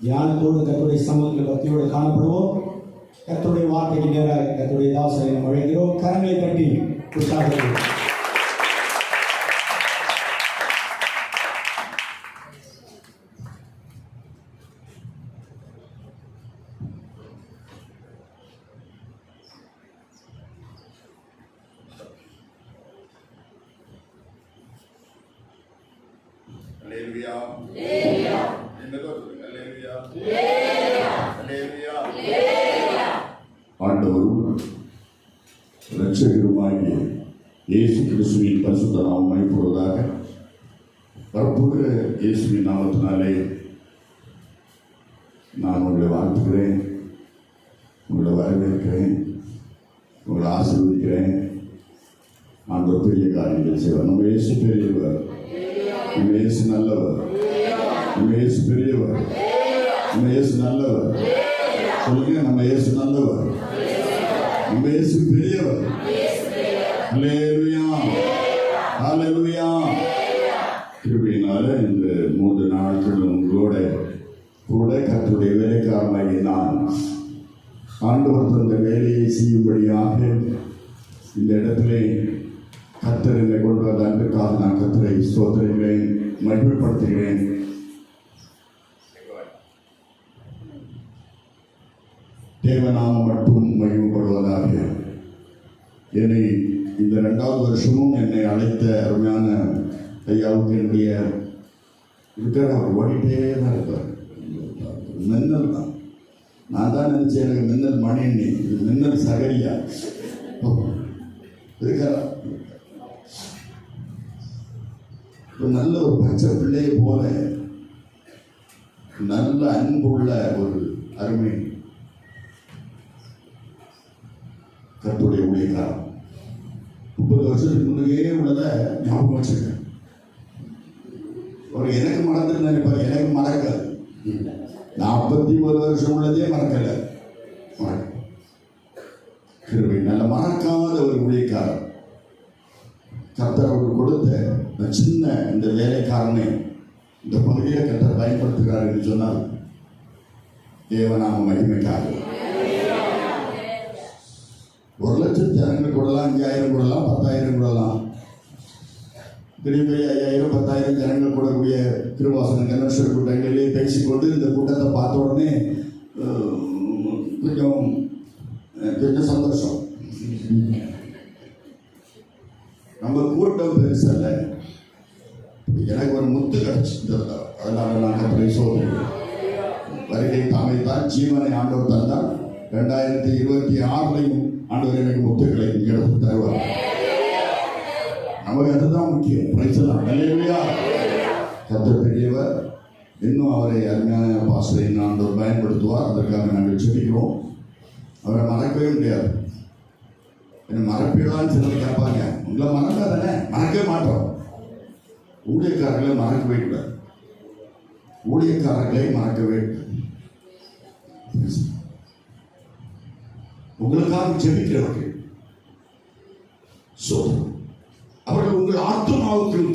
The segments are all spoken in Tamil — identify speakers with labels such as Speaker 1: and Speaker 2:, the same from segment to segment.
Speaker 1: ஞானத்தோடு கர்த்தருடைய சமூகத்தில் பக்தியோடு காணப்படுவோம். கர்த்தருடைய வார்த்தைக்கு நேராக கர்த்தருடைய தாசரை நாம் வழங்குகிறோம். கரங்களை தட்டி உற்சாகப்படுவோம்.
Speaker 2: ஆண்டவரும் இரட்சகருமாகிய இயேசு கிறிஸ்துவின் பரிசுத்த நாமம் மகிமைப்படுவதாக. வரப்போகிற இயேசுவின் நாமத்தினாலே நான் உங்களை வாழ்த்துகிறேன், உங்களை வரவேற்கிறேன், உங்களை ஆசீர்வதிக்கிறேன். ஆண்டவர் பெரிய காரியங்கள் செய்வார். நம்ம இயேசு பெரியவர், நம்ம இயேசு நல்லவர், நம்ம இயேசு பெரியவர், நம்ம இயேசு நல்லவர். சொல்லுங்க, நம்ம இயேசு நல்லவர், நம்ம இயேசு பெரியவர். ஹல்லேலூயா, ஹல்லேலூயா. கிருபையினால இந்த 3 நாட்கள் உங்களோட கூட கர்த்தருடைய வேலைக்காரனாகி நான் ஆண்டவர் தந்த வேலையை செய்யும்படியாக இந்த இடத்திலே கர்த்தர் என்னை கொண்டு வந்த அன்றுக்காக நான் கர்த்தரை ஸ்தோத்திரிக்கிறேன், மகிமைப்படுத்துகிறேன். தேவநாமம் மட்டும் மகிமைப்படுவதாக. என்னை இந்த 2வது வருஷமும் என்னை அழைத்த அருமையான ஐயாவுக்கு என்னுடைய இருக்கிற அவர் ஓடிட்டே தான் இருப்பார். மின்னல் தான். நான் தான் நினைச்சேன் எனக்கு மின்னல் மணின்னு, மின்னல் சகரியா இருக்கிறா. நல்ல ஒரு பச்சை பிள்ளையை போல நல்ல அன்புள்ள ஒரு அருமை கர்த்தருடைய ஊழியக்காரன். 30 வருஷத்துக்கு முன்னே உள்ளதை ஞாபகம் வச்சிருக்கேன். அவர் எனக்கு மறந்துட்டு நினைப்பார், எனக்கு மறக்காது. 41 வருஷம் உள்ளதே மறக்கல. கிருபை நல்ல மறக்காத ஒரு ஊழியக்காரன். கர்த்தர் அவருக்கு கொடுத்த சின்ன இந்த வேலைக்காரனை இந்த பகுதியை கர்த்தர் பயன்படுத்துகிறார் என்று சொன்னால் தேவநாம மகிமைக்காக. 1,00,000 ஜனங்கள் கூடலாம், 5,000 கூடலாம், 10,000 கூடலாம். திரும்பி 5,000 10,000 ஜனங்கள் கூடக்கூடிய திருவாசன கன்வென்ஷன் கூட்டங்களிலே பேசிக்கொண்டு இந்த கூட்டத்தை பார்த்த உடனே கொஞ்சம் சந்தோஷம். நம்ம கூட்டம் பெருசல்ல, எனக்கு ஒரு முத்து கிடைச்சிருந்தது. அதனால நான் கர்த்தரை சோதரிக்கிறேன். வருகை தாமைத்தான் ஜீவனை ஆண்டவர் தந்தார். 2026 ஆண்டவர் எனக்கு முத்துக்களை எடுத்து தருவார். நமக்கு அதுதான் முக்கியம். பிரைசலாம். ஹல்லேலூயா. கர்த்தர் பெரியவர். இன்னும் அவரை அருமையான பாஸ்டரை ஆண்டவர் பயன்படுத்துவார். அதற்காக நாங்கள் ஜெபிக்கிறோம். அவரை மறக்கவே முடியாது. என்ன மறப்பீடான்னு சிலர் கேட்பாங்க. உங்களை மறக்காதானே? மறக்கவே மாட்டோம். ஊழியக்காரர்களை மறக்கவே கூடாது. ஊழியக்காரர்களை மறக்கவே கூடாது. உங்களுக்காக ஜெபிக்கிறவர்கள் அவர்கள் உங்கள் ஆத்மாவுக்கு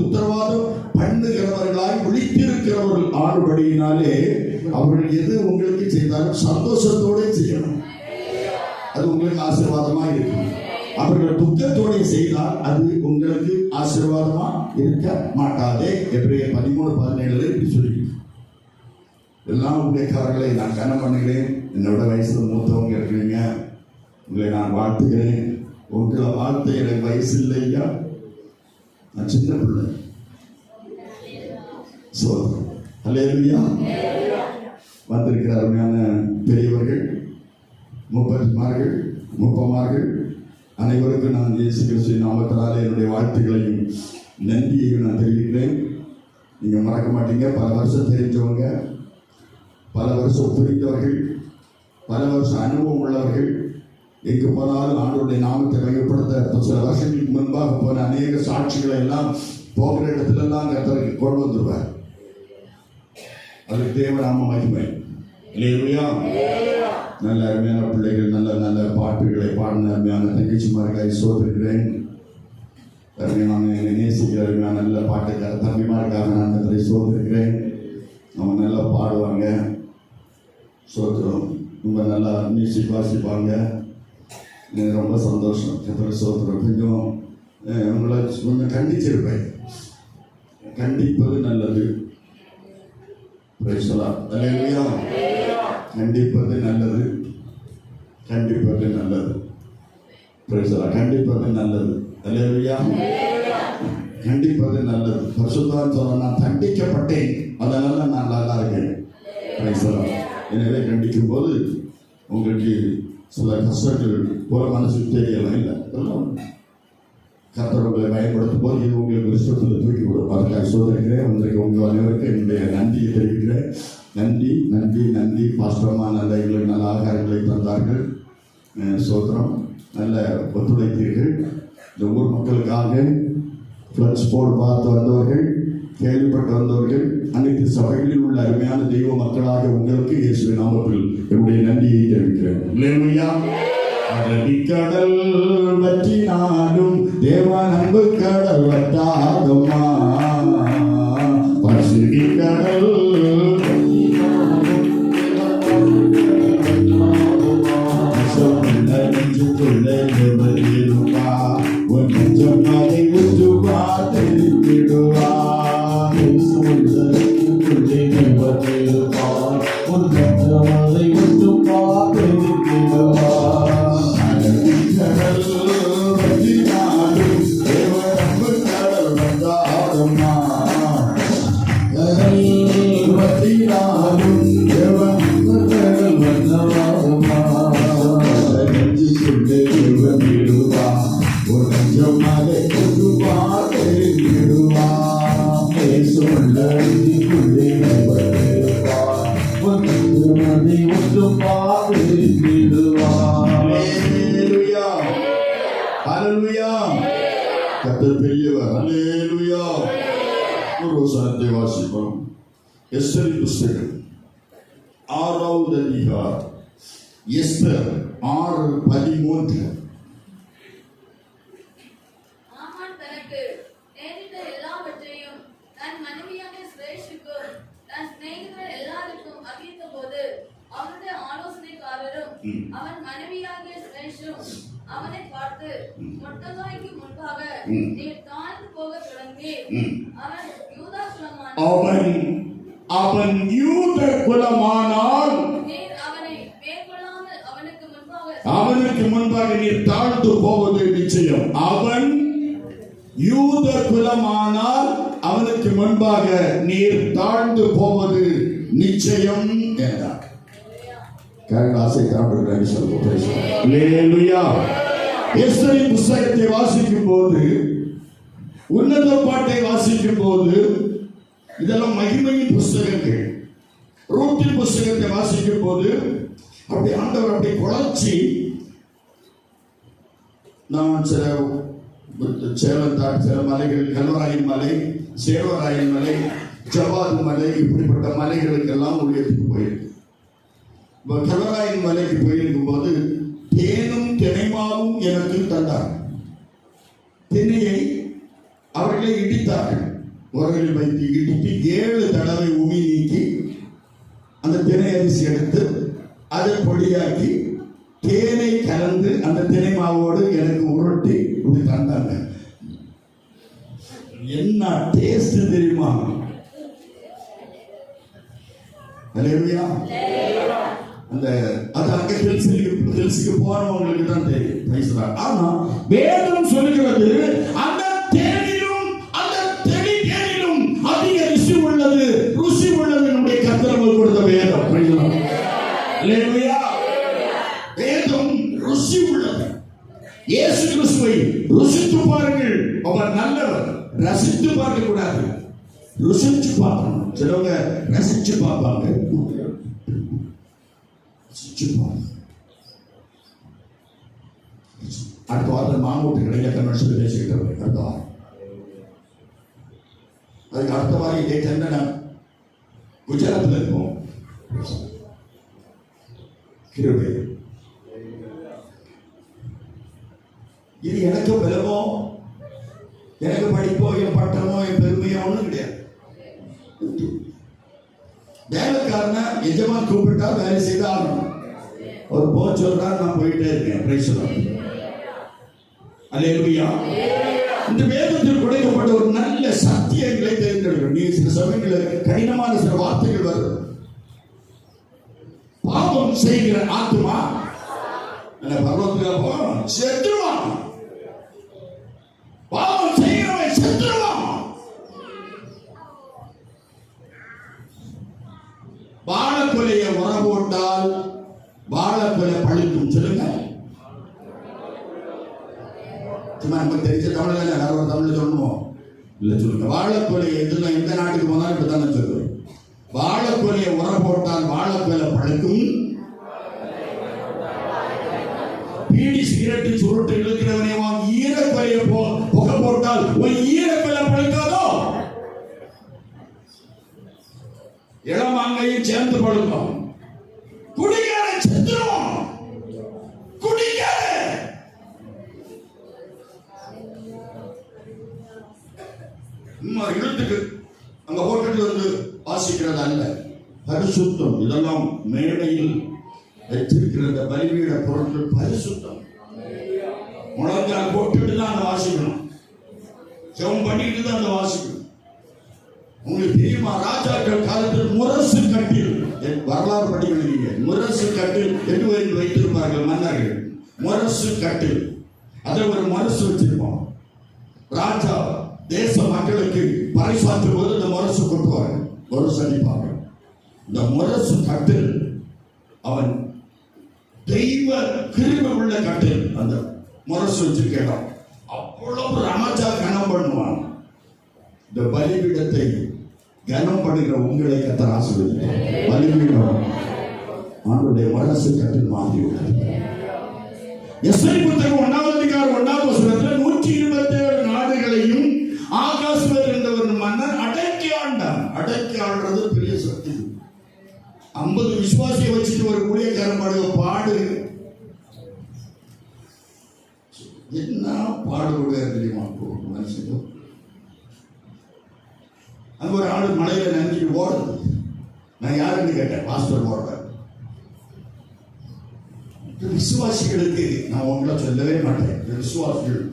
Speaker 2: உத்தரவாதம் பண்ணுகிறவர்களாய் விழித்திருக்கிறவர்கள் ஆறுபடியினாலே அவர்கள் எது உங்களுக்கு செய்தாலும் சந்தோஷத்தோட செய்யணும். அது உங்களுக்கு ஆசீர்வாதமா இருக்கும். அவர்கள் துக்கத்தோடு செய்தால் அது உங்களுக்கு ஆசீர்வாதமா இருக்க மாட்டாதே. எபிரேயர் 13:17 இப்படி சொல்லி எல்லா ஊழியக்காரர்களை நான் கனம் பண்ணுகிறேன். என்னோட வயசுல மூத்தவங்க இருக்கிறீங்க, உங்களை நான் வாழ்த்துகிறேன். உங்களை வாழ்த்த எனக்கு வயசு இல்லையா, நான் சின்ன பிள்ளை. ஹல்லேலூயா. வந்திருக்கிற அருமையான பெரியவர்கள், மூப்பமார்கள் அனைவருக்கும் நான் இயேசு கிறிஸ்துவின் நாமத்தினாலே என்னுடைய வாழ்த்துக்களையும் நன்றியையும் நான் தெரிவிக்கிறேன். நீங்க மறக்க மாட்டீங்க. பல வருஷம் தெரிஞ்சவங்க, பல வருஷம் புரிந்தவர்கள், பல வருஷம் அனுபவம் உள்ளவர்கள். எங்கு போனாலும் ஆண்டவருடைய நாமத்தை மையப்படுத்த சில வருஷங்களுக்கு முன்பாக போன அநேக சாட்சிகளை எல்லாம் போகிற இடத்துல எல்லாம் கர்த்தருக்கு கொண்டு வந்துருவார். அதுக்கு தேவநாம மகிமை. ஹல்லேலூயா. நல்ல அருமையான பிள்ளைகள், நல்ல நல்ல பாட்டுகளை பாடின அருமையான தங்கச்சிமார்காய் சோதரிக்கிறேன். அருமையான என்னை நேசிக்கிற அருமையான நல்ல பாட்டுக்கார தம்பிமாருக்காக நான் கர்த்தரை சோதரிக்கிறேன். அவங்க நல்லா பாடுவாங்க, சோத்திரம் ரொம்ப நல்லா மியூசிக் வாசிப்பாங்க. எனக்கு ரொம்ப சந்தோஷம். கர்த்தருக்கு சோத்திரம். கொஞ்சம் உங்களை கொஞ்சம் கண்டிச்சிருப்பேன். கண்டிப்பது நல்லது. Price the lord. அல்லேலூயா. கண்டிப்பது நல்லது, கண்டிப்பது நல்லது. Price the Lord. கண்டிப்பது நல்லது. அல்லேலூயா. கண்டிப்பது நல்லது. பரிசுத்தவான் சொல்றான், நான் தண்டிக்கப்பட்டேன், அதனால நான் நல்லா இருக்கேன். Praise the Lord. எனவே கண்டிக்கும் போது உங்களுக்கு சில கஷ்டங்கள் போல மனசுக்கு தெரியலாம். இல்லை, கர்த்தர் உங்களை பயன்படுத்தும் போது இது உங்களுக்கு விசுவாசத்தில் தூக்கி விடும். அதுக்காக சோதனைக்கிறேன். உங்களுக்கு உங்கள் அனைவருக்கு என்னுடைய நன்றியை தெரிவிக்கிறேன். நன்றி நன்றி நன்றி. பாஸ்டர்மா நல்ல எங்களுக்கு நல்ல ஆகாரங்களை தந்தார்கள். சோதரம் நல்ல ஒத்துழைத்தீர்கள். இந்த ஊர் மக்களுக்காக ஃப்ளக்ஸ் போர்டு பார்த்து வந்தவர்கள், கேள்விப்பட்டு வந்தவர்கள், அனைத்து சபைகளில் உள்ள அருமையான தெய்வ மக்களாக உங்களுக்கு இயேசுவின் நாமத்தில் என்னுடைய நன்றியை தெரிவிக்கிறேன். அல்லேலூயா. கடல் வற்றினாலும் தேவன் அன்பு கடல் வற்றாதம்மா. பசுதி கடல் நெஞ்சுக்குள்ள இருப்பா, உன் நெஞ்சம் அதை உற்றுவா தெரிவிடுவா. உன் நெஞ்சம் அதை உற்றுவா தெரிவிடுவா. கர்த்தர் பெரியவர். அல்லேலூயா. ஒரு வசனத்தை வாசிப்போம். எஸ்தரின் புஸ்தகம் 6வது அதிகாரம். எஸ்தர் 6:13.
Speaker 3: ஆமான் தனக்கு நேரிட்ட எல்லாவற்றையும் தன் மனைவியான ஸ்ரேஷுக்கும் தன் சிநேகிதர் எல்லாருக்கும் அறிவித்தபோது அவனுடைய ஆலோசனைக்காரரும் அவன் மனைவியாகிய ஸ்ரேஷும் அவனை பார்த்து, மொர்தெகாய்க்கு முன்பாக நீர் தாழ்ந்து போக தொடங்கி, அவன் யூதா குலமானால் நீர் அவனை மேற்கொள்ளாமல் அவனுக்கு முன்பாக
Speaker 2: நீர் தாழ்ந்து போவது நிச்சயம். அவன் யூத குலமானால் அவனுக்கு முன்பாக நீர் தாழ்ந்து போவது நிச்சயம் என்றார். ஆசை தாழ்வுகளை சொல்லுவோம். எஸ்தரின் புஸ்தகத்தை வாசிக்கும் போது, உன்னத பாட்டை வாசிக்கும் போது, இதெல்லாம் மகிமையின் புஸ்தகங்கள். ரூத்தின் புஸ்தகத்தை வாசிக்கும் போது அப்படி ஆண்டவர் அப்படி குழச்சி, நான் சேலம் சில மலைகள், கல்வராயன் மலை, சேர்வராயன் மலை, ஜவாது மலை, இப்படிப்பட்ட மலைகளுக்கெல்லாம் உயர்த்து போயிருக்கு. கல்வராயன் மலைக்கு போயிருக்கும் போது தேனும் தினைமாவும் எனக்கு தந்தார். தினையை அவர்களை இடித்தார்கள். உரலில் வைத்து இடித்து 7 தடவை உமி நீக்கி அந்த தினை அரிசி எடுத்து அதை பொடியாக்கி தேனை கலந்து அந்த தினை மாவோடு எனக்கு உருட்டி இப்படி தந்தாங்க. என்ன டேஸ்ட் தெரியுமா? அல்லேலூயா. அந்த அது அங்க ஹில்ஸுக்கு போனவங்களுக்கு தான் தெரியும். ஆனா வேதம் சொல்லுகிறது, அந்த தேனிலும் அந்த தெளி தேனிலும் அதிக ருசி உள்ளது நம்முடைய கர்த்தர் கொடுத்த வேதம். அல்லேலூயா. வேதம் ருசி உள்ளது. இயேசு கிறிஸ்துவை ருசித்து பாருங்கள், அவர் நல்லவர். ரசித்து பார்க்க கூடாது, ருசிச்சு பார்க்கணும். சிலவங்க ரசிச்சு பார்ப்பாங்க. அடுத்த வாரத்தில் மாமூட்டு கடையில் கன்வென்ஷன் பேசிக்கிட்டு அடுத்த வாரம். அதுக்கு அடுத்த வாரம் இதே டைம்ல நான் குஜராத்தில் இருப்போம். கிருபை. இது எனக்கு பலமோ, எனக்கு படிப்போ, என் பட்டமோ, என் பெருமையோ ஒன்றும் கிடையாது. வேலைக்காரனை எஜமான் கூப்பிட்டா வேலை செய்து ஆகணும். ஒரு போ சொல்றாரு, நான் போயிட்டே இருக்கேன். Praise the lord. அல்லேலூயா. இந்த வேதத்தில் கொடுக்கப்பட்ட ஒரு நல்ல சத்தியங்களை தெரிந்தெடுக்கணும். நீ சில சமயங்களில் கடினமான சில வார்த்தைகள் வருது. பாவம் செய்கிற ஆத்மா பர்வத்துக்கு செத்துருவான். பாவம் செய்கிறவன் செத்துருவான். வாழக்கொலையை உர போட்டால் வாழக்கொலை பழிக்கும். சொல்லுங்க. சும்மா நமக்கு தெரிஞ்ச தமிழ் தானே, வேற ஒரு தமிழ் சொல்லணுமோ இல்லை? சொல்லுங்க. வாழக்கொலை எதுல எந்த நாட்டுக்கு போனாலும் இப்படித்தானே சொல்லுவேன். வாழக்கொலையை உர போட்டால் வாழக்கொலை பழுக்கும். பீடி சிகரெட்டு சுருட்டு இழுக்கிறவனே ஈரக்கொலையை புகை போட்டால் உன் ஈரக்கொலை பழுக்காதோ? இளமாங்கையும் சேர்ந்து பழுக்கும். குடிகார செத்துருவோம். குடிகார இழுத்துக்கு அங்க போட்டுட்டு வந்து வாசிக்கிறது அல்ல, பரிசுத்தம். இதெல்லாம் மேடையில் வைத்திருக்கிற இந்த பலிபீட பொருட்கள் பரிசுத்தம். முழங்கால் போட்டுட்டு தான் அந்த வாசிக்கணும். ஜெபம் பண்ணிட்டு தான் அந்த வாசிக்கணும். உங்களுக்கு தெரியுமா, ராஜாக்கள் காலத்தில் முரசு கட்டில், வரலாறு படிக்கிறீங்க, முரசு கட்டில் என்று வைத்திருப்பார்கள் மன்னர்கள். முரசு கட்டில், அதை ஒரு முரசு வச்சிருப்போம். ராஜா தேச மக்களுக்கு பறைசாற்றும் போது இந்த முரசு கொட்டுவாங்க, முரசு அடிப்பாங்க. இந்த முரசு கட்டில் அவன் தெய்வ கிருபை உள்ள கட்டில். அந்த முரசு வச்சிருக்கேன். அவ்வளவு ராஜா கனம் பண்ணுவான். இந்த பலிபீடத்தை கனம் பண்ணுகிற உங்களை கர்த்தர் ஆசீர்வதிப்பார். பலிபீடம் ஆண்டவருடைய முரசு கட்டில் மாறி உள்ளது. எஸ்ஐ புத்தகம் 1வது அதிகாரம் 1வது வசனத்தில் 127 நாடுகளையும் ஆகாசுவர் என்ற ஒரு மன்னர் அடக்கி ஆண்டான். அடக்கி ஆள்றது பெரிய சக்தி. 50 விசுவாசியை வச்சுட்டு ஒரு ஊழியக்காரன் பாடுவ பாடு என்ன பாடுபடுவார் தெரியுமா மனுஷன். அங்க ஒரு ஆளு மலையில நஞ்சிட்டு ஓடுது. நான் யாருன்னு கேட்டேன். பாஸ்டர் ஓடுறார். விசுவாசிகளுக்கு நான் உங்களை சொல்லவே மாட்டேன். விசுவாசிகள்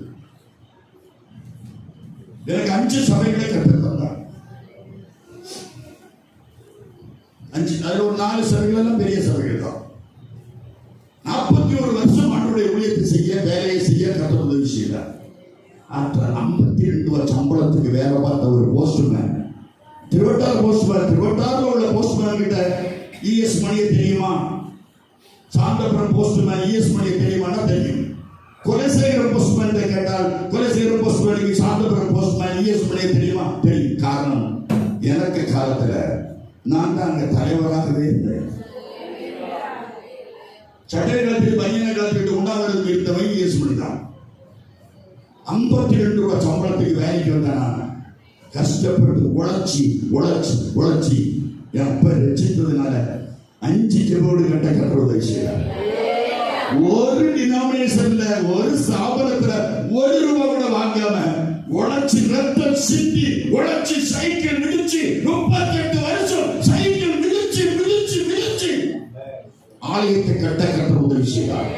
Speaker 2: எனக்கு 5 சபைகளை கற்றுத் தந்தார். 5 அதில் ஒரு 4 சபைகள் எல்லாம் பெரிய சபைகள் தான். 41 வருஷம் ஆண்டுடைய ஊழியத்தை செய்ய, வேலையை செய்ய கர்த்தர் உதவி செய்தார். 52 சம்பளத்துக்கு வேலை பார்த்த ஒரு போஸ்ட்மேன், திருவட்டார் போஸ்ட்மேன், திருவட்டாரில் உள்ள போஸ்ட்மேன் கிட்ட இஎஸ் மணியை தெரியுமா? சாந்தபுரம் போஸ்ட்மேன் இஎஸ் மணியை தெரியுமானா தெரியும். கொலை செய்கிற போஸ்ட்மேன் கேட்டால் கொலை செய்கிற போஸ்ட்மேனுக்கு சாந்தபுரம் போஸ்ட்மேன் இஎஸ் மணியை தெரியுமா? தெரியும். காரணம், எனக்கு காலத்துல நான் தான் அங்க தலைவராகவே இருந்தேன். சட்டை காலத்தில் பையனை காலத்துக்கிட்டு உண்டாவது இருந்தவன் இஎஸ் மணி தான். 52 ரூபாய் சம்பளத்துக்கு வேலைக்கு வந்தேன். நான் கஷ்டப்பட்டு உழைச்சி உழைச்சி உழைச்சி எப்ப ரசித்ததுனால 5 ஜெபோடு கட்ட கட்டுற உதவி செய்யறார். ஒரு டினாமினேஷன்ல, ஒரு ஸ்தாபனத்துல 1 ரூபாய் கூட வாங்காம உழைச்சி ரத்தம் சிந்தி உழைச்சி சைக்கிள் மிதிச்சு 38 வருஷம் சைக்கிள் மிதிச்சு மிதிச்சு மிதிச்சு ஆலயத்தை கட்ட உதவி செய்யறார்.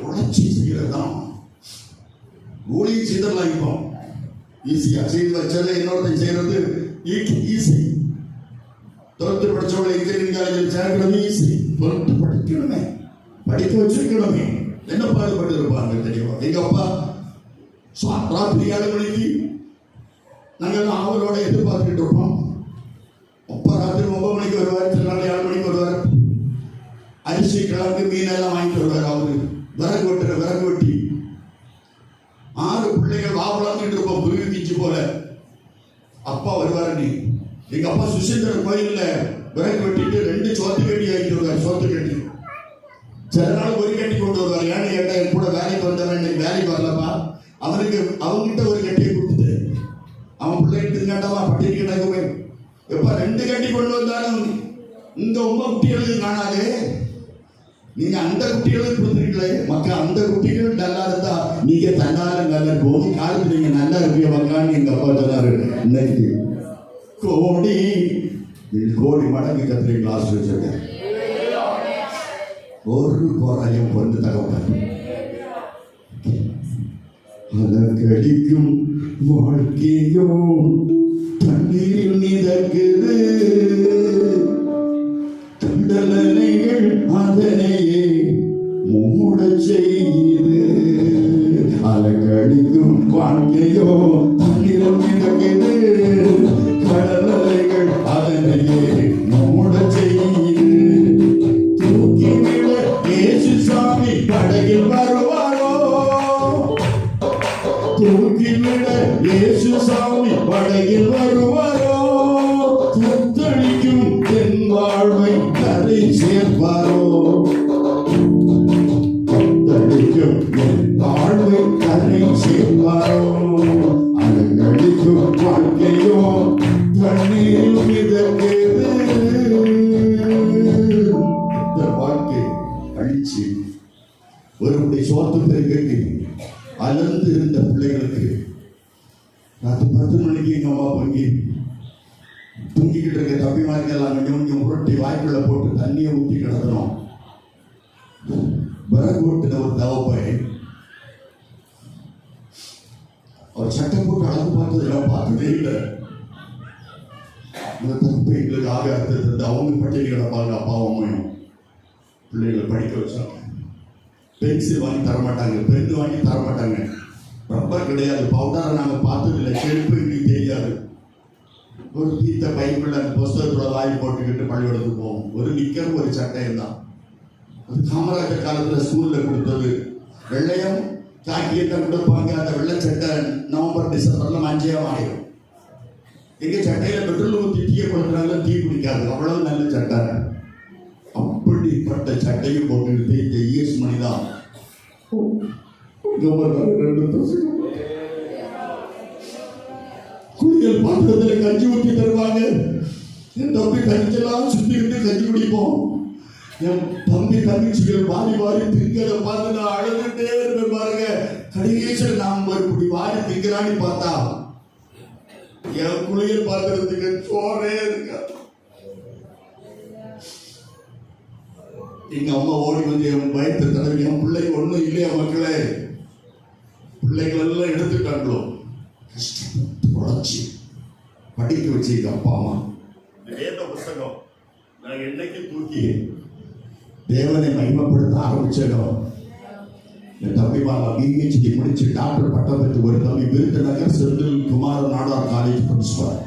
Speaker 2: உழைச்சி செய்யறதுதான் ஊழியம் செய்தலாம். இப்போ ஈஸியா செய்து வச்சதை இன்னொருத்தன் செய்யறது ஈஸி. 12th படிச்சவங்க இன்ஜினியரிங் காலேஜில் சேர்க்கிறது ஈஸி. 12th படிக்கணுமே, படிக்க வச்சிருக்கணுமே. என்ன பாடுபட்டு இருப்பாங்க தெரியுமா? எங்க அப்பா ராத்திரி 7 மணிக்கு நாங்கள் அவரோட எதிர்பார்த்துக்கிட்டு இருப்போம். அப்பா ராத்திரி 9 மணிக்கு வருவார், சில நாள் 7 மணிக்கு வருவார். அரிசி கிழங்கு மீன் எல்லாம் வாங்கிட்டு வருவார். அவரு விறகு வெட்டி 6 பிள்ளைகள் வாபலாங்கிட்டு இருப்போம், புரிவி கிச்சு போல. அப்பா வருவார். நீ எங்க அப்பா சுசீந்திரன் கோயில்ல விறகு வெட்டிட்டு 2 சோத்து கட்டி ஆகிட்டு வருவார். சோத்து கட்டி சில நாள் ஒரு கட்டி கொண்டு வருவார். ஏன்னு கேட்டா, என் கூட வேலைக்கு வந்தவன் இன்னைக்கு வேலைக்கு வரலப்பா, அவனுக்கு அவங்கிட்ட ஒரு கட்டியை கொடுத்துட்டு அவன் பிள்ளைகிட்ட கேட்டாவா பட்டியல் கிடக்குமே. எப்ப 2 கட்டி கொண்டு வந்தாலும் இந்த உமா குட்டிகளுக்கு காணாது. நீங்க அந்த குட்டிகளும் கொடுத்துருக்கீங்களே மக்கா, அந்த குட்டிகள் நல்லா இருந்தா நீங்க தன்னால நல்லா இருக்கும். காலத்துல நீங்க நல்லா இருப்பீங்க மக்கான்னு எங்க அப்பா சொன்னாரு. இன்னைக்கு கோடி கோடி மடங்கு கத்திரி கிளாஸ் வச்சிருக்கேன். ஒரு குறையும் பொண்ணு தகவல் அலக்கடிக்கும் வாழ்க்கையோ தண்ணீரில் மிதக்குது, கடலைகள் அதனையே மூட செய்யுது. அலக்கடிக்கும் வாழ்க்கையோ தண்ணீரில் மிதக்குது, கடலைகள் அதனையே மூட செய்யுது. தூக்கிவிட இயேசு சாமி படகில் வருவாரோ, தூக்கிவிட இயேசு சாமி படகில் வருவாரோ, தத்தளிக்கும் என் வாழ்வை கரை சேர்ப்பாரோ, தத்தளிக்கும் என் வாழ்வை கரை சேர்ப்பாரோ. அலங்கடிக்கும் வாழ்க்கையோ தண்ணீர் மிதக்குது. இந்த வாழ்க்கை அழிச்சு ஒருபடி சோத்து பெருக்கி அலர்ந்து இருந்த பிள்ளைகளுக்கு ராத்திரி 10 மணிக்கு எங்க அம்மா பொங்கி தூங்கிக்கிட்டு இருக்க தம்பிமாருக்கெல்லாம் கொஞ்சம் கொஞ்சம் உருட்டி வாய்க்குள்ள போட்டு தண்ணியை ஊற்றி கிடக்கணும். விறகு ஓட்டுன ஒரு தவப்பை அவர் சட்டை போட்டு அளவு பார்த்ததெல்லாம் பார்த்ததே இல்லை. இந்த தப்பை எங்களுக்கு ஆகாது. அவங்க பட்டியல் கிடப்பாங்க. அப்பாவும் அம்மையும் பிள்ளைகளை படிக்க வச்சாங்க. பென்சில் வாங்கி தரமாட்டாங்க, பென் வாங்கி தரமாட்டாங்க, ரப்பர் கிடையாது, பவுடரை நாங்கள் பார்த்ததில்லை, செருப்பு எங்களுக்கு தெரியாது. ஒரு பீத்த பைக்குள்ள அந்த புஸ்தகத்தோட வாய் போட்டுக்கிட்டு பள்ளிக்கூடத்துக்கு போவோம். ஒரு நிக்கர் ஒரு சட்டையும் தான். அது காமராஜர் காலத்தில் ஸ்கூலில் கொடுத்தது. வெள்ளையும் காக்கியத்தான் கொடுப்பாங்க. அந்த வெள்ளை சட்டை நவம்பர் டிசம்பர்ல மஞ்சள் ஆயிடும். எங்க சட்டையில பெட்ரோல் ஊற்றி தீய கொடுக்குறாங்க, தீ பிடிக்காது. அவ்வளவு நல்ல சட்டை. அப்படிப்பட்ட சட்டையும் போட்டுக்கிட்டு இந்த இயேசு மணிதான் குளியல் பாத்திரத்துல கஞ்சி ஊற்றி தருவாங்க. என் தம்பி தங்கச்செல்லாம் சுத்திக்கிட்டு கஞ்சி குடிப்போம். என் தம்பி தங்கச்சிகள் வாரி வாரி திங்கிறத பார்த்து நான் அழுதுட்டே இருப்பேன். பாருங்க, கடைசியில் நாம் ஒரு குடி வாரி திங்கிறான்னு பார்த்தா என் குளியல் பாத்திரத்துக்கு சோறே இருக்காது. எங்க அம்மா ஓடி வந்து என் பயத்தை தடவி, என் பிள்ளைக்கு ஒன்றும் இல்லையா மக்களே, பிள்ளைகள் எல்லாம் எடுத்துட்டாங்களோ, கஷ்டப்பட்டு உழைச்சி படிக்க வச்சு எங்க அப்பா அம்மா வேத புத்தகம் நான் என்னைக்கு தூக்கி தேவனை மகிமைப்படுத்த ஆரம்பிச்சேனோ, என் தம்பி மாமா பிஹெச்டி முடிச்சு டாக்டர் பட்டம் பெற்று ஒரு தம்பி விருதுநகர் செந்தில் குமார நாடார் காலேஜ் பிரின்சிபால்,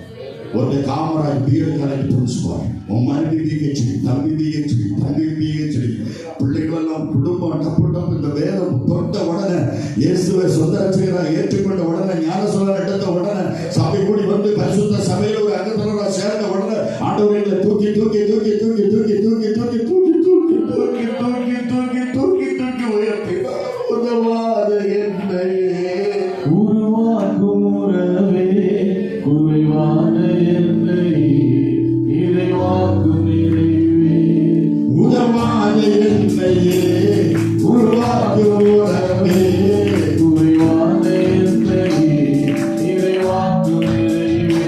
Speaker 2: ஒரு காமராஜ் பிஎட் காலேஜ் பிரின்சிபால், உன் மனைவி பிஹெச்டி, தம்பி பிஹெச்டி, தம்பி பிஹெச்டி, பிள்ளைகளெல்லாம் குடும்பம் டப்பு டப்பு. இந்த வேதம் தொட்ட உடனே, இயேசுவை சொந்த ரட்சகராக ஏற்றுக்கொண்ட உடனே, ஞானசோதனை எடுத்த உடனே, சபை கூடி வந்து பரிசுத்த சபையில் ஒரு அங்கத்தனராக சேர்ந்த உடனே ஆண்டவர்களை தூக்கி தூக்கி தூக்கி தூக்கி தூக்கி தூக்கி தூக்கி தூக்கி தூக்கி தூக்கி தூக்கி தூக்கி தூக்கி தூக்கி உயர்த்தி உதவாத என்னை
Speaker 4: உருவாக்கும் உறவே, குறைவான என்னை இறைவாக்கும் நிறைவே,
Speaker 2: உதவாத என்னையே உருவாக்கும் உறவே,
Speaker 4: குறைவான என்னை இறைவாக்கும் நிறைவே.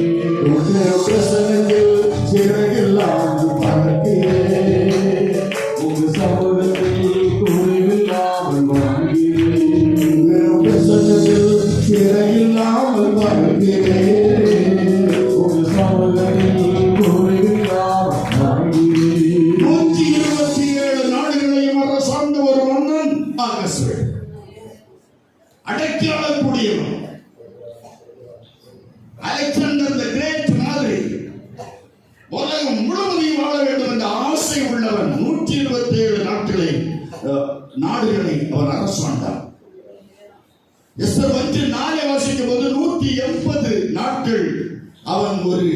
Speaker 2: உங்கள் பிரசனத்தில் சிறகில்லாம் பறக்கிறேன்,
Speaker 4: உங்க சமூகத்தில் குறைவில்லாமல் வாழ்கிறேன்,
Speaker 2: உங்கள் பிரசனத்தில் சிறகில்லாமல் பறக்கிறேன்.
Speaker 4: உங்க சமூகத்தில் குறைவில்லாமல் வாழ்கிறேன்.
Speaker 2: 127 நாடுகளையும் அரசாண்ட ஒரு மன்னன் ஆகஸ்ட், அடைக்காலக்கூடியவன். அலெக்சாண்டர் தி கிரேட் மாதிரி உலகம் முழுவதையும் வாழ வேண்டும் என்ற ஆசை உள்ளவன். 127 நாடுகளை அவர் அரசாண்டார். எஸ்தர் 1:4 வாசிக்கும் போது 180 நாட்கள் அவன் ஒரு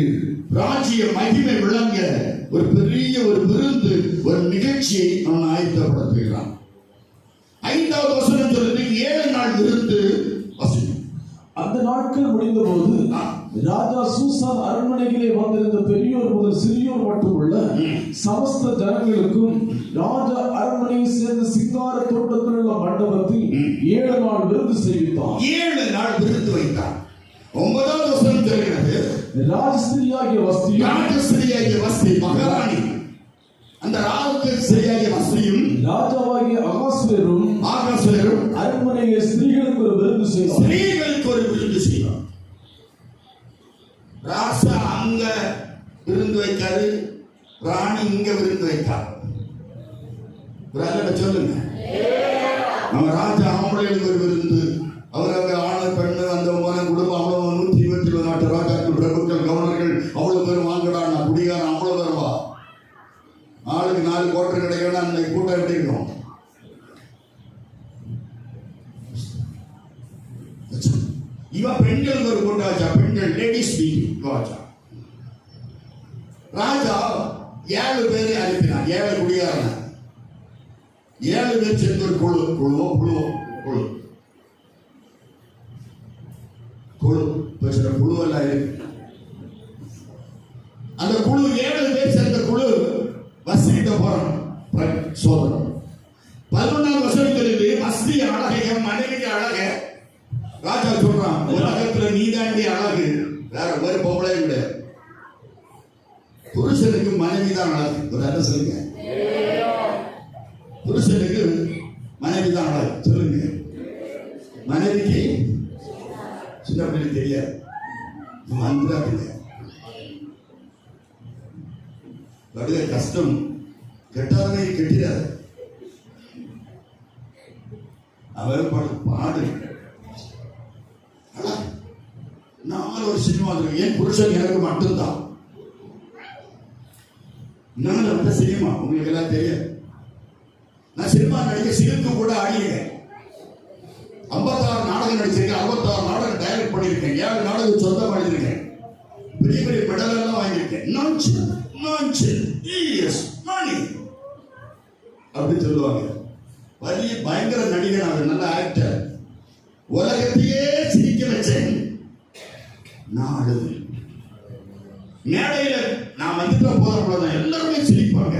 Speaker 2: ராஜ்ய மகிமை விளங்க ஒரு பெரிய ஒரு விருந்து, ஒரு நிகழ்ச்சியை அவன் ஆயத்தப்படுத்துகிறான். 5வது வசனம் சொல்லுது 7 நாள் விருந்து வசனம்.
Speaker 4: அந்த நாட்கள் முடிந்த போது ராஜா சூசான் அரண்மனையிலே வந்திருந்த பெரியோர் முதல் சிறியோர் மட்டுமல்ல சமஸ்த ஜனங்களுக்கும் ராஜா அரண்மனையை சேர்ந்த சிங்கார தோட்டத்தில் உள்ள மண்டபத்தில் 7 நாள் விருந்து செய்வித்தார்.
Speaker 2: 7 நாள் விருந்து வைத்தார். 9வது வசனம் சொல்கிறது,
Speaker 4: ராஜஸ்திரியாகிய வஸ்தி
Speaker 2: மகாராணி, அந்த ராஜஸ்திரியாகிய வஸ்தியும்
Speaker 4: ராஜாவாகிய அகாஸ்வேரும் அரண்மனையிலே ஸ்திரீகளுக்கு ஒரு விருந்து செய்தார்.
Speaker 2: ராசா அங்க விருந்து வைக்காது, ராணி இங்க விருந்து வைக்காது. சொல்லுங்க, நம்ம ராஜா ஆம்பளைகளுக்கு ஒரு விருந்து, அவர் அங்க ஆணு பெண்ணு அந்த குடும்பம் அவ்வளவு 127 நாட்டு ராஜாக்கள், பிரபுக்கள், கவர்னர்கள் அவ்வளவு பேரும் வாங்கடான். குடிகாரன் அவ்வளவு பேருவா, ஆளுக்கு 4 கோட்டர் கிடைக்கணும். அந்த கூட்டம் எப்படி இருக்கும்? இவன் பெண்களுக்கு ஒரு கூட்டம் வச்சா, பெண்கள் லேடிஸ் மீட்டிங் வச்சா. ராஜா 7 பேரை அனுப்பினார். 7 குடிகாரன், 7 பேர் சேர்ந்து ஒரு குழு குழுவெல்லாம் இருக்கு. அந்த குழு 7 பேர் சேர்ந்த குழு வஸ்திட்ட போறோம் சோதனம். 11வது வசனத்திலிருந்து வஸ்தி அழக, மனைவி அழக. ராஜா சொல்றான், உலகத்துல நீதாண்டி அழகு, வேற ஒரு பொம்பளை கிடையாது. புருஷனுக்கு மனைவி தான் அழகு. ஒரு அர்த்தம் சொல்லுங்க, புருஷனுக்கு மனைவி தான் அழகு. சொல்லுங்க, மனைவிக்கு சின்ன பிள்ளை தெரியாது, வடுக கஷ்டம். கெட்டாதனை கெட்டிடாது, அவர் பாடு. நான் ஒரு சினிமா, என் புருஷன் எனக்கு மட்டும்தான். நான் அந்த சினிமா உங்களுக்கு எல்லாம் தெரியும். நான் சினிமா நடிக்க சிறுக்கு கூட ஆடியிருக்கேன். 56 நாடகம் நடிச்சிருக்கேன், 66 நாடகம் டைரக்ட் பண்ணியிருக்கேன், 7 நாடகம் சொந்தம் பண்ணியிருக்கேன், பெரிய பெரிய மெடல் எல்லாம் வாங்கியிருக்கேன். அப்படி சொல்லுவாங்க. വലിയ பயங்கர நடிகன், நல்ல ஆக்டர். உலகத்தையே சிரிக்க வச்சேன். நான் மேடையில நான் வந்துட்டு போறப்பதான் எல்லாருமே சிரிப்பாங்க.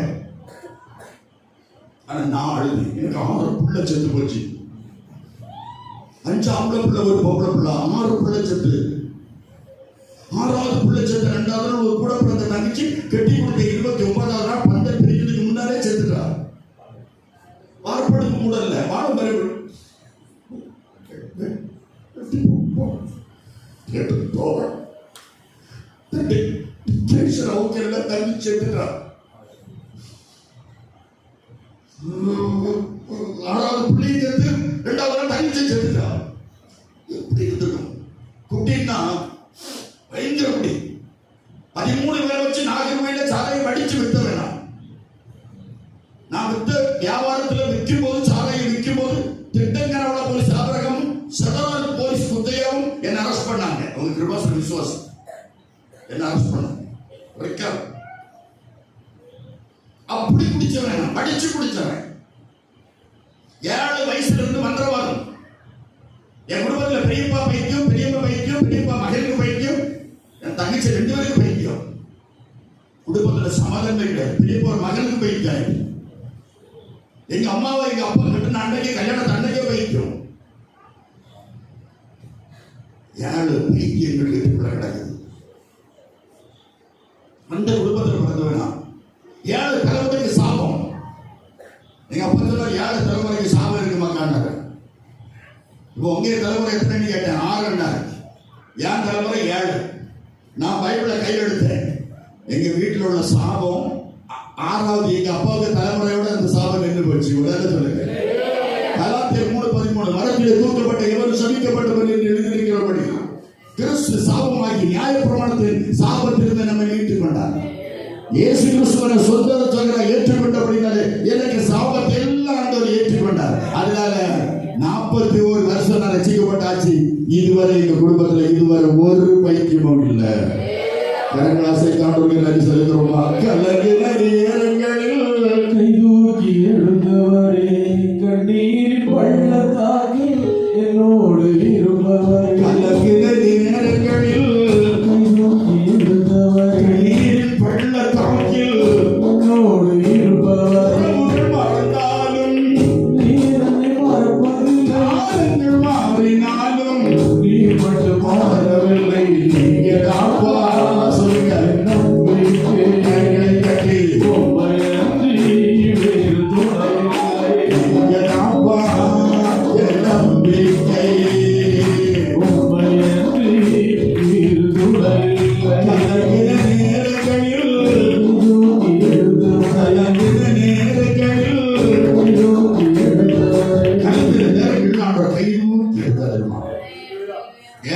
Speaker 2: ஆனா நான் அழுது. எனக்கு 6 பிள்ளை செத்து போச்சு. 5 ஆம்பளை பிள்ளை, ஒரு பொம்பளை பிள்ளை, 6 பிள்ளை செத்து. 6வது பிள்ளை செத்து. 2வது நாள் ஒரு கூட பிறந்த தங்கச்சி கெட்டி கொடுத்த 29வது நாள் பந்தல் பிரிக்கிறதுக்கு முன்னாலே செத்துட்டா. வார்ப்படுக்கு மூடல, வானம் பரவு தங்கி செத்துட்டா. 6வது பிள்ளை செத்து, 2வது நாள் தங்கச்சி செத்துட்டா. எப்படி இருந்திருக்கும்? குட்டின்னா பயங்கர குட்டி. 13 பேரை வச்சு நாகர்கோயில சாலையை வடிச்சு வித்த வேணாம். நான் வித்த வியாபாரத்தில் விற்கும் போது, சாலையை விற்கும் போது திட்டங்கரவள போலீஸ் ஆபரகம், சதவால் போலீஸ் முத்தையாவும் என்ன அரெஸ்ட் பண்ணாங்க. அவங்க கிருபாசன விசுவாசம் என்ன அரெஸ்ட் பண்ணாங்க. அப்படி குடிச்சவன், படிச்சு குடிச்சவன். 7 வயசுல இருந்து மந்திரவாதம். என் குடும்பத்தில் பெரியப்பா பைத்தியம், பெரியப்பா பைத்தியம், பெரியப்பா மகனுக்கு பைத்தியம், என் தங்கச்சி 2 பேருக்கு பைத்தியம். குடும்பத்தில் சமாதானமே கிடையாது. பெரியப்பா மகனுக்கு பைத்தியம். எங்க அம்மாவை எங்க அப்பா கிட்ட அன்றைக்கே கல்யாணத்தை அன்றைக்கே பைத்தியம். 7 பைத்தியங்கள் வீட்டுக்குள்ள கிடக்குது. அந்த குடும்பத்தில் பிறந்தவனா 7 தலைமுறைக்கு சாபம். எங்க அப்பா சொல்ல 7 தலைமுறைக்கு சாபம் இருக்கு மாட்டாங்க. இப்போ உங்க தலைமுறை எத்தனைன்னு கேட்டேன். 6 என் தலைமுறை 7. நான் பைபிளை கையில் எடுத்தேன். எங்க வீட்டில் உள்ள சாபம் 6வது எங்க அப்பாவுக்கு தலைமுறையோட அந்த சாபம் நின்று போச்சு. உடனே சொல்லுங்க, கலாத்தியர் 3:13 மரத்திலே தூக்கப்பட்ட எவரும் சபிக்கப்பட்டவர் என்று எழுதியிருக்கிறபடி கிறிஸ்து சாபமாகி நியாயப்பிரமாணத்தின் சாபத்திலிருந்து நம்மை மீட்டுக் கொண்டார். இயேசு கிறிஸ்துவனை சொந்தத்தை சொல்கிற ஏற்றுக்கொண்டபடினாலே எனக்கு சாபத்தை எல்லாம் ஆண்டவர் ஏற்றுக்கொண்டார். அதனால 41 வருஷம் நான் ரசிக்கப்பட்டாச்சு. இதுவரை எங்க குடும்பத்தில் இதுவரை ஒரு பைத்தியமும் இல்லை. கரங்களாசை காண்டவர்கள் நன்றி செலுத்துறோமா. கலங்கின நேரங்களில்
Speaker 4: கைதூக்கி எழுந்தவரே, கண்ணீரின் பள்ளத்தாக்கில் என்னோடு இருப்பவரே,
Speaker 2: கலங்கின நேரங்களில் கலங்கின நேரங்களில் கலங்கின நேரங்களில் கலங்கின நேரங்களில் ஆண்டவர் கை தூக்கி எடுத்தாருமா.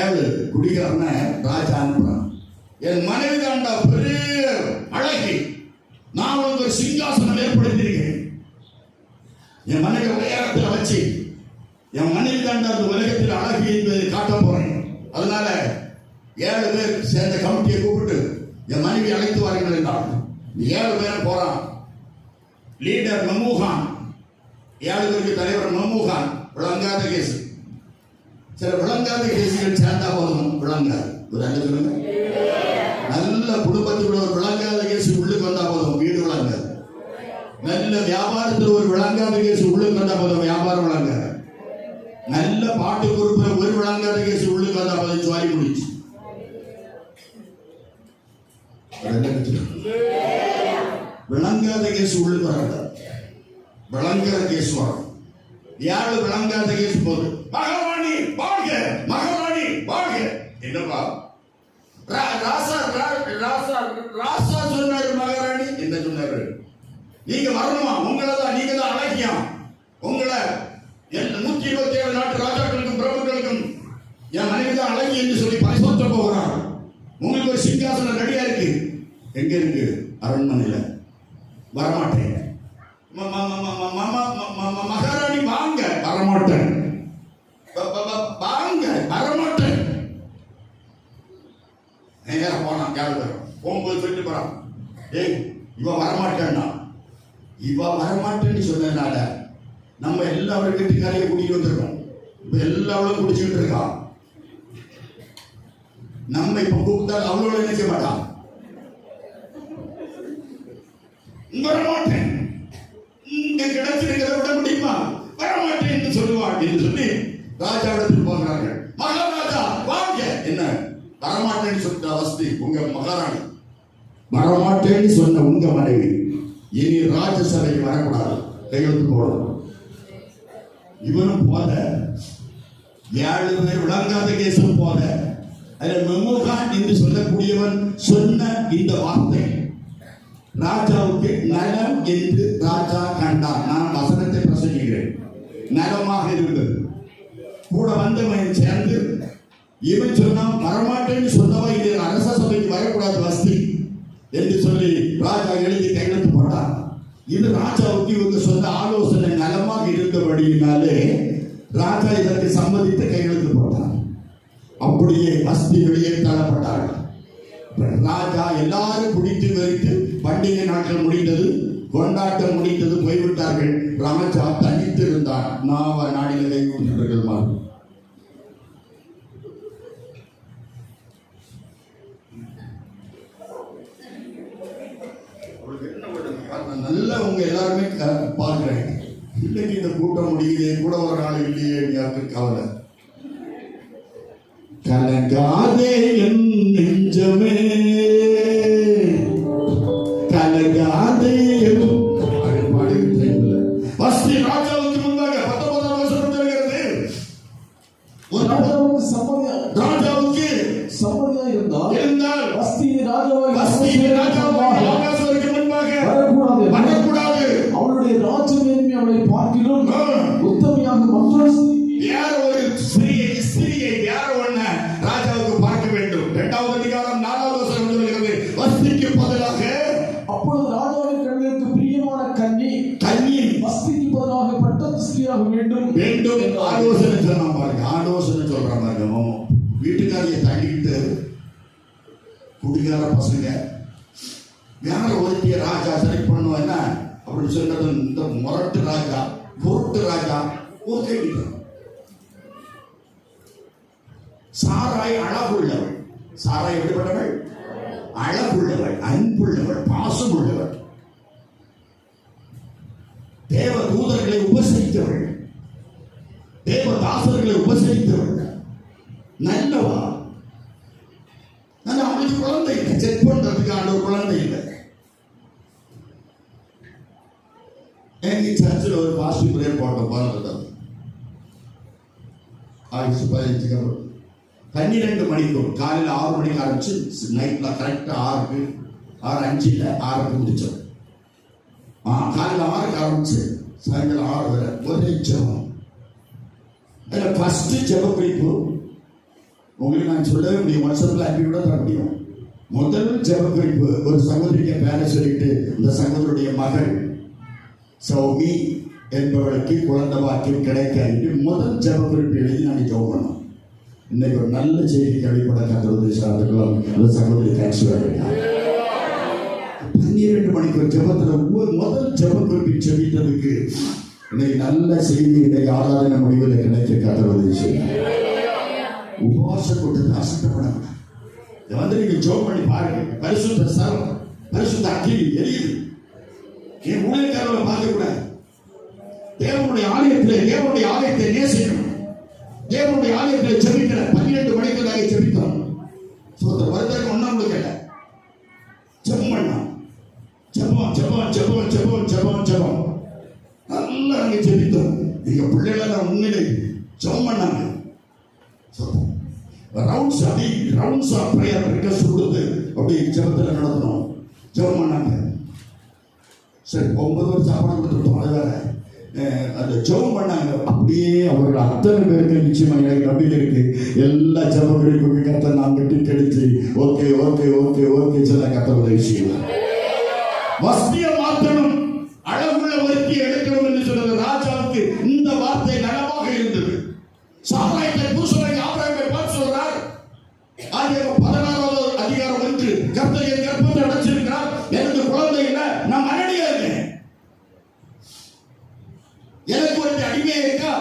Speaker 2: 7 குடிகாரன ராஜா அனுப்புறான். என் மனைவி தாண்டா பெரிய அழகி, நான் உனக்கு ஒரு சிங்காசனம் ஏற்படுத்தியிருக்கேன். என் மனைவி உயரத்தில் வச்சு என் மனைவி தாண்டா அந்த உலகத்தில் அழகி என்பதை காட்ட போறேன். அதனால 7 பேர் சேர்ந்த கமிட்டியை கூப்பிட்டு என் மனைவி அழைத்து வாருங்கள் என்றால் 7 பேர் போறான். லீடர் மமூகான், 7 பேருக்கு தலைவர் மமூகான். விளங்காத கேசு. சில விளங்காத கேசுகள் சேர்ந்தா போதும் விளங்காது. ஒரு அஞ்சு சொல்லுங்க. நல்ல குடும்பத்தில் ஒரு விளங்காத கேசு உள்ளுக்கு வந்தா போதும் வீடு விளங்காது. நல்ல வியாபாரத்தில் ஒரு விளங்காத கேசு உள்ளுக்கு வந்தா போதும் வியாபாரம் விளங்காது. நல்ல பாட்டு குறிப்பிட ஒரு விளங்காத கேசு உள்ளுக்கு வந்தா போதும் சுவாரி முடிச்சு. விளங்காத கேசு உள்ளுக்கு வராது. விளங்குற கேசு வரும். 7 விளங்காத கேசு போது மகாராணி வாழ்க, மகாராணி வாழ்க. என்னப்பா ராசா ராசா ராசா சொன்னாரு. மகாராணி என்ன சொன்னாரு? நீங்க வரணுமா? உங்களை தான், நீங்க தான் அழகியா. உங்களை 127 நாட்டு ராஜாக்களுக்கும் பிரபுக்களுக்கும் என் மனைவி தான் அழகி என்று சொல்லி பரிசோற்ற போகிறார். உங்களுக்கு ஒரு சிங்காசனம் ரெடியா இருக்கு. எங்க இருக்கு? அரண்மனையில. வரமாட்டேன். மகாராணி வாங்க. வரமாட்டேன். வாங்க. வரமாட்டேன். நேரம் போனான். 7 பேர் போகும்போது சொல்லிட்டு போறான், ஏய் இவன் வரமாட்டேன்னா, இவன் வரமாட்டேன்னு சொன்னதுனால நம்ம எல்லாரும் வீட்டுக்காரையும் கூட்டிட்டு வந்திருக்கோம். இப்ப எல்லாரும் குடிச்சுக்கிட்டு இருக்கான். நம்ம இப்ப கூப்பிட்டால் அவளோட நினைக்க மாட்டான். வரமாட்டேன், இங்க கிடைச்சிருக்கிறத விட முடியுமா? வரமாட்டேன் என்று சொல்லுவாள் என்று சொல்லி ராஜாவிடத்தில் போகிறார்கள். மகாராஜா வாங்க. என்ன வரமாட்டேன்னு சொல்ற வசதி உங்க மகாராணி, வரமாட்டேன்னு சொன்ன உங்க மனைவி இனி ராஜசபைக்கு வரக்கூடாது, கையெழுத்து போடணும். இவனும் போத 7 பேர் விளங்காத கேசும் போத அதில் மெமோகான் என்று சொல்லக்கூடியவன் சொன்ன இந்த வார்த்தை ராஜாவுக்கு நலம் என்று ராஜா கண்டார். நான் வசனத்தை பிரசங்கிக்கிறேன். நலமாக இருந்தது. கூட வந்தவன் சேர்ந்து இவன் சொன்னான், வரமாட்டேன்னு சொன்னவன் இது அரச சபைக்கு வரக்கூடாது வசதி என்று சொல்லி ராஜா எழுதி கையெழுத்து போட்டார். இது ராஜாவுக்கு இவங்க சொன்ன ஆலோசனை நலமாக இருந்தபடியினாலே ராஜா இதற்கு சம்மதித்து கையெழுத்து போட்டார். அப்படியே வசதி வெளியே தள்ளப்பட்டார்கள். ராஜா எல்லாரும் குடித்து வைத்து பண்டிகை நாட்கள் முடிந்தது, கொண்டாட்டம் முடிந்தது, போய்விட்டார்கள். ராஜா தனித்து இருந்தார். நாவ நாடில கை கொடுத்தவர்கள் மாதிரி நல்லா உங்க எல்லாருமே பார்க்கிறேன். இன்னைக்கு இந்த கூட்டம் முடியுதே, கூட ஒரு நாள் இல்லையே யாருக்கு கவலை. கலங்காதே என் நெஞ்சமே, கலங்காதே வஸ்தி ராஜாவுக்கு முன்பாக 19ஆம் வசனம் சொல்கிறது. ராஜாவுக்கு சம்மதியா இருந்தால் வஸ்தியின் ராஜாவாக ஆகாசருக்கு முன்பாக வரக்கூடாது. அவளுடைய ராஜமேன்மை அவளை பார்க்கிலும் உத்தமையாக மற்றொரு யார் ஒரு ஸ்திரியை யார் ஒண்ண ராஜாவுக்கு பார்க்க வேண்டும். 2வது அதிகாரம் 4வது வசனம் சொல்கிறது, வஸ்திக்கு பதிலாக அப்பொழுது ராஜாவின் கண்களுக்கு பிரியமான கன்னி வஸ்திக்கு பதிலாக பட்டத்து ஸ்திரியாக வேண்டும் ஆலோசனை சொன்னா பாருங்க. ஆலோசனை சொல்ற பாருங்க. வீட்டுக்காரியை தள்ளிக்கிட்டு குடிகார பசங்க யார ஒருத்திய ராஜா செலக்ட் பண்ணுவோம் என்ன அப்படின்னு சொல்றது. இந்த முரட்டு ராஜா, பொருட்டு ராஜா ஓகே. சாராய் அழகுள்ளவள். சாராய் எப்படிப்பட்டவள்? அழகுள்ளவள், அன்புள்ளவள், பாசமுள்ளவள், தேவ தூதர்களை உபசரித்தவள், தேவதாசர்களை உபசரித்தவள், நல்லவா. அவளுக்கு குழந்தை இல்லை, செக் பண்றதுக்கு ஆண்டவர் குழந்தை இல்லை. எங்க சர்ச்சில் ஒரு பாசிட்டிவ் பிரேயர் போட்டோம். 15 12 மணிக்கு காலையில் 6 மணிக்கு ஆரம்பிச்சு நைட்ல கரெக்டா 6:05 6க்கு முடிச்சோம். காலையில் 6க்கு ஆரம்பிச்சு சாயங்காலம் 6 வரை ஒரே ஜெபம். அதில் ஃபர்ஸ்ட் ஜெப குறிப்பு உங்களுக்கு நான் சொல்லவே முடியும், வாட்ஸ்அப்பில் அனுப்பிவிட தர முடியும். முதல் ஜெப குறிப்பு ஒரு சகோதரிக்கு பேரை சொல்லிட்டு, இந்த சகோதரியுடைய மகள் சௌமி என்பவளுக்கு குழந்தை பாக்கியம் கிடைக்க முதல் ஜெப குறிப்பு எழுதி நான் ஜெபம் பண்ணோம். இன்னைக்கு ஒரு நல்ல செய்திக்கு அடிப்பட கத்தருடைய சார்ந்துக்கலாம் அந்த சகோதரி கேட்ச் 12 மணிக்கு ஒரு ஜெபத்தில் முதல் ஜெப குறிப்பு செபித்ததுக்கு இன்னைக்கு நல்ல செய்தி இன்னைக்கு ஆராதனை முடிவில் கிடைக்க கத்தருடைய செய்தி. உபவாச கூட்டத்தை அசட்டப்படாம இதை வந்து நீங்க ஜோம் பண்ணி பாருங்க. பரிசுத்த சரம், பரிசுத்த அக்கினி எரியுது. என் ஊழியக்காரர்களை பார்க்க கூடாது. தேவனுடைய ஆலயத்தை நேசிக்கணும். தேவனுடைய ஆலயத்தை ஜெபிக்கிற 12 மணிக்கு நாங்கள் ஜெபித்தோம். வருத்தம் ஒன்றும் கொடுக்கல. ஜெபம் பண்ணோம். ஜெபம் நல்லா நாங்க ஜெபித்தோம். எங்க பிள்ளைகளை உண்மையிலே ஜெபம் பண்ணாங்க. ரவுண்ட்ஸ் ஆஃப் பிரேயர் ரிக்வெஸ்ட் கொடுத்து அப்படி ஜெபத்தில் நடத்தணும். ஜெபம் பண்ணாங்க. சரி 9 வருஷம் சாப்பாடு கொடுத்துட்டோம். அது வேற. அந்த ஜெபம் பண்ணாங்க. அப்படியே அவர்கள் அத்தனை பேருக்கு நிச்சயமா எனக்கு நம்பிக்கை இருக்கு. எல்லா ஜெபங்களுக்கும் கத்த நான் கட்டி கிடைச்சு ஓகே சொல்ல கத்த உதவி செய்யலாம். வஸ்திய மாற்றணும், அழகுள்ள வருத்தி எடுக்கணும் என்று சொன்னது ராஜாவுக்கு இந்த வார்த்தை நலமாக இருந்தது. சாராயத்தை பூசுவதை ஆபிரகாமை பார்த்து சொல்றார். ஆதியாகமம் 16வது அதிகாரம் 1 கர்த்தர் என் கர்ப்பத்தை அடைச்சிருக்கிறார், எனக்கு குழந்தை இல்லை, நான் மனைவியா இருக்கேன், எனக்கு ஒரு அடிமையா இருக்கா,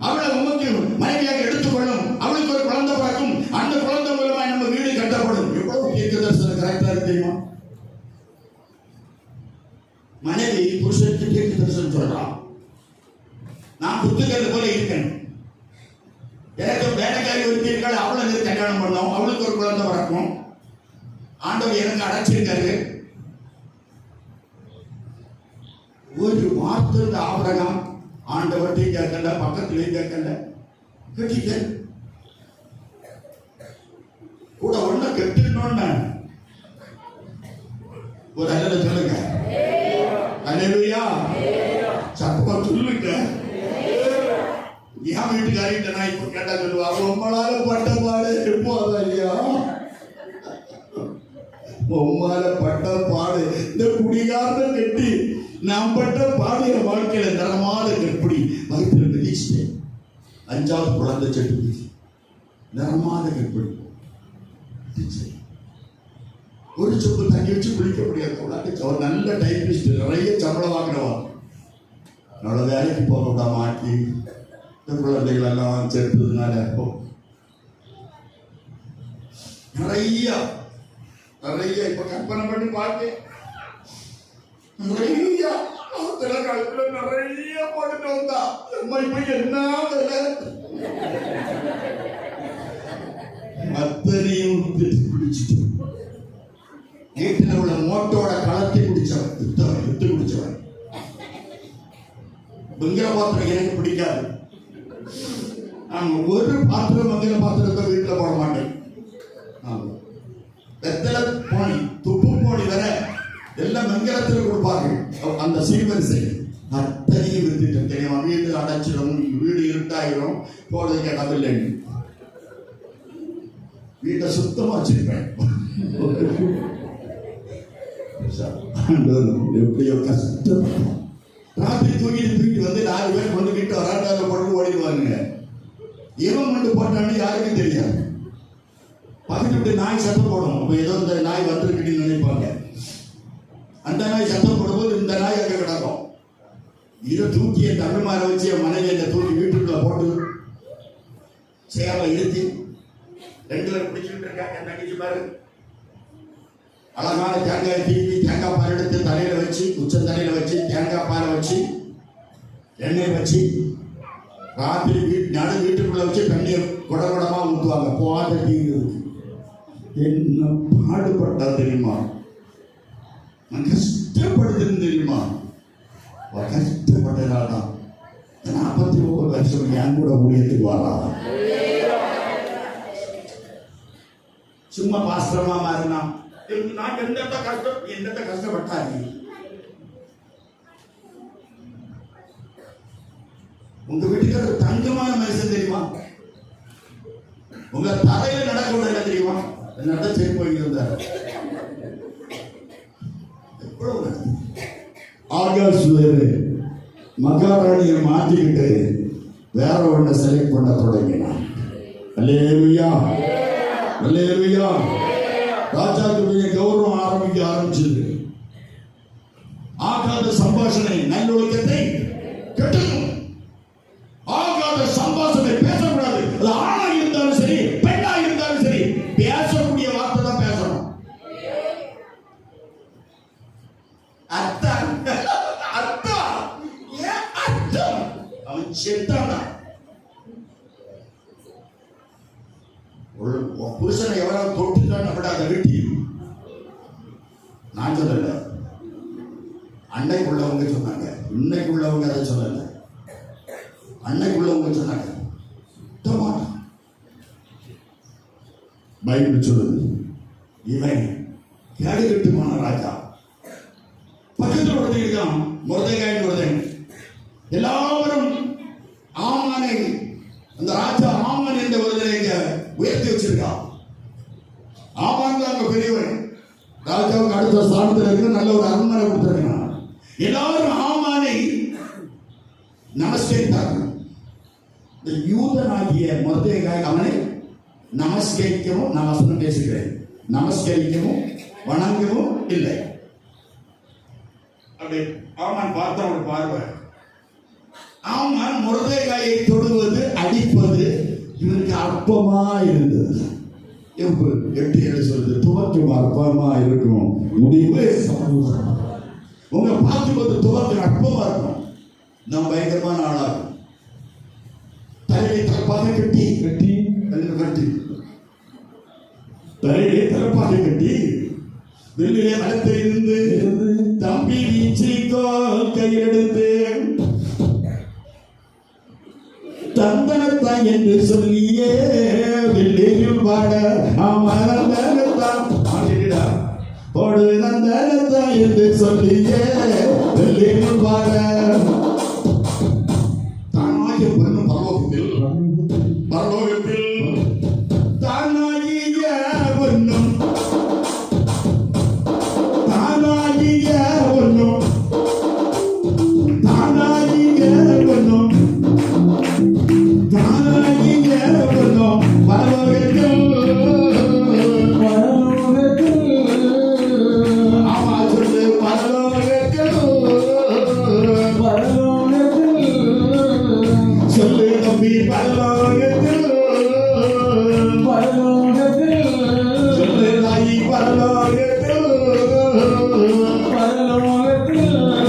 Speaker 2: அவளை உமக்கு மனைவியாக எடுத்துக்கொள்ளும், அவளுக்கு ஒரு குழந்தை பிறக்கும், அந்த குழந்தை மூலமா நம்ம வீடு கட்டப்படும். எவ்வளவு தீர்க்க தரிசனம் கரெக்டா இருக்கு தெரியுமா? மனைவி புருஷனுக்கு தீர்க்க தரிசனம் சொல்றான். நான் புத்துக்கிறது போல இருக்கேன், எனக்கு வேலைக்காரி ஒருத்தீர்கள், அவளை கல்யாணம் பண்ணோம், அவளுக்கு ஒரு குழந்தை பிறக்கும், ஆண்டவர் எனக்கு அடைச்சிருக்காரு. ஒரு வார்த்தை ஆபிரகாம் ஆண்டவர்கிட்டையும் கேட்கல, பக்கத்திலையும் கேட்கல, கட்டிக்க கூட ஒண்ணு கெட்டுனோன்னு ஒரு அல்ல சொல்லுங்க. அல்லேலூயா, சத்தமா சொல்லுங்க. என் வீட்டுக்காரிட்ட நான் இப்ப கேட்டா சொல்லுவா, உம்மால பட்ட பாடு போதா இல்லையா, உம்மால பட்ட பாடு, இந்த குடிகாரனை கட்டி நான் பட்ட பாடு என் வாழ்க்கையில நிறமாத கற்படி வயிற்றுல மிதிச்சிட்டேன். 5வது குழந்தை செட்டு நிறமாத கற்படி ஒரு சொப்பு தண்ணி வச்சு குளிக்க முடியாது. அவர் நல்ல டைபிஸ்ட், நிறைய சம்பளம் வாங்கினவா, என்னோட வேலைக்கு போக விடாம ஆக்கி இந்த குழந்தைகள் எல்லாம் சேர்த்ததுனால நிறைய இப்ப கற்பனை பண்ணி பார்த்தேன். நிறைய கழுத்துல நிறைய போட்டுட்டு வந்தா இப்ப என்ன அத்தனையும் குடிச்சிட்டு வீட்டில் உள்ள மோட்டோட களத்தை குடிச்சவன், வித்து குடிச்சவன். மங்கள பாத்திரம் எனக்கு பிடிக்காது. நான் ஒரு பாத்திரம் மங்கள பாத்திரத்தை வீட்டில் போட மாட்டேன். வெத்தலை போனி, துப்பு போனி வர எல்லாம் மங்களத்தில் கொடுப்பார்கள். அந்த சீர்வரிசை அத்தனையும் வித்துட்டேன் தெரியுமா. வீடு அடைச்சிடும், வீடு இருட்டாயிரும், போடுறதுக்கு இடமில்லை. வீட்டை சுத்தமா வச்சிருப்பேன். எப்படியோ கஷ்டப்பட்டோம். ராத்திரி தூக்கிட்டு வந்து 4 பேர் கொண்டுகிட்டு வராண்டால போட்டு ஓடிடுவாங்க. இவன் கொண்டு போட்டான்னு யாருக்கும் தெரியாது. பக்கத்து நாய் சத்தம் போடும். அப்ப ஏதோ இந்த நாய் வந்துருக்கிட்டு நினைப்பாங்க. அந்த நாய் சத்தம் போடும்போது இந்த நாய் அங்கே கிடக்கும். இதை தூக்கி என் தமிழ்மாரை வச்சு என் மனைவி என்னை தூக்கி வீட்டுக்குள்ள போட்டு சேவை இழுத்தி 2 பேர் பிடிச்சிட்டு இருக்காங்க. நடிச்சு பாரு, அழகான தேங்காய் தீவி தேங்காய் பால் எடுத்து தலையில வச்சு, உச்ச தலையில வச்சு, தேங்காய் பாலை வச்சு, எண்ணெய் வச்சு, ராத்திரி வீட்டுக்குள்ள வச்சு தண்ணியை குடகுடமா ஊற்றுவாங்க. போகாத தீங்கிறது என்ன பாடுபட்டா தெரியுமா, நான் கஷ்டப்படுதுன்னு தெரியுமா. கஷ்டப்பட்டதாதான் 41 வருஷம் என் கூட ஊழியத்துக்கு வரா. சும்மா பாஸ்டரமா மாறினா நான் என்னத்த கஷ்டப்பட்டாரு. உங்க வீட்டுக்கு தங்கமான மனுஷன் தெரியுமா? உங்க தலையில நடக்க விட தெரியுமா? என்னதான் செருப்பு வாங்கி வந்தார். ஆகஸ்ட் மகாராணியை மாற்றிக்கிட்டு வேற ஒண்ண செலக்ட் பண்ண தொடங்கினான். அல்லேலூயா, அல்லேலூயா. ராஜாவுடைய கௌரவம் ஆரம்பிச்சது. ஆகாத சம்பாஷணை நல்லொழுக்கத்தை கெடுக்கும். ஆகாத சம்பாஷணை பேசக்கூடாது. அது ஆணா இருந்தாலும் சரி, பெண்ணா இருந்தாலும் சரி, பேசக்கூடிய வார்த்தை தான் பேசணும். அத்தான் அத்தான் ஏன் அத்தான் அவன் செத்தானா? புருஷனை எவராவது தொட்டுட்டான் அப்படின்னா அதை வெட்டி. நான் சொல்லல, அன்னைக்கு உள்ளவங்க சொன்னாங்க, இன்னைக்கு உள்ளவங்க அதை சொல்லல. அன்னைக்கு உள்ளவங்க சொன்னாங்க பைபிள் சொல்லுது. இவன் கேடு கட்டுமான ராஜா. பக்கத்தில் ஒருத்தன் இருக்கான், மொர்தெகாயின் ஒருத்தன். எல்லாரும் ஆமானை, அந்த ராஜா ஆமான் என்ற ஒருத்தனை உயர்த்தி வச்சிருக்கான். ஆமான் தான் அங்க பெரியவன். ராஜாவுக்கு அடுத்த ஸ்தானத்தில் இருக்கிற நல்ல ஒரு அரண்மனை கொடுத்திருக்கான். எல்லாரும் ஆமானை நமஸ்கரித்தார்கள். இந்த யூதனாகிய மொர்தெகாய் அவனை நமஸ்கரிக்கவும், நான் வசனம் பேசுகிறேன், நமஸ்கரிக்கவும் வணங்கவும் இல்லை. அப்படி ஆமான் பார்த்த ஒரு பார்வை. ஆமான் மொர்தெகாயை தொடுவது, அடிப்பது இவனுக்கு அற்பமா இருந்தது. 8:7 சொல்லுது, துவக்கம் அற்பமா இருக்கும், முடிவு உங்க பார்க்கும்போது துவக்கம் அற்பமா இருக்கும். நம்ம பயங்கரமான ஆளாகும். தலையை தலப்பாக கட்டி தலையை தலப்பாக கட்டி வெளியே வளர்த்து இருந்து தம்பி வீச்சிக்கோ கையெடுத்து தந்தனத்தான் என்று சொல்லியே வெள்ளியில் பாட அமர்ந்தனத்தான் போடு தந்தனத்தான் என்று சொல்லியே வெள்ளியில் பாட தானாகிய பொண்ணு பரலோகத்தில் தானாகிய பொண்ணும் தானாகிய பொண்ணும் தானாகிய பொண்ணும் தானாகிய பொண்ணும் பரலோகத்தில் ஆமா சொல்லு பரலோகத்தில் சொல்லு தம்பி பரலோகத்தில் சொல்லு தாயி பரலோகத்தில்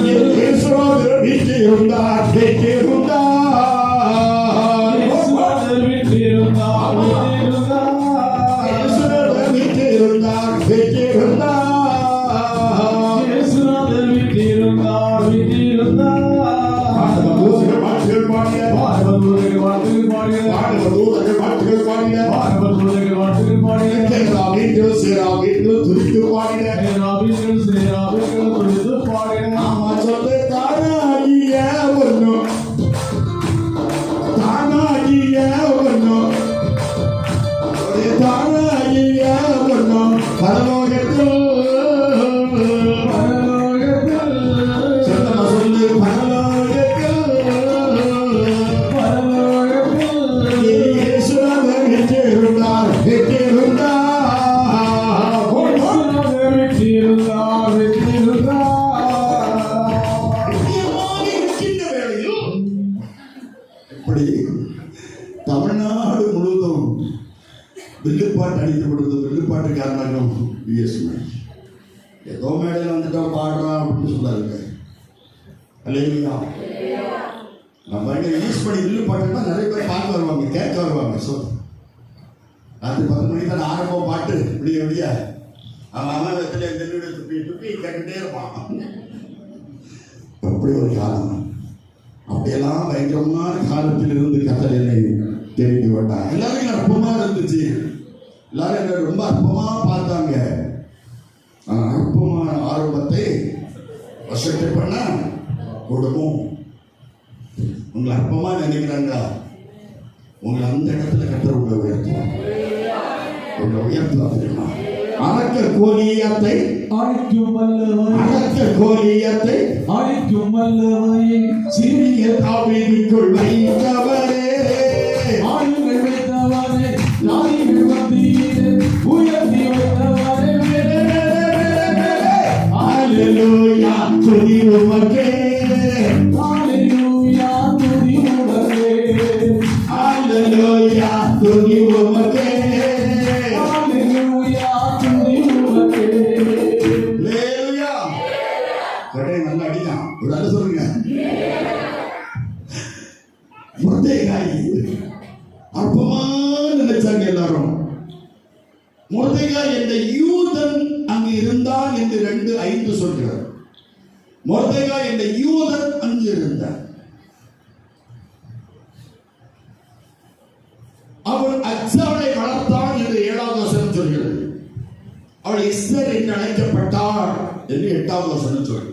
Speaker 2: இயேசுநாதர் வீற்றிருந்தார் வீற்றிருந்தார் இயேசுநாதர் வீற்றிருந்தார் வீற்றிருந்தார் இயேசுநாதர் வீற்றிருந்தார் வீற்றிருந்தார் தமிழ்நாடு முழுவதும் வில்லுப்பாட்டு அடித்து கொடுத்த வில்லுப்பாட்டுக்காரனாகும் பிஎஸ்மேன். ஏதோ மேடையில் வந்துட்டோம் பாடுறான் அப்படின்னு சொல்லாருங்க. அல்லேலூயா. நம்ம யூஸ் பண்ணி வில்லுப்பாட்டுன்னா நிறைய பேர் பார்க்க வருவாங்க, கேட்க வருவாங்க. ராத்திரி 10 மணிக்கு தான் ஆரம்பம் பாட்டு விடிய விடிய அவன் வெத்தில நெல்லுடைய துப்பி துப்பி கேட்டுட்டே இருப்பான். அப்படி ஒரு காலம், அப்படியெல்லாம் பயங்கரமான காலத்தில் இருந்து கத்தர் என்னை தெரிந்து விட்டார். எல்லாரும் அற்புதமா இருந்துச்சு. எல்லாரும் என்ன ரொம்ப அற்பமா பார்த்தாங்க. அற்பமான ஆரம்பத்தை வசத்தை பண்ண குடும்பம். உங்களை அற்பமா நினைக்கிறாங்க, உங்களை அந்த இடத்துல கர்த்தர் உங்களை உயர்த்துவாங்க. உங்களை உயர்த்துவாங்க தெரியுமா? அரக்க கோலியத்தை
Speaker 4: அழிக்கும் வல்லவரே,
Speaker 2: அரக்க கோலியத்தை
Speaker 4: அழிக்கும் வல்லவரே,
Speaker 2: சிறிய தாவீதுக்குள் வைத்தவரே,
Speaker 4: ஆயுங்கள் வைத்தவரே, நாய்கள் மத்தியிலே உயர்த்தி வைத்தவரே.
Speaker 2: ஹல்லேலூயா துதி உமக்கே,
Speaker 4: ஹல்லேலூயா துதி உமக்கே,
Speaker 2: ஹல்லேலூயா துதி உமக்கே,
Speaker 4: ஹல்லேலூயா துதி உமக்கே.
Speaker 2: ஹல்லேலூயா. கடை நல்லா அடிக்கலாம். ஒரு ஆளு சொல்லுங்க. மொர்தெகாய் அற்பமா நினைச்சாங்க எல்லாரும். மொர்தெகாய் என்ற யூதன் அங்கு இருந்தான் என்று 2:5 சொல்கிறார். மொர்தெகாய் என்ற யூதன் அங்கு இருந்தார். அவன் அச்சாளை வளர்த்தான் என்று 7வது வசனம் சொல்கிறது. அவள் எஸ்தர் என்று அழைக்கப்பட்டார் என்று 8வது வசனம் சொல்கிறது.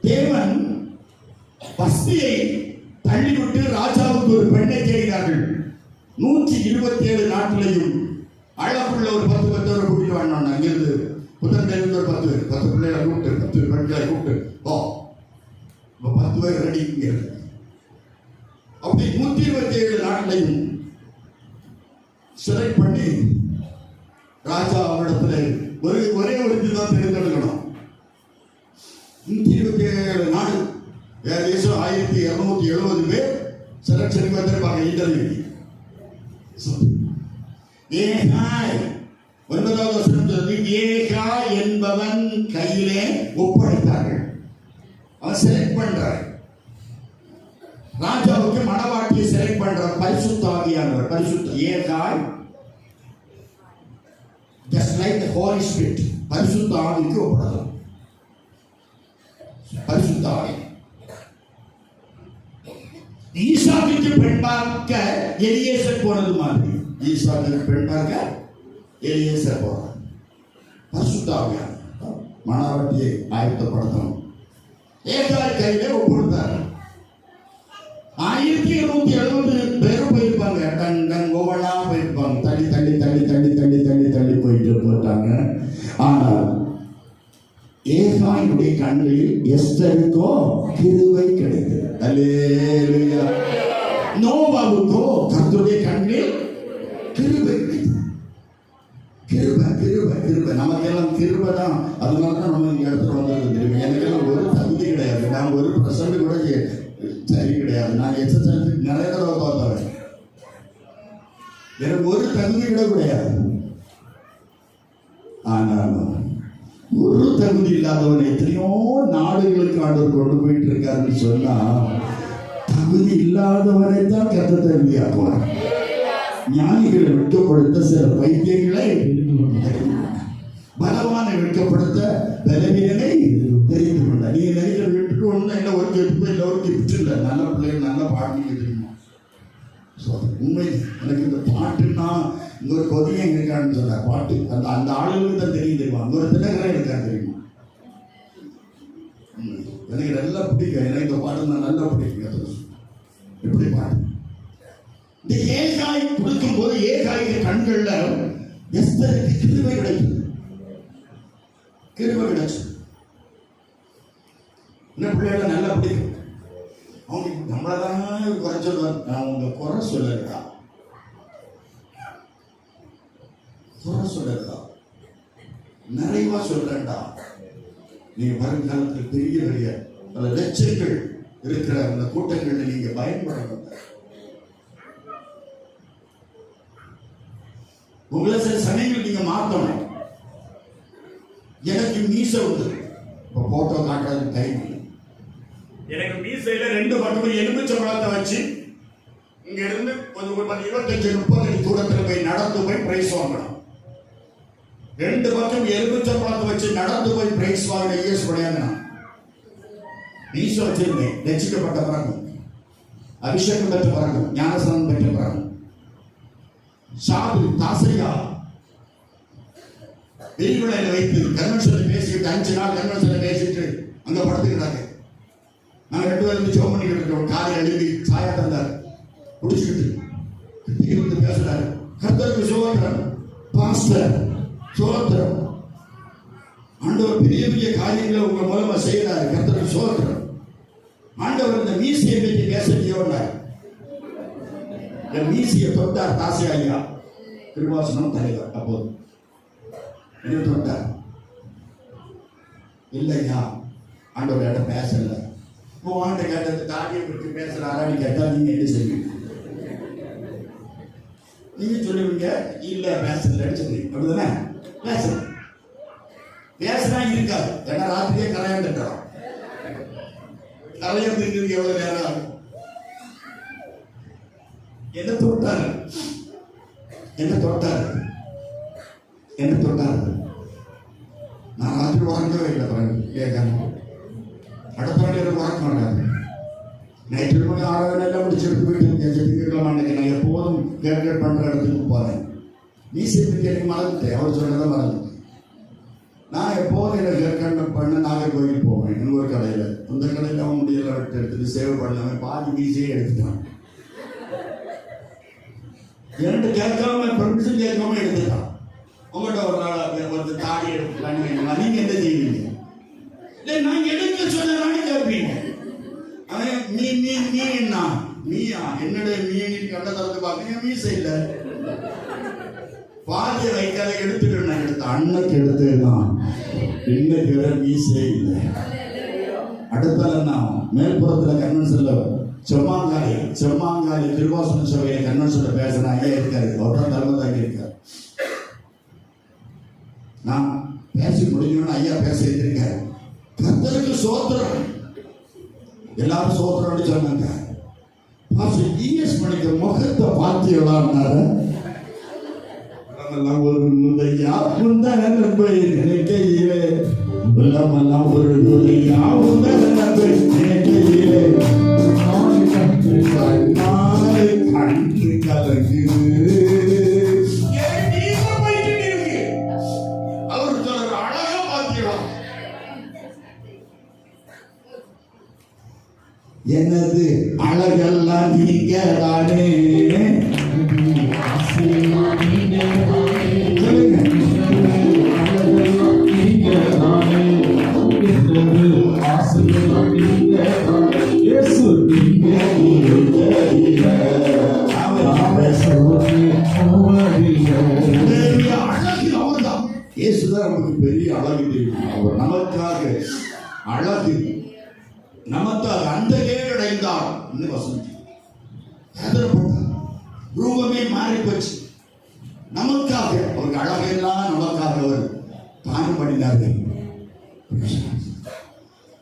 Speaker 2: தேவன் வஸ்தியை தள்ளிவிட்டு ராஜாவுக்கு ஒரு பெண்ணை தேடினார்கள். 127 நாட்டிலையும் அழகுள்ள ஒரு 10 பேரை கூட்டிட்டு வாங்க. அங்கிருந்து புத்தகத்திலிருந்து ஒரு 10 பிள்ளைகளை கூப்பிட்டு 10 பெண்களை கூப்பிட்டு போ, 10 பேர் ரெடி. அப்படி 127 நாட்டிலையும் செலக்ட் பண்ணி ராஜா அவரிடத்துல ஒரே ஒரு தான் தேர்ந்தெடுக்கணும். 127 நாடு, ஏகദേശம் 1270 பேர் செலக்ஷனுக்கு வந்திருப்பாங்க இன்டர்வியூ. ஏகாய் 9வது வசனம் சொல்றது, ஏகாய் என்பவன் கையிலே ஒப்படைத்தார்கள். அவன் செலக்ட் பண்றார். ராஜாவுக்கு மணவாட்டியை செலக்ட் பண்றார் பரிசுத்த ஆவியானவர். பரிசுத்த ஏகாய் just like the Holy Spirit, பரிசுத்த ஆவிக்கு ஒப்படைத்தார். பரிசுத்த ஆவி. ஈசாக்குக்கு பெண் பார்க்க எலியேசர் போனது மாதிரி ஈசாக்குக்கு பெண் பார்க்க எலியேசர் போறார். பரிசுத்த ஆவியானவர் மணவாட்டியை ஆயத்தப்படுத்தணும். ஏகாய் கையிலே ஒப்படைத்தார். 1270 பேரும் போயிருப்பாங்க. ஒவ்வொன்றா போயிருப்பாங்க. தள்ளி போயிட்டாங்க. ஆனால் ஏகாயினுடைய கண்களில் எஸ்தருக்கோ கிருபை கிடைத்தது. அல்லேலூயா. நோவாவுக்கோ கர்த்தருடைய கண்களில் கிருபை கிடைத்தது. கிருபை நமக்கெல்லாம் கிருபை தான். அதனால தான் நம்ம இந்த இடத்துல வந்தது தெரியும். எனக்கெல்லாம் ஒரு தகுதி கிடையாது. நான் ஒரு பிரசண்ட் கூட சரி கிடையாது. நான் எஸ்எஸ்எல்சி நிறைய தடவை பார்த்தவன். எனக்கு ஒரு தகுதி கூட கிடையாது. ஆனாலும் ஒரு தகுதி இல்லாதவன் எத்தனையோ நாடுகளுக்கு ஆண்டவர் கொண்டு போயிட்டு இருக்காருன்னு சொன்னா, தகுதி இல்லாதவரை தான் கர்த்தர் தகுதியாக்குவார். ஞானிகளை வெட்கப்படுத்த சில பைத்தியங்களை, பலவானை வெட்கப்படுத்த பலவீனனை தெரிந்து கொண்டார். நீங்க நினைக்கிற விட்டுட்டு ஒண்ணு இல்லை, ஒரு கெட்டு இல்லை, ஒரு கிஃப்ட் இல்லை. நல்ல பிள்ளைகள் நல்ல பாட்டு தெரியுமா? உண்மை. எனக்கு இந்த பாட்டுன்னா இங்க ஒரு கொதியம் இருக்கான்னு சொல்ற பாட்டு அந்த ஆளுங்களுக்கு தான் தெரியுமா? அங்க ஒரு தினகரன் இருக்கான்னு தெரியுமா? எனக்கு நல்லா பிடிக்கும். எனக்கு இந்த பாட்டு தான் நல்லா பிடிக்கும். எப்படி பாட்டு இந்த ஏகாய் கொடுக்கும் போது ஏகாய்க்கு கண்கள்ல எஸ்தருக்கு கிருபை கிடைச்சது. என்ன பிள்ளைகளை நல்லா பிடிக்கும். அவங்க நம்மளதான் குறை சொல்லுவார். நான் உங்க குறை சொல்லலடா, நிறைவா சொல்றேன்டா. நீங்க வருங்காலத்தில் பெரிய பல லட்சங்கள் இருக்கிற அந்த கூட்டங்கள்ல நீங்க பயன்படணும். உங்களை சில சமயங்கள் நீங்க மாத்தணும். எனக்கு மீசை உண்டு. இப்ப போட்டோ காட்டுறது டைம் இல்லை. எனக்கு மீசையில 2 பக்கமும் எலுமிச்சம்பழத்தை வச்சு இங்க இருந்து கொஞ்சம் 25-30 அடி தூரத்தில் போய் நடந்து போய் பிரைஸ் வாங்கணும். 2 பக்கம் எலுமிச்சம்பழத்தை வச்சு நடந்து போய் பிரைஸ் வாங்கின இயேசு கிடையாது. மீசை வச்சிருந்தேன், ரட்சிக்கப்பட்ட பிறகு அபிஷேகம் பெற்ற பிறகு, ஞானஸ்நானம் பெற்ற பிறகு, சாது தாசையா வெளிவிளையில வைத்து கன்வென்ஷன்ல பேசிட்டு 5 நாள் கன்வென்ஷன்ல பேசிட்டு அங்க படுத்துக்கிறாங்க. நாங்க 2 பேரும் ஜெபம் பண்ணிக்கிட்டு இருக்கோம். காலையில் எழுதி சாயா தந்தார் குடிச்சுக்கிட்டு இருந்து பேசுறாரு. கர்த்தருக்கு சோத்திரம் பாஸ்டர், சோத்திரம். ஆண்டவர் பெரிய பெரிய காரியங்களை உங்க மூலமா செய்யறாரு. கர்த்தருக்கு சோத்திரம். ஆண்டவர் இந்த மீசியை பற்றி பேசுறார். மீசியை தொட்டார் தாசை ஐயா, கிருபாசனம் தலைவர். அப்போது என்ன தொட்டார்? இல்லையா ஆண்டவர் கிட்ட பேசல. இப்போ ஆண்ட கேட்டது தாடியை பற்றி பேசுறாரான்னு கேட்டா நீங்க என்ன செய்வீங்க? நீங்க சொல்லுவீங்க இல்ல பேசலன்னு சொல்லுவீங்க. அப்படிதானே? பேசல பேசினா இருக்காது. ஏன்னா ராத்திரியே கரையான் தட்டுறோம். கரையான் இருக்கிறதுக்கு எவ்வளவு நேரம் ஆகும்? என்ன தொட்டாரு? என்ன தொட்டாரு? என்ன தொட்டாரு? நான் ராத்திரி உறங்கவே இல்லை. கேட்கணும் அடுத்த நாள் எனக்கு உறக்க மாட்டாரு. நைட்டு 6 எல்லாம் முடிச்செடுத்து போயிட்டு செத்துக்கலாம். நான் எப்போதும் கேட்கட் பண்ற இடத்துக்கு போறேன். மீசை பற்றி எனக்கு மறந்துட்டேன். அவர் சொன்னதை மறந்துட்டேன். நான் எப்போதும் எனக்கு கேட்கட் பண்ண நாகர்கோவில் போவேன். இன்னொரு கடையில், அந்த கடையில் அவன் முடியல விட்டு எடுத்துட்டு சேவை பண்ணாம பாதி மீசையே எடுத்துட்டான். இரண்டு கேட்காம பெர்மிஷன் கேட்காம எடுத்துட்டான். உங்கள்கிட்ட ஒரு நாள் ஒரு தாடி எடுத்துக்கலாம். நீங்க என்ன செய்வீங்க? நான் எடுக்க சொன்னான்னு கேட்பீங்க. நீ நீ நீ என்ன நீயா என்னுடைய மீன் கண்ட திறந்து பார்ப்பீங்க. மீசை இல்லை, பாதியை வைக்காத எடுத்துட்டு நான் எடுத்த அன்னைக்கு எடுத்துதான். இன்னைக்கு மீசை இல்லை. அடுத்த மேல்புறத்துல கன்வென்ஷன்ல செம்மாங்காலி திருவாசன சபையில கன்வென்ஷன்ல பேசுறேன். ஐயா இருக்காரு, அவர் தர்மதாக்கி இருக்காரு. நான் பேசி முடிஞ்சோன்னு ஐயா பேச இருக்காரு. கர்த்தருக்கு சோத்திரம். எல்லாரும் சோத்திரம்னு சொன்னாங்க. ஜிஎஸ் மணிக்கு முகத்தை பார்த்தீங்களான்னாரு. ஒரு நுதையா முந்தன நினைக்கையிலே உள்ளமெல்லாம் ஒரு நுதையா முந்தன நினைக்கையிலே கண்டு கலகு. அவர் சொல்ற அழகா பார்த்தீங்களா? எனது அழகெல்லாம் நீங்க தானே. நமக்கு பெரிய அழகு தெரியும். அவர் நமக்காக அழகு, நமக்காக அந்த கேடடைந்தார். ரூபமே மாறி போச்சு. நமக்காக அவருக்கு அழகெல்லாம் நமக்காக அவர் தானம் பண்ணினார்கள்.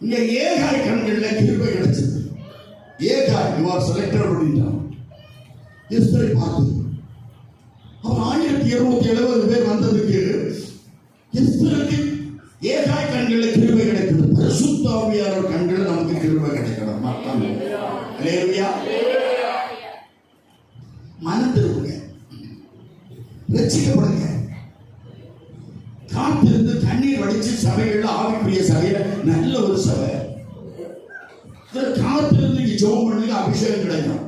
Speaker 2: இங்க ஏகாய் கண்கள்ல கிருபை கிடைச்சது. ஏகாய் இவர் செலக்டர் அப்படின்றான். எஸ்தரை பார்த்து அவர் 1270 பேர் வந்ததுக்கு எஸ்தருக்கு ஏகாய் கண்களில் கிருபை கிடைத்தது. பரிசுத்த ஆவியானவர் கண்களில் நமக்கு கிருபை கிடைக்கணும். அல்லேலூயா. மனம் திரும்புங்க, ரட்சிக்கப்படுங்க. காத்திருந்து கண்ணீர் வடிச்சு சபைகள்ல ஆவிக்குரிய சபையில நல்ல ஒரு சபை. காத்திருந்து நீங்க ஜெபம் பண்ணுங்க, அபிஷேகம் கிடைக்கும்.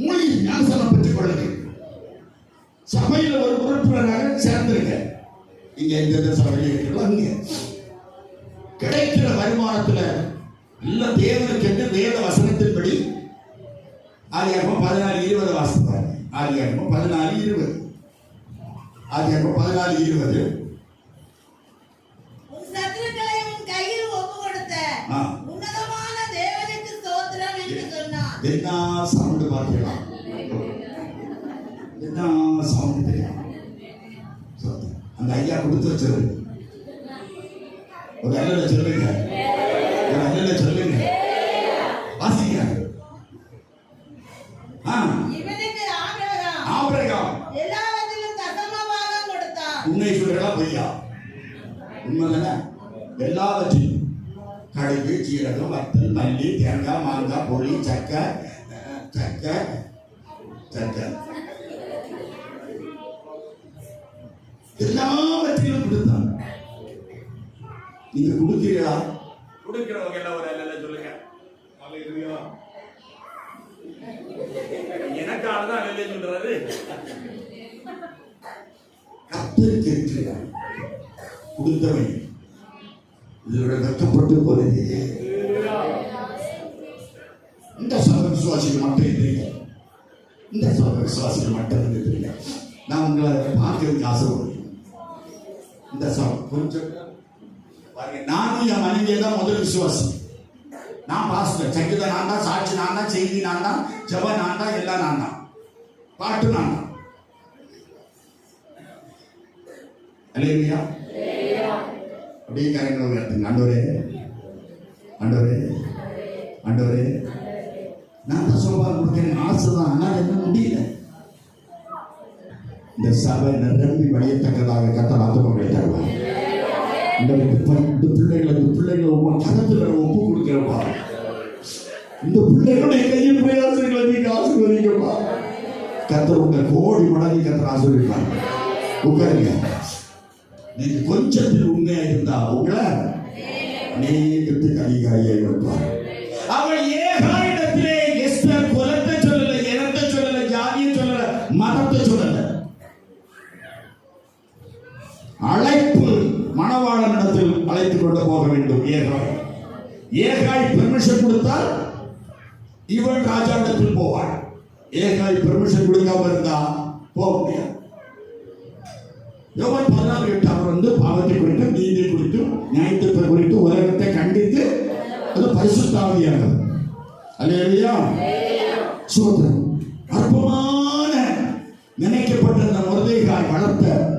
Speaker 2: மூலிகை ஞானஸ்நானம் பெற்றுக் கொள்ளுங்க. சபையில ஒரு உறுப்பினராக சேர்ந்திருங்க. இங்க எந்த சபையில இருக்கிறோம் அங்க கிடைக்கிற வருமானத்துல நல்ல தேவனுக்கு என்று வேத வசனத்தின்படி ஆதியாகமம் 14:20 வாசிப்பாங்க. ஆதியாகமம் 14:20 ஆதியாகமம் 14:20
Speaker 5: உன் சத்துருக்களை உன் கையில் ஒப்புக்கொடுத்த உன்னதமான தேவனுக்கு ஸ்தோத்திரம் என்று சொன்னார்.
Speaker 2: என்ன சவுண்ட் பாத்தீங்களா? என்ன சவுண்ட் தெரியும்? அந்த ஐயா கொடுத்து வச்சது. ஒரு அல்ல சொல்லுங்க, ஒரு அல்ல சொல்லுங்க, வாசிங்க.
Speaker 5: இவனுக்கு
Speaker 2: ஆபிரகாம்
Speaker 5: எல்லாவற்றிலும் தசமபாகம் கொடுத்தான்.
Speaker 2: உண்மை சொல்றா பொய்யா? உண்மைதானே? எல்லாவற்றையும் கடுகு, சீரகம், வத்தல், மல்லி, தேங்காய், மாங்காய், புளி, சக்கை எல்லாவற்றையும் கொடுத்தான். நீங்க கொடுக்கிறீங்களா? கொடுக்கிறவங்க எல்லாம் ஒரு அல்ல சொல்லுங்க. எனக்கானதான் அல்ல சொல்றாரு. கர்த்தர் கேட்கிறார். கொடுத்தவன் இதோட வெட்கப்பட்டு போறது. இந்த சபை விசுவாசிகள் மட்டும் இருந்தீங்க. இந்த சபை விசுவாசிகள் மட்டும் இருந்தீங்க. நான் உங்களை பார்க்கறதுக்கு ஆசைப்படுறேன். இந்த சபை கொஞ்சம் பாருங்க. நானும் என் மனைவியை தான் முதல் விசுவாசி. நான் பாஸ்டர், சங்கீதம் நான் தான், சாட்சி நான் தான், செய்தி நான் தான், ஜப நான் தான், எல்லாம் நான் தான், பாட்டு நான் தான். அல்லேலூயா. அப்படியே கரங்களை உயர்த்துங்க. ஆண்டவரே, ஆண்டவரே, ஆண்டவரே, நான் தான் சோபா கொடுத்தேன், ஆசைதான், ஆனால் என்ன முடியல. இந்த சபை நிரம்பி வழியத்தக்கதாக கர்த்தர் ஆத்துமாவை தருவார். இந்த பிள்ளைகளை உங்க கரத்துல ஒப்பு கொடுக்கிறப்பா. இந்த பிள்ளைகளுடைய கையில் பிரயாசங்களை நீங்க ஆசீர்வதிங்கப்பா. கர்த்தர் உங்க கோடி மடங்கு கர்த்தர் ஆசீர்வதிப்பார். உட்காருங்க. நீங்க கொஞ்சத்தில் உண்மையா இருந்தா உங்களை அநேகத்துக்கு அதிகாரியை வைப்பார். அவள் ஏகாயிடத்திலே எஸ்தர் குலத்தை சொல்லல, இனத்தை சொல்லல, ஜாதியை சொல்லல, மதத்தை சொல்லல. அழைப்பு மணவாளனிடத்தில் அழைத்துக் கொண்டு போக வேண்டும். ஏகாய் பெர்மிஷன் கொடுத்தால் இவன் ராஜாவிடத்தில் போவாள். ஏகாய் பெர்மிஷன் கொடுக்காம இருந்தா போக முடியாது. யோவான் 14:8 அவர் வந்து பாவத்தை குறித்து, நீதி குறித்து, நியாயத்தீர்ப்பை குறித்து உலகத்தை கண்டித்து, அது பரிசுத்த ஆவியானவர். அல்லேலூயா. சோதரன் அற்பமான நினைக்கப்பட்ட அந்த மொர்தெகாய்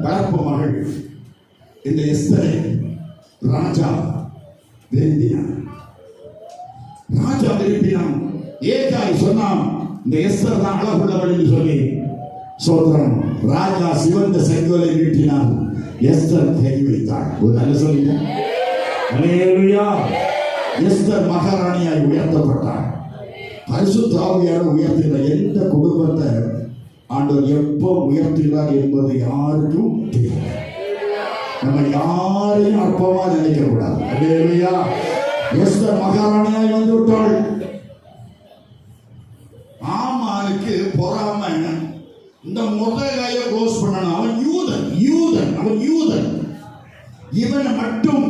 Speaker 2: வளர்ப்பு மகள் இந்த எஸ்தரை ராஜா விரும்பினான். ஏகாய் சொன்னான், இந்த எஸ்தர் தான் அழகுள்ளவள் என்று சொல்லி. சோதரன் ராஜா சிவந்த செங்கோலை நீட்டினான். எஸ்தர் கை வைத்தாள். ஒரு நல்ல சொல்லுங்க. அல்லேலூயா. எஸ்தர் மகாராணியாய் உயர்த்தப்பட்டாள். பரிசுத்த ஆவியானவர் உயர்த்துகிற எந்த குடும்பத்தை ஆண்டவர் எப்போ உயர்த்துகிறார் என்பது யாருக்கும் தெரியாது. நம்ம யாரையும் அற்பமா நினைக்க கூடாது. அல்லேலூயா. எஸ்தர் மகாராணியாய் வந்து விட்டாள். ஆமானுக்கு பொறாம இந்த மொர்தெகாயை க்ளோஸ் பண்ணணும். அவன் யூதன். இவனை மட்டும்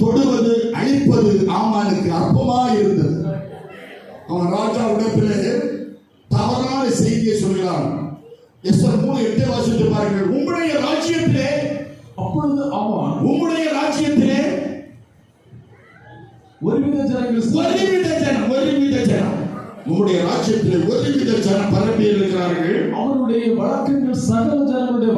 Speaker 2: தொடுவது, அழிப்பது ஆமானுக்கு அற்பமா இருந்தது. அவன் ராஜாவிடத்திலே தவறான செய்தியை சொல்கிறான். எஸ்தர் 3:8 வாசித்து பாருங்கள். உம்முடைய ராஜ்யத்திலே,
Speaker 4: அப்பொழுது ஆமான்,
Speaker 2: உம்முடைய ராஜ்யத்திலே
Speaker 4: ஒருவித ஜனம்
Speaker 2: உம்முடைய ராஜ்யத்திலே ஒருவித ஜனம் பரப்பி இருக்கிறார்கள்.
Speaker 4: அவருடைய வழக்கங்கள் சகல ஜனங்களுடைய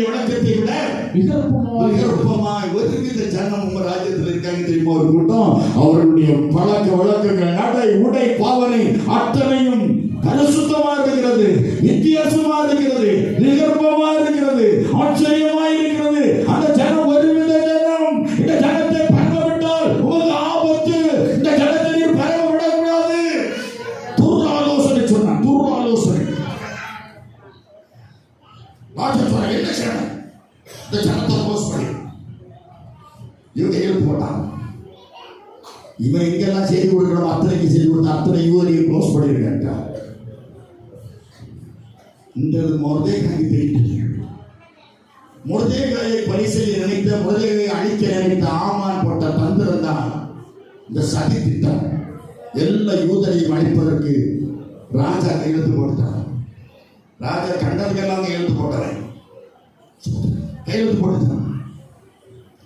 Speaker 2: வழக்கத்தை விட விகற்பமாய் ஒருவித ஜனம் உங்க ராஜ்யத்தில் இருக்காங்க. தெரியுமா? ஒரு கூட்டம் அவர்களுடைய பழக்க வழக்கங்கள், நடை, உடை, பாவனை அத்தனையும் பரிசுத்தமா இருக்கிறது, வித்தியாசமா இருக்கிறது, விகற்பமா இருக்கிறது, ஆச்சரியமா இருக்கிறது. அந்த ஜனம் ஒருவித ஜனம். இந்த ஜனத்தை பரவவிட்டால் உங்களுக்கு ஆபத்து. இந்த ஜனத்தை நீர் பரவ விடக்கூடாது. துர்ஆலோசனை சொன்னான். துர்ஆலோசனை. ராஜா சொன்ன, என்ன செய்யணும்? இந்த ஜனத்தை க்ளோஸ் பண்ணி இவங்க எழுத்து போட்டான். இவன் இங்கெல்லாம் செய்தி கொடுக்கணும், அத்தனைக்கு செய்தி கொடுத்த அத்தனை யூதரையும் க்ளோஸ் பண்ணியிருக்கான். இந்த மொர்தெகாய்க்கு தெரிவித்தது. மொர்தெகாயை பலி செய்ய நினைத்த, மொர்தெகாயை அழிக்க நினைத்த ஆமான் போட்ட தந்திரம் தான் இந்த சதி திட்டம். எல்லா யூதரையும் அழிப்பதற்கு ராஜா கையெழுத்து போட்டான். ராஜா கண்டதுக்கெல்லாம் கையெழுத்து போட்டான். கையெழுத்து போட்டான்.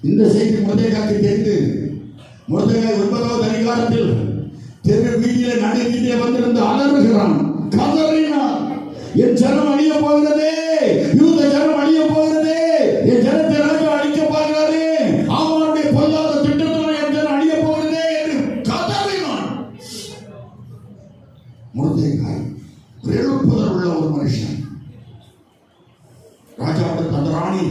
Speaker 2: இந்த செய்தி மொர்தெகாய்க்கு தெரிந்து மொர்தெகாய் 9வது அதிகாரத்தில் தெரு வீதியில நடு வீதியில வந்திருந்து அலறுகிறான், கதறினான். என் ஜனம் அழிய போகிறதே, யூத ஜனம் அழிய போகிறதே, என் ஜனத்தை ராஜா அழிக்க போகிறாரே, அவனுடைய பொல்லாத திட்டத்தோடு என் ஜனம் அழிய போகிறதே என்று கதறினான். மொர்தெகாய் எழுப்புதல் உள்ள ஒரு மனுஷன். ராஜாவுக்கு அந்த ராணி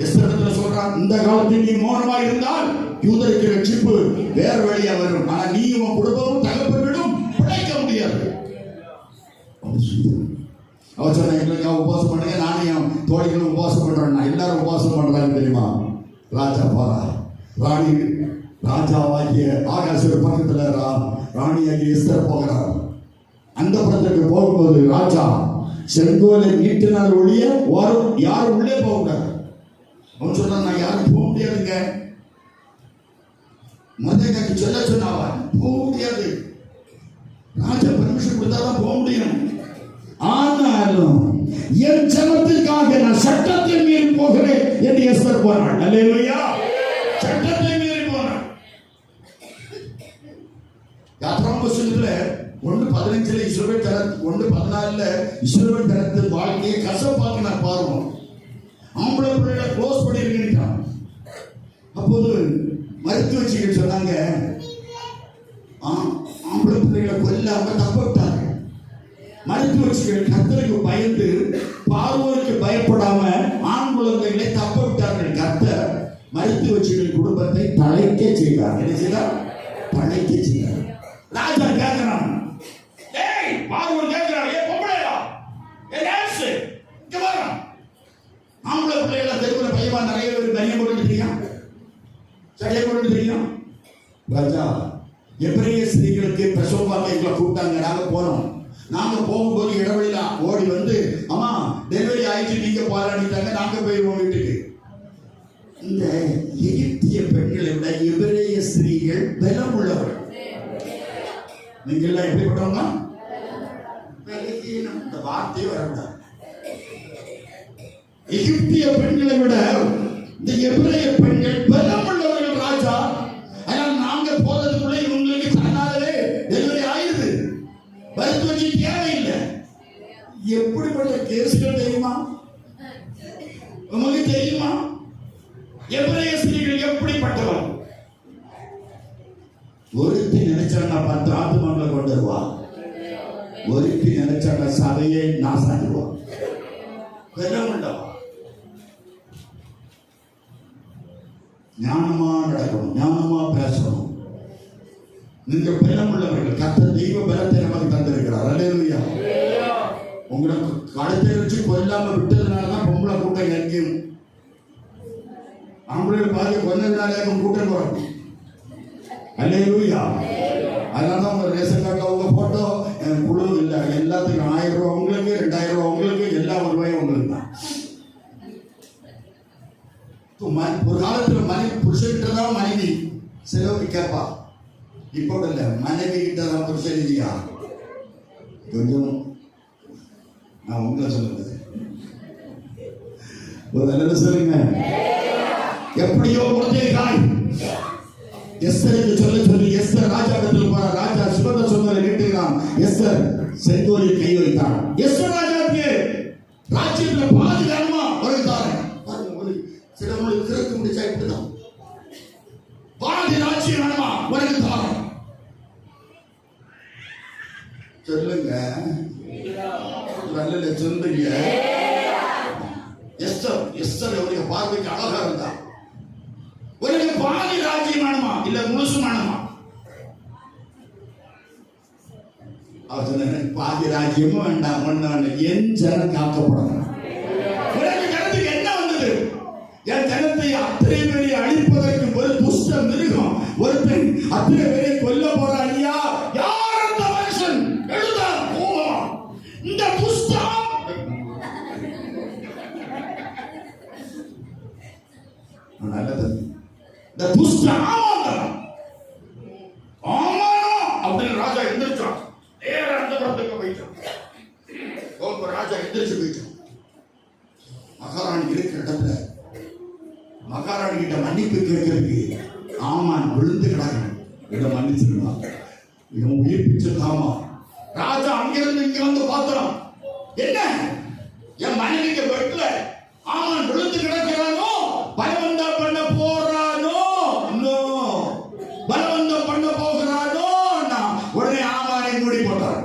Speaker 2: எஸ்தர் சொல்றான், இந்த காலத்தில் நீ மௌனமா இருந்தால் யூதருக்கு ரட்சிப்பு வேறு வழியா வரும், ஆனா நீ உன் குடும்பமும் தகப்பனிடம் பிழைக்க முடியாது. அவர் சொன்ன, எங்களுக்கு உபவாசம் பண்ணுங்க, நானும் என் தோழிகளும் உபவாசம் பண்றேன். எல்லாரும் உபவாசம் பண்றாங்க தெரியுமா? ராஜா போறா, ராணி ராஜாவாகிய ஆகாசர் பக்கத்துல ராணியாகிய எஸ்தர் போகிறார். அந்த பக்கத்துக்கு போகும்போது ராஜா செங்கோலை நீட்டினால் ஒழிய யாரும் உள்ளே போகிறார். அவன் சொன்னான், நான் யாரும் போக முடியாதுங்க. மொர்தெகாய்க்கு சொல்ல சொன்னாவா, போக முடியாது, ராஜா பர்மிஷன் கொடுத்தாதான் போக முடியும். ஆனாலும் என் ஜனத்திற்காக நான் சட்டத்தை மீறி போகிறேன் என்று எஸ்தர் போனாள். அல்லேலூயா. சட்டத்தை மீறி போனாள். யாத்ராகம புத்தகத்துல 1:15 இஸ்ரவேல் ஜனத்து 1:14 இஸ்ரவேல் ஜனத்து வாழ்க்கையை கசப்பாக்கி நான் பாருவோம். ஆம்பளை பிள்ளைகளை க்ளோஸ் பண்ணிருக்கேன். அப்போது மருத்துவச்சிகள் சொன்னாங்க, ஆம்பளை பிள்ளைகளை கொல்லாம தப்பிட்டாங்க. மருத்துவச்சிகள் கர்த்தருக்கு பயந்து பார்வோருக்கு பயப்படாம ஆண் குழந்தைகளை தப்ப விட்டார்கள். கர்த்தர் மருத்துவச்சிகள் குடும்பத்தை தழைக்க செய்தார். என்ன செய்தார்? தழைக்க செய்தார். ராஜா கேட்கிறான், டேய் பார்வோன் கேட்கிறான், ஏ பொம்பளையா, ஏ நேர்ஸ் இங்க வா. ஆம்பளை பிள்ளைகளை தெருவுல பையமா நிறைய பேர் தனியா போட்டு தெரியும், சரியா போட்டு தெரியும். ராஜா எபிரேய ஸ்திரீகளுக்கு பிரசவ வார்த்தைகளை கூப்பிட்டாங்க. நாங்க போனோம். நாங்க போகும்போது இடவெளியில ஓடி வந்து, அம்மா டெலிவரி ஆயிடுச்சு, நீங்க போராடிட்டாங்க, நாங்க போயிருவோம் வீட்டுக்கு. இந்த எகிப்திய பெண்களை விட எபிரேய ஸ்திரீகள் பலம் உள்ளவர்கள். நீங்க எல்லாம் எப்படிப்பட்டவங்க? இந்த வார்த்தையே வரக்கூடாது. எகிப்திய பெண்களை விட இந்த எபிரேய பெண்கள் பலம் உள்ளவர்கள் ராஜா. ஆனால் நாங்க போறதுக்குள்ள உங்களுக்கு தன்னாலே டெலிவரி ஆயிடுது, மருத்துவச்சி தேவையில்லை. எப்படிப்பட்ட கேஸ்கள் தெரியுமா உங்களுக்கு? தெரியுமா எபிரேய ஸ்திரீகள் எப்படிப்பட்டவர்? ஒருத்தி நினைச்சாங்க 10 ஆத்துமாக்களை கொண்டு வருவா, ஒருத்தி நினைச்சாங்க சபையை நாசாக்குவா. ஞானமா நடக்கணும், ஞானமா பேசணும். நீங்க பலம் உள்ளவர்கள். கர்த்தர் தெய்வ பலத்தை நமக்கு தந்திருக்கிறார். அல்லேலூயா. உங்களுக்கு கழுத்தை வச்சு கொல்லாம விட்டதுனாலதான் பொம்பளை கூட்டம் எங்கேயும் ஆம்பளை பாதி கொன்னதுனாலே கூட்டம் வரும். அல்லேலூயா. அதனாலதான் உங்க ரேஷன் கார்டுல உங்க போட்டோ குழு இல்லை, எல்லாத்துக்கும் 1000 ரூபாய் உங்களுக்கு, 2000 ரூபாய் உங்களுக்கு, எல்லா ரூபாயும் உங்களுக்கு தான். ஒரு காலத்துல புருஷன்கிட்ட தான் மனைவி செலவு கேட்பா. இப்போ இல்ல, மனைவி கிட்ட தான் புருஷன் இல்லையா? கொஞ்சம் நான் உங்களை சொல்லுங்க, ஒரு நல்ல சொல்லுங்க. எப்படியோ மொர்தெகாய் எஸ்தருக்கு சொல்ல சொல்லி எஸ்தர் ராஜாவிடத்தில் போறார். ராஜா சுகந்த சொன்னதை கேட்டுகிறான். எஸ்தர் செங்கோலில் கை வைத்தார். எஸ்தர் ராஜாவுக்கு ராஜ்யத்தில் பாதுகாமா வருகிறார். சிலவங்களுக்கு திறக்க முடிச்சா இப்படிதான், பாதி ராஜ்யம் வேணுமா வருகிறார். சொல்லுங்க, நல்ல சொல்றீங்க. எஸ்தர் அவருடைய பார்வைக்கு அழகா இருந்தா. உனக்கு பாதி ராஜ்யம் வேணுமா இல்ல முழுசு வேணுமா? அவர் சொன்ன, பாதி ராஜ்யமும் வேண்டாம், ஒண்ணு என் ஜனம் காக்கப்படணும். உனக்கு ஜனத்துக்கு என்ன வந்தது? என் ஜனத்தை அத்தனை பேரை அழிப்பதற்கு ஒரு துஷ்ட மிருகம் ஒருத்தன் அத்தனை பேரை கொல்ல போறான். யார் அந்த மனுஷன்? எழுதா கோபம். இந்த துஷ்டம் நல்லது. இந்த துஷ்டம் அப்படின்னு ராஜா எந்திரிச்சான். நேர அந்த படத்துக்கு போயிட்டான். ராஜா எந்திரிச்சு போயிட்டான். மகாராணி இருக்கிற இடத்துல மகாராணி கிட்ட மன்னிப்பு கேட்கறதுக்கு ஆமான் விழுந்து கிடக்கணும். இட மன்னிச்சிருந்தான், இவன் உயிர்ப்பிச்சிருக்காமா. ராஜா அங்கிருந்து இங்க வந்து பார்த்தோம். என்ன என் மனைவிக்கு பெட்ல ஆமான் விழுந்து கிடக்கிறானோ, பலவந்தம் பண்ண போறானோ, பலவந்தம் பண்ண போகிறானோ. உடனே ஆமானை மூடி போட்டார்.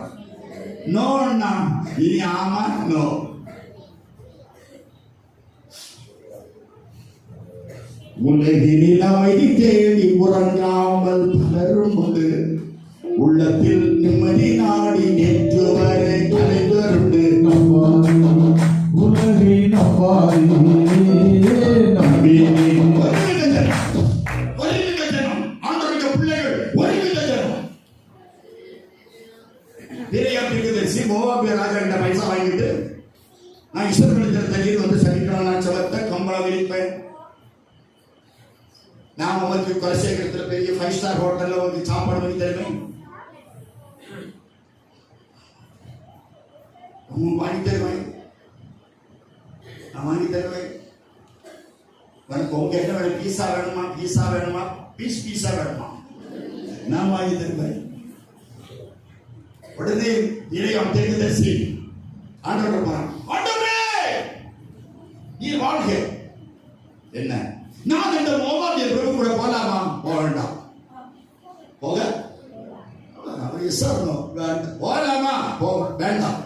Speaker 2: நோ அண்ணா, இனி ஆமா நோ. உலகினில் அமைதி தேடி உறங்காமல் பலரும் உண்டு. உள்ளத்தில் நிம்மதி நாடி நேற்று வரை அனைவருண்டு.
Speaker 4: உலகை நம்பாதே, நம்பினே.
Speaker 2: வருகின்ற ஜனம், ஆண்டவருடைய பிள்ளைகள், வருகின்ற ஜனம். தீர்க்கதரிசி மோவாபிய ராஜா என்ற பைசா வாங்கிட்டு, நான் இஸ்ரவேல் ஜனத்தை வந்து சனிக்கிழமை நான் செவத்த கம்பளம் விரிப்பேன். நான் உங்களுக்கு குலசேகரத்தில் பெரிய 5 ஸ்டார் ஹோட்டல்ல உங்களுக்கு சாப்பாடு வாங்கி தருவேன். வாங்கி தருவேன், நான் வாங்கி தருவேன். உங்க என்ன வேணும்? பீஸா வேணுமா? பீஸா வேணுமா? பீஸா வேணுமா? நான் வாங்கி தருவேன். உடனே இளையாம் தீர்க்கதரிசி ஆண்டவர் போறான். ஆண்டவரே நீ வாழ்க. என்ன? நான் இந்த மோவாபிய பிரபு கூட போலாமா? போக வேண்டாம். போக போலாமா? போக வேண்டாம்.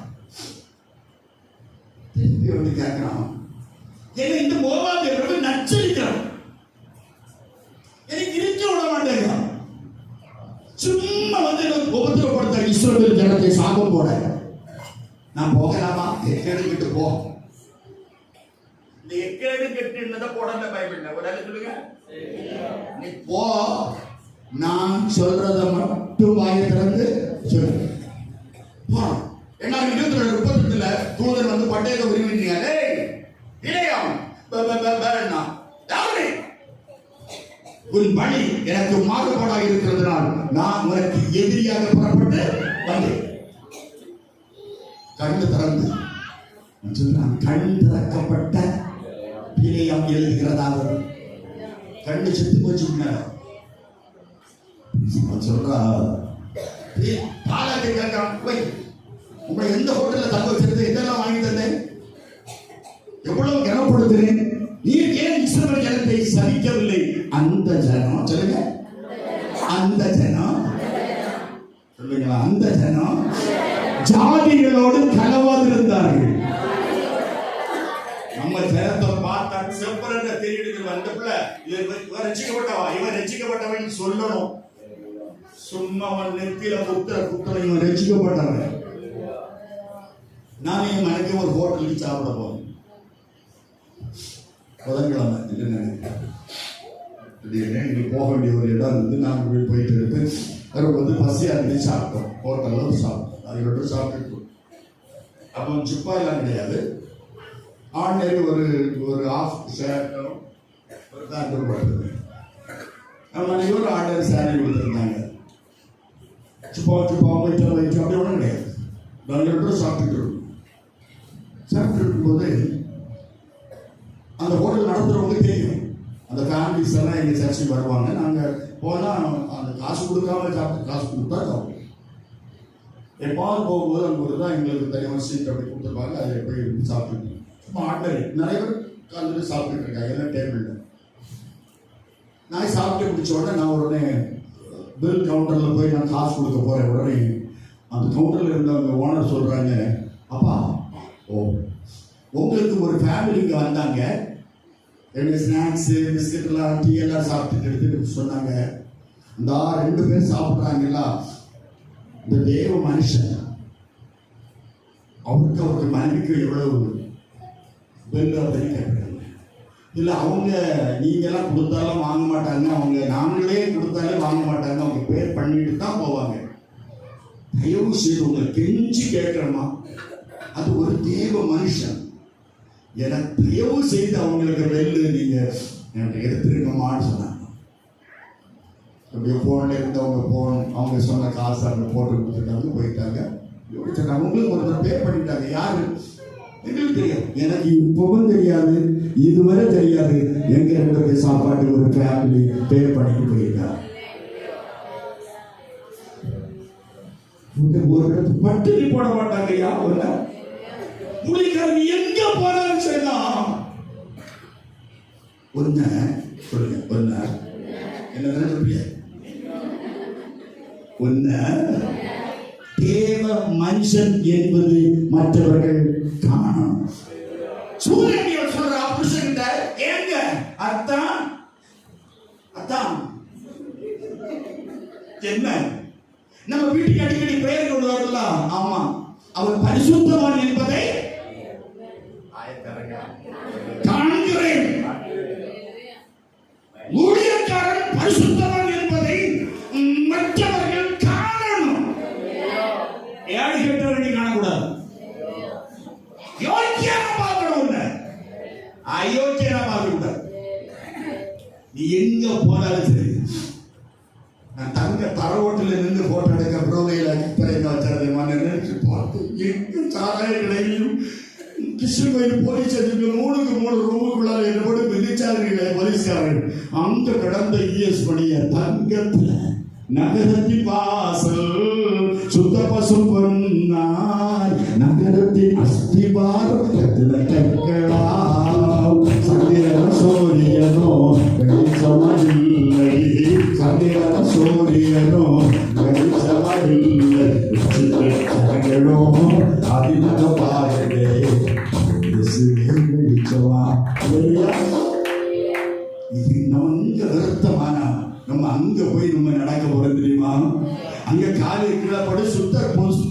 Speaker 2: திருப்பி வந்து கேட்கிறான், என்ன இந்த மோவாபிய பிரபு நச்சரிக்கிறான், எனக்கு இருக்க விட மாட்டேங்க. சும்மா வந்து உபத்திரப்படுத்த இஸ்ரவேல் ஜனத்தை சாபம் போட நான் போகலாமா? எக்கெடுக்கிட்டு போ. இந்த எக்கேடு கெட்டுனதை போடல பைபிள்ல. ஒரு ஆளு சொல்லுங்க, நீ போ, நான் சொல்றத மட்டும் வாயை திறந்து சொல்லு. என்ன 22:32 தூதன் வந்து பட்டயத்தை உரிமைங்க இளையாம் உன் பணி எனக்கு மாறுபாடாக இருக்கிறதுனால் நான் உனக்கு எதிரியாக புறப்பட்டு வந்தேன். கண் திறந்து கண் திறக்கப்பட்ட பிணையம் எழுதுகிறதாக கண்ணு செத்து போச்சு. சொல்றா பாலாக்கு கேட்கான், போய் உங்களை எந்த ஹோட்டல்ல தங்க வச்சிருந்து இதெல்லாம் வாங்கி தந்தேன், எவ்வளவு கனப்படுத்தினேன், நீர் ஏன் இஸ்ரவேல் ஜனத்தை சபிக்கவில்லை? அந்த ஜனம் சொல்லுங்க, அந்த ஜனம் சொல்லுங்களா, அந்த ஜனம் ஜாதிகளோடு கலவாதிருந்தார்கள். நம்ம ஜனத்தை பார்த்தா செப்பரண்ட தெரியுது. அந்த பிள்ளை இவன் ரசிக்கப்பட்டவா, இவன் ரசிக்கப்பட்டவன் சொல்லணும். சும்மா அவன் நெத்தியில குத்தனை இவன் ரசிக்கப்பட்டவன். நான் என் மனைவி ஒரு ஹோட்டலுக்கு சாப்பிட போவேன். புதன்கிழமை எங்களுக்கு போக வேண்டிய ஒரு இடம் இருந்து நாங்கள் போயிட்டு இருந்து அது வந்து பசியா இருந்து சாப்பிட்டோம். ஹோட்டல்ல சாப்பிட்டோம். அதுக்கப்புறம் சாப்பிட்டு அப்போ சிப்பா எல்லாம் கிடையாது. ஆர்டினரி ஒரு ஆஃப் ஷர்ட்டும் ஒரு பேண்ட்டும் போடுறது. நம்ம ஒரு ஆர்டினரி சாரி கொடுத்துருந்தாங்க. சிப்பா வயிற்று அப்படி ஒன்றும் கிடையாது. நாங்கள் சாப்பிட்டு இருக்கும்போது அந்த ஹோட்டல் நடத்துறவங்க தெரியும். அந்த ஃபேமிலிஸ் எல்லாம் எங்கள் சர்ச்சுக்கு வருவாங்க. நாங்கள் போனால் அந்த காசு கொடுக்காம சாப்பிட்டு, காசு கொடுத்தா சாப்பிடுவோம். எப்பாவது போகும்போது அங்கே ஒரு தான் எங்களுக்கு தனியாக சீட் அப்படி கொடுத்துருப்பாங்க. அதில் போய் சாப்பிட்டு சும்மா ஆர்டினரி நிறைய பேர் கலந்துட்டு சாப்பிட்டுட்டு இருக்காங்க எல்லாம் டேபிளில். நான் சாப்பிட்டு முடிச்ச உடனே நான் உடனே பில் கவுண்டரில் போய் நான் காசு கொடுக்க போகிறேன். உடனே அந்த கவுண்டரில் இருந்தவங்க ஓனர் சொல்கிறாங்க, அப்பா உங்களுக்கு ஒரு ஃபேமிலி இங்கே வந்தாங்க, ரெண்டு ஸ்நாக்ஸு பிஸ்கட்லாம் டீ எல்லாம் சாப்பிட்டுட்டு எடுத்துட்டு சொன்னாங்க, இந்த 2 பேர் சாப்பிட்றாங்களா, இந்த தேவ மனுஷன் அவருக்கு மனைவிக்கு எவ்வளவு பெல் அப்படின்னு கேட்குறாங்க. இல்லை அவங்க நீங்கெல்லாம் கொடுத்தாலும் வாங்க மாட்டாங்க, அவங்க நாங்களே கொடுத்தாலே வாங்க மாட்டாங்க, அவங்க பேர் பண்ணிட்டு தான் போவாங்க. தயவு செய்து உங்களை கெஞ்சி கேட்கிறோமா, அது ஒரு தேவ மனுஷன், எனக்கு தயவு செய்து அவங்களுக்கு வெள்ளு நீங்க எனக்கு எடுத்துருக்கமான்னு சொன்னாங்க. அப்படியே போன்ல இருந்தவங்க போன் அவங்க சொன்ன காசு அவங்க போட்டு கொடுத்துட்டாங்க, போயிட்டாங்க. அவங்களுக்கு ஒருத்தர் பே பண்ணிட்டாங்க. யாரு எங்களுக்கு தெரியாது, எனக்கு இப்பவும் தெரியாது, இதுவரை தெரியாது. எங்க 2 பேர் சாப்பாட்டு ஒரு ஃபேமிலி பே பண்ணிட்டு போயிருக்காங்க. ஒரு பட்டினி போட மாட்டாங்க. யாரு புலிக்காரன் எங்க போனாலும் சரிதான். ஒன்ன சொல்லுங்க, ஒன்ன என்ன சொல்றீங்க? ஒன்ன தேவ மனுஷன் என்பது மற்றவர்கள் காணணும். சூரியன் சொல்ற புருஷன் ஏங்க அத்தான் என்ன நம்ம வீட்டுக்கு அடிக்கடி பெயர் கொண்டு வரலாம். ஆமா, அவர் பரிசுத்தவான் என்பதை காண்கிறேன். ஊழியக்காரன் பரிசுத்தவான் என்பதை மற்றவர்கள் காணணும். ஏழு கேட்டவர்கள் காணக்கூடாது. யோக்கியமா பார்க்கணும், அயோக்கியமா பார்க்க கூடாது. நீ எங்க போனாலும் சரி, நான் தங்க தரவோட்டில் நின்று போட்டோ எடுக்க புரோவையில் அடிப்படையில் வச்சிருந்தேன் நினைச்சு பார்த்து எங்க சாராய கடையிலும் கிருஷ்ணன் கோயில் போலீஸ் ஸ்டேஷனுக்கு 3 ரூமுக்குள்ளார என்னோட மிதிச்சார்கள் போலீஸ்காரர்கள். அங்க கடந்த இஎஸ் பணிய தங்கத்துல நகரத்தின் வாசல் சுத்த பசு பொன்னார் நகரத்தின் அஸ்திவாரம் சந்திர சூரியனோ வெளிச்சமில்லை, சந்திர சூரியனோ வெளிச்சமில்லை, அதிக பாருங்க வெளிச்சமா. இது நம்ம வருத்தமான நம்ம அங்க போய் நம்ம நடக்க போறோம் தெரியுமா? அங்க காலை கீழப்படி சுத்த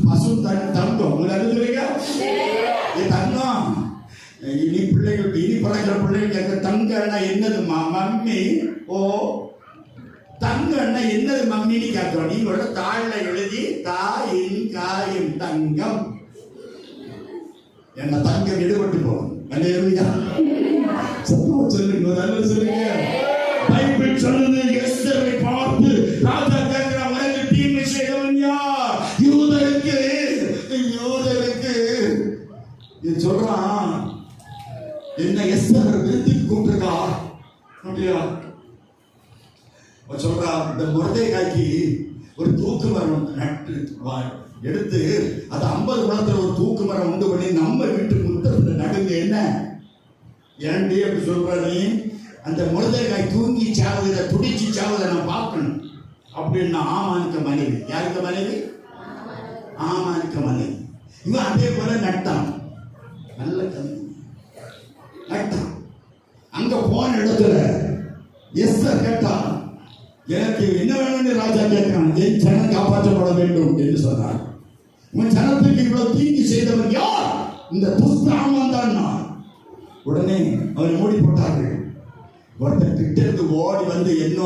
Speaker 2: பசு தங்கம் சொல்றீங்க தங்கம். இனி பிள்ளைகள் இனி பழகிற பிள்ளைகள் கேட்க தங்கன்னா என்னது மம்மி? ஓ தங்கன்னா என்னது மம்மின்னு கேட்கிறோம். நீங்களோட தாழ்ல எழுதி தாயின் காயும் தங்கம். என்ன தங்கம் எடுபட்டு போகும். சொல்லுங்க, நல்ல சொல்லுங்க. பைபிள் சொல்லுது, எஸ்தரை பார்த்து ராஜா கேட்கிற உனக்கு தீமை செய்தவன் யார்? யூதருக்கு சொல்றான். என்ன எஸ்தர் விருந்துக்கு கூப்பிட்டுருக்கா அப்படியா? சொல்றா, இந்த மொர்தெகாய்க்கு ஒரு தூக்கு மரம் நட்டு எடுத்து அது 50 குளத்துல ஒரு தூக்கு மரம் உண்டு பண்ணி நம்ம வீட்டு முத்தத்துல நடுங்க. என்ன ஏன்டி அப்படி சொல்ற நீ? அந்த மொர்தெகாய் தூங்கி சாவுத துடிச்சு சாவுத நான் பார்க்கணும் அப்படின்னு ஆமானுக்க மனைவி. யாருக்கு மனைவி? ஆமானுக்க மனைவி. இவன் அதே போல நட்டான். நல்ல நட்டான். அங்க போன இடத்துல எஸ்தர் கேட்டான், எனக்கு என்ன வேணும்னு ராஜா கேட்கிறான். என் ஜனம் காப்பாற்றப்பட வேண்டும் என்று சொன்னார். உன் ஜனத்துக்கு இவ்வளவு தீங்கு செய்தவன் யார்? இந்த துஷ்ட ஆமான் தான். உடனே அவரை மூடி போட்டார்கள். ஒருத்தர் கிட்ட இருந்து ஓடி வந்து என்ன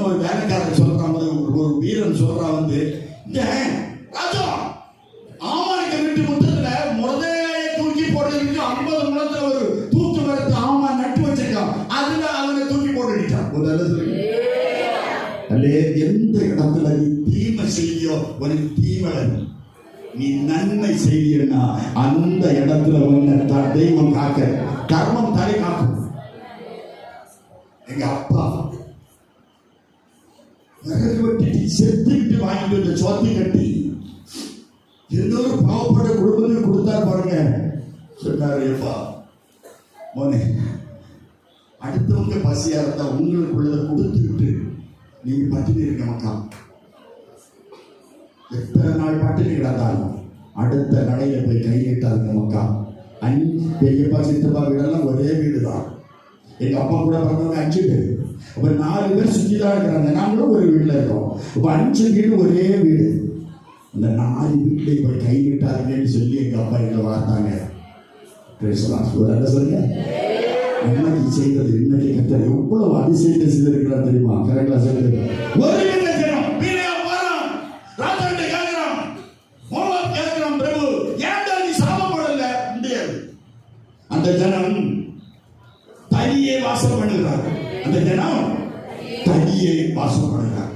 Speaker 2: ஒரு வேலைக்காரர் சொல்றான், ஒரு வீரன் சொல்றான் வந்து, ராஜா ஆமானுக்கு வீட்டு முற்றத்துல மொர்தெகாயை தூக்கி போடுறதுக்கு 50 முழத்துல ஒரு தூக்கு மரத்தை ஆமான் நட்டு வச்சிருக்கான். அதுல அவனை தூக்கி போட்டுட்டான். எந்த இடத்துல நீ தீமை செய்யோ உனக்கு தீமை, நீ நன்மை செய்யனா அந்த இடத்துல உன்னை தெய்வம் காக்க, தர்மம் தலை காக்கும். எங்க அப்பா விறகு வெட்டி செத்துக்கிட்டு வாங்கிட்டு வந்த சோத்தி கட்டி இன்னொரு பாவப்பட்ட குடும்பத்துக்கு கொடுத்தாரு பாருங்க. சொன்னாரு, எப்பா மோனே, அடுத்தவங்க பசியா இருந்தா உங்களுக்குள்ளதை கொடுத்துக்கிட்டு நீங்க பட்டினி இருக்க மக்கா. எத்தனை நாள் பட்டினி கிடந்தாலும் அடுத்த நடையில போய் கை நீட்டாருங்க மக்கா. 5 பெரியப்பா சித்தப்பா வீடெல்லாம் ஒரே வீடு தான். எங்க அப்பா கூட பிறந்தவங்க 5 பேர். அப்ப 4 பேர் சுற்றி தான் இருக்கிறாங்க. நாங்களும் ஒரு வீட்டுல இருக்கோம். இப்ப 5 வீடு ஒரே வீடு. அந்த 4 வீட்டுல போய் கை நீட்டாருங்கன்னு சொல்லி எங்க அப்பா எங்களை வளர்த்தாங்க. சொல்லுங்க, இன்னைக்கு செய்தது இன்னைக்கு கத்தர் எவ்வளவு அதிசயத்தை செய்திருக்கிறார் தெரியுமா? கரெக்டா சொல்லுங்க. ஒரு ஜனம் ராஜாட்ட கேட்கிறான், மோவாப் கேட்கிறான், பிரபு ஏன்டா நீ சாபம் போடல? முடியாது. அந்த ஜனம் தனியே வாசம் பண்ணுகிறார். அந்த ஜனம் தனியே வாசம் பண்ணுகிறார்.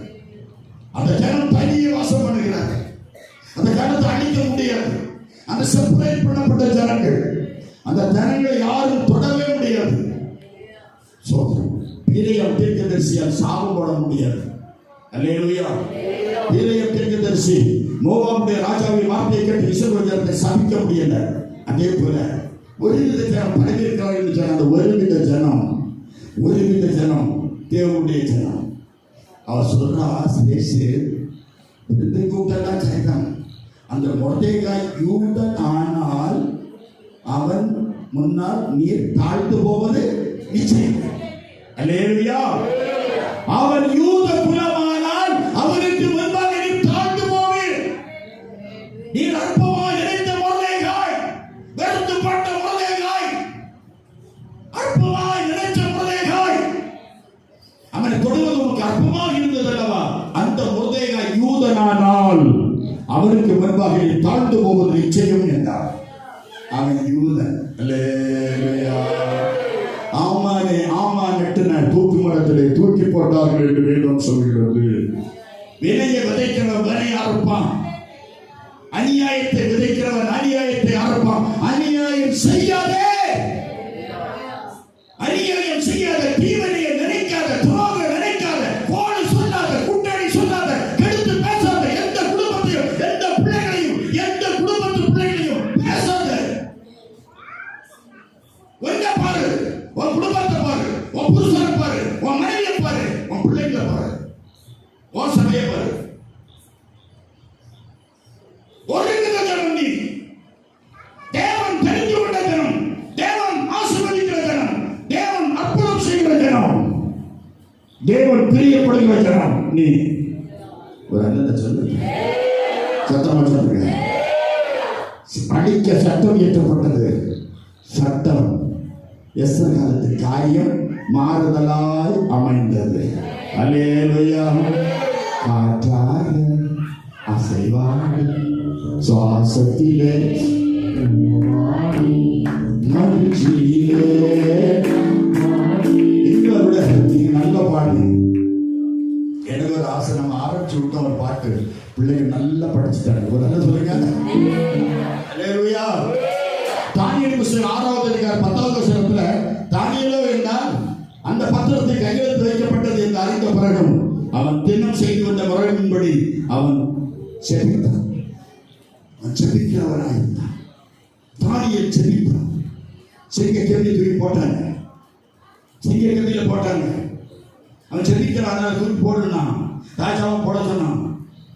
Speaker 2: அந்த ஜனம் தனியே வாசம் பண்ணுகிறார். அந்த ஜனத்தை அழிக்க முடியாது. அந்த செப்பரேட் பண்ணப்பட்ட ஜனங்கள், அந்த ஜனங்களை யாரும் தொடவே முடியாது. பிலேயாம் தீர்க்கதரிசியால் சாபம் போட முடியாது. அல்லேலூயா. பிலேயாம் தீர்க்கதரிசி மோவாபுடைய ராஜாவின் வார்த்தையை கேட்டு இஸ்ரவேல் ஜனத்தை சபிக்க முடியல. அதே போல ஒருவித ஜனம் பரவி இருக்கிறார்கள் என்று சொன்ன அந்த ஒருவித ஜனம் தேவனுடைய ஜனம். அவர் சொல்றா, சிலேசு விருது கூட்டெல்லாம் செய்தான். அந்த மொர்தெகாய் யூதன் ஆனால் அவன் முன்னால் நீர் தாழ்த்து போவது நிச்சயம். அல்லேலூயா. அவன் யூத குலமானால் அவனுக்கு முன்பாக நீ தாழ்ந்து போவீர். நீ அற்பமாய் நினைத்த மொர்தெகாய், வெறுத்துப்பட்ட மொர்தெகாய், அற்பமாய் நினைத்த மொர்தெகாய், அவனை தொடுவது உனக்கு அற்பமாக இருந்தது அல்லவா? அந்த மொர்தெகாய் யூதனானால் அவனுக்கு முன்பாக நீ தாழ்ந்து போவது நிச்சயம் என்றார். அவன் யூதன். அல்லேலூயா. ஆமானே ஆமான் எட்டுன தூக்கு மரத்திலே தூக்கி போட்டார்கள் என்று வேதம் சொல்கிறது. வினையை விதைக்கிறவன் வினை அறுப்பான், அநியாயத்தை விதைக்கிறவன் அநியாயத்தை அறுப்பான். அநியாயம் செய்யாதே, அநியாயம் செய்யாத, தீவனையை நினைக்காத, துரோகம் நினைக்காத, கோடு சொல்லாத, குட்டடி சொல்லாத, கெடுத்து பேசாத, எந்த குடும்பத்தையும் எந்த பிள்ளைகளையும் எந்த குடும்பத்து பிள்ளைகளையும் பேசாத. ஒன்ன பாரு, உன் குடும்பத்தை பாரு, உன் புருஷனை பாரு, உன் மனைவியை பாரு, உன் பிள்ளைங்களை பாரு, உன் சபையை பாரு. ஒருங்கிற ஜனம் நீ. தேவன் தெரிந்து கொண்ட ஜனம், தேவன் ஆசீர்வதிக்கிற ஜனம், தேவன் அற்புதம் செய்கிற ஜனம், தேவன் பிரியப்படுகிற ஜனம் நீ. ஒரு அல்ல சொல்லு, சத்தமா சொல்லுங்க. அடிக்க சட்டம் இயற்றப்பட்டது. சட்டம் எஸ்தர் காலத்து காரியம் மாறுதலாய் அமைந்தது. அல்லேலூயா. காற்றாக அசைவாடி சுவாசத்திலே மகிழ்ச்சியிலே எங்களோட நீங்க நல்ல பாடு. எனக்கு ஒரு ஆசனம் ஆரம்பிச்சு விட்ட ஒரு பாட்டு பிள்ளைங்க நல்லா படிச்சுட்டாங்க. ஒரு நல்ல சொல்லுங்க. அல்லேலூயா. தானியேல் புத்தகம் 6வது அதிகாரம் 10வது வசனத்துல தானியேலோ என்றால் அந்த பத்திரத்தை கையெழுத்து வைக்கப்பட்டது என்று அறிந்த பிறகும் அவன் தினம் செய்து வந்த முறையின்படி அவன் செபித்தான். அவன் செபிக்கிறவனாயிருந்தான். தானியேல் செபித்தான். சிங்க கெவியை தூக்கி போட்டாங்க, சிங்க கெவியில போட்டாங்க. அவன் செபிக்கிறான், தூக்கி போடுனான். ராஜாவும் போட சொன்னான்.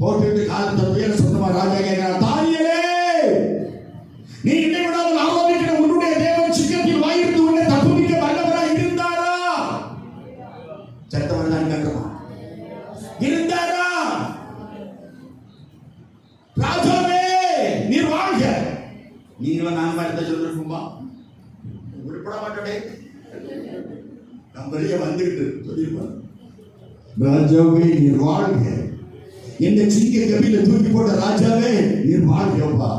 Speaker 2: போட்டுட்டு காலத்தை உயர சொந்தமா ராஜா கேட்கிறான், தானியேலே நீ என்னை விடாமல் ஆரோக்கிய உன்னுடைய தேவன் சிங்கத்தில் வாயிருந்து உன்னை தப்புவிக்க வல்லவராய் இருந்தாரா? சத்தவர் தான் கேட்கிறான். இருந்தாரா? ராஜாவே நீர் வாழ்க. நீங்களும் நான் மாதிரி சொல்லிருக்குமா? உருப்பட மாட்டே நம்ம வெளியே வந்துகிட்டு சொல்லியிருப்பாங்க. ராஜாவே நீர் வாழ்க. இந்த சிங்க கபில தூக்கி போட்ட ராஜாவே நீர் வாழ்கப்பா.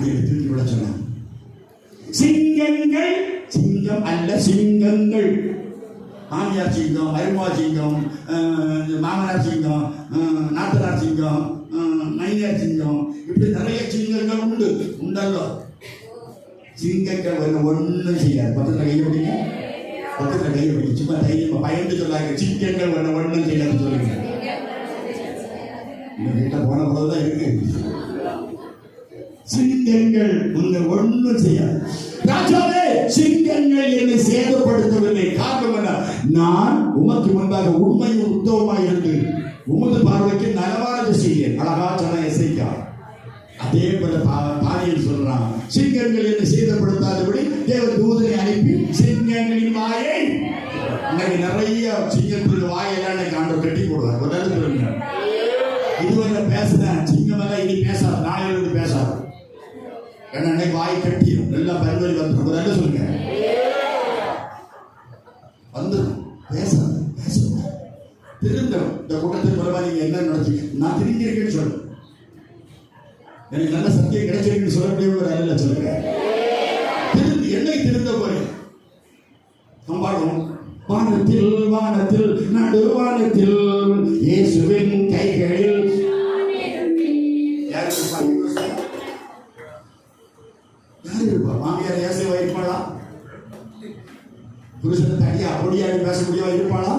Speaker 2: தூக்கி விட சொன்னான். சிங்கங்கள், சிங்கம் அல்ல சிங்கங்கள். மாமியார் சிங்கம், மருமா சிங்கம், மாமனார் சிங்கம், நாத்தனார் சிங்கம், மைனியார் சிங்கம், இப்படி நிறைய சிங்கங்கள் உண்டு. உண்டல்லோ சிங்கங்கள் ஒன்றும் செய்யாது. பக்கத்தில் கையை பிடிங்க, பக்கத்தில் கையை பிடிங்க. சும்மா தைரியம் பயந்து சொல்லாங்க. சிங்கங்கள் ஒன்றும் செய்யாது சொல்லுங்க. வீட்டில் போன போதுதான் இருக்கு. சிங்கங்கள் உன்னை ஒன்றும் செய்யாது. ராஜாவே சிங்கங்கள் என்னை சேதப்படுத்தவில்லை. காரணம் என்ன? நான் உமக்கு முன்பாக உண்மையும் உத்தவமாய் இருந்து உமது பார்வைக்கு நலவானது செய்ய. அழகா சொன்ன எசைக்கா. அதே போல தானியேல் சொல்றான், சிங்கங்கள் என்னை சேதப்படுத்தாதபடி தேவ தூதனை அனுப்பி சிங்கங்களின் வாயை. இன்னைக்கு நிறைய சிங்கத்துடைய வாயெல்லாம் இன்னைக்கு ஆண்டவர் கட்டி போடுவார். ஒரு இடத்துல சொல்லுங்க, இதுவரை பேசுறேன் சிங்கம் எல்லாம் இனி பேசாது, நாளையிலிருந்து பேசாது. என்னை வாய் கட்டியும் எல்லாம் பரிந்துரை வந்துடும். என்ன சொல்லுங்க, வந்துடும். பேசாது, பேசுங்க, திருந்தணும். இந்த கூட்டத்தின் மூலமா நீங்க என்ன நடத்தீங்க? நான் திருந்திருக்கேன்னு சொல்லு. எனக்கு நல்ல சத்தியம் கிடைச்சிருக்குன்னு சொல்லக்கூடிய ஒரு அல்ல சொல்லுங்க. திருந்து என்னை திருந்த போறேன். பாடுவோம். வானத்தில் வானத்தில் நடுவானத்தில் இயேசுவின் கைகளில் யார் இருப்பா? மாமியார் ஏசைவா இருப்பாளா? புருஷனை தனியா அப்படியாடி பேச முடியாம இருப்பாளா?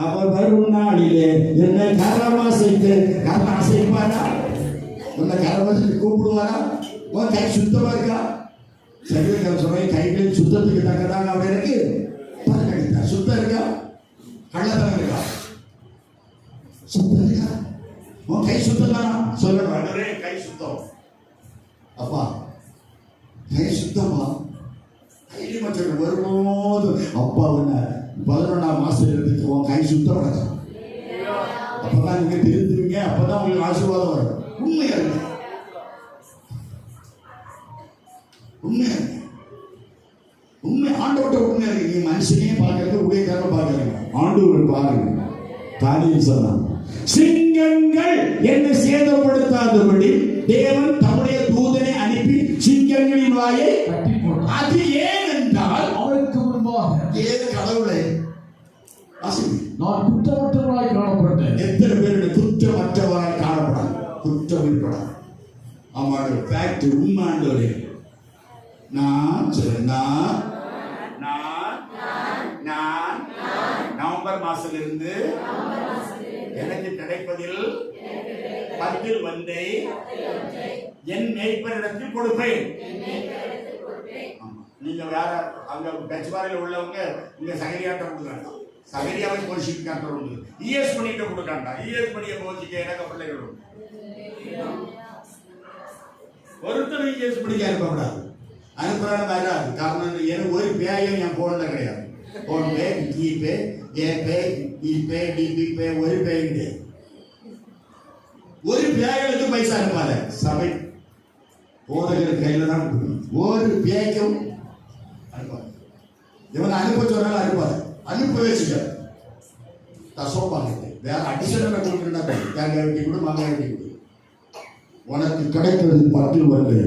Speaker 2: அவர் வரும் நாளிலே என்னை கரவாசைக்கு அசைப்பாரா? உன்னை கரவாசைக்கு கூப்பிடுவாரா? உன் கை சுத்தமா இருக்கா? சரீரத்தில் சொல்றேன், கைகளில் சுத்தத்துக்கு தக்கதாங்க. அவர் எனக்கு பறக்கடித்தா. சுத்தம் இருக்கா? கள்ளத்தனம் இருக்கா? சுத்தம் இருக்கா? உன் கை சுத்தம் தானா? சொல்லணும், கை சுத்தம். அப்பா கை சுத்தமா? கை தைரியமா சொல்றேன், வரும்போது அப்பா உன்னை 11ஆம் மாசம் எடுத்துட்டு உன் கை சுத்தப்படாது. அப்பதான் நீங்க திருந்துவீங்க, அப்பதான் உங்களுக்கு ஆசீர்வாதம் வரும். உண்மையா இருக்கு, உண்மையா இருக்கு, உண்மை ஆண்டவர்கிட்ட உண்மையா இருக்கு. நீ மனுஷனையே பார்க்கறது, ஊழியக்காரங்க பார்க்கறீங்க, ஆண்டவர் பாருங்க. தானியேல் சொன்னான், சிங்கங்கள் என்னை சேதப்படுத்தாதபடி தேவன் தம்முடைய தூதனை அனுப்பி சிங்கங்களின் வாயை
Speaker 4: கட்டி போட்டார்.
Speaker 2: அது ஏனென்றால்
Speaker 4: அவருக்கு முன்பாக
Speaker 2: ஏது கடவுளை
Speaker 4: நான் குற்றமற்றவராய் காணப்பட்டேன்.
Speaker 2: எத்தனை பேருடைய குற்றமற்றவராய் காணப்படாது, குற்றம் இருப்படாது. அவனோட ஃபேக்ட் உண்மாண்டோரே. நான் நவம்பர் மாசத்திலிருந்து எனக்கு கிடைப்பதில் 10 ஒன்றை என் மேய்ப்பரிடத்தில் கொடுப்பேன். நீங்க வேற அங்க பெச்பாறையில் உள்ளவங்க இங்க சகரியாட்ட கொடுக்குறாங்க, சகரியாவை போலீஸுக்கு காட்டுற உண்டு, இஎஸ் பண்ணிட்டு கொடுக்காண்டா, இஎஸ் பண்ணிய போச்சுக்க எனக்கு பிள்ளைகள் உண்டு. ஒருத்தர் இஎஸ் பண்ணிக்க அனுப்பக்கூடாது, அனுப்புறாங்க வராது. காரணம் எனக்கு ஒரு பேயும் என் போன்ல கிடையாது. போன் பே, ஜிபே, ஏபே, இபே, டிபே, ஒரு பே கிடையாது. ஒரு பேய்களுக்கு பைசா அனுப்பாத. சபை போதகர் கையில தான் ஒரு பேய்க்கும் அனுப்பாது. இவன் அனுப்ப சொன்னாலும் அனுப்பாது, அனுப்பவே செய்யாது. தசோபாங்க வேற அடிஷனல் கொடுக்குறா, தேங்காய் வெட்டி கொடு, மாங்காய் வெட்டி கொடு. உனக்கு கிடைக்கிறது 10 வந்து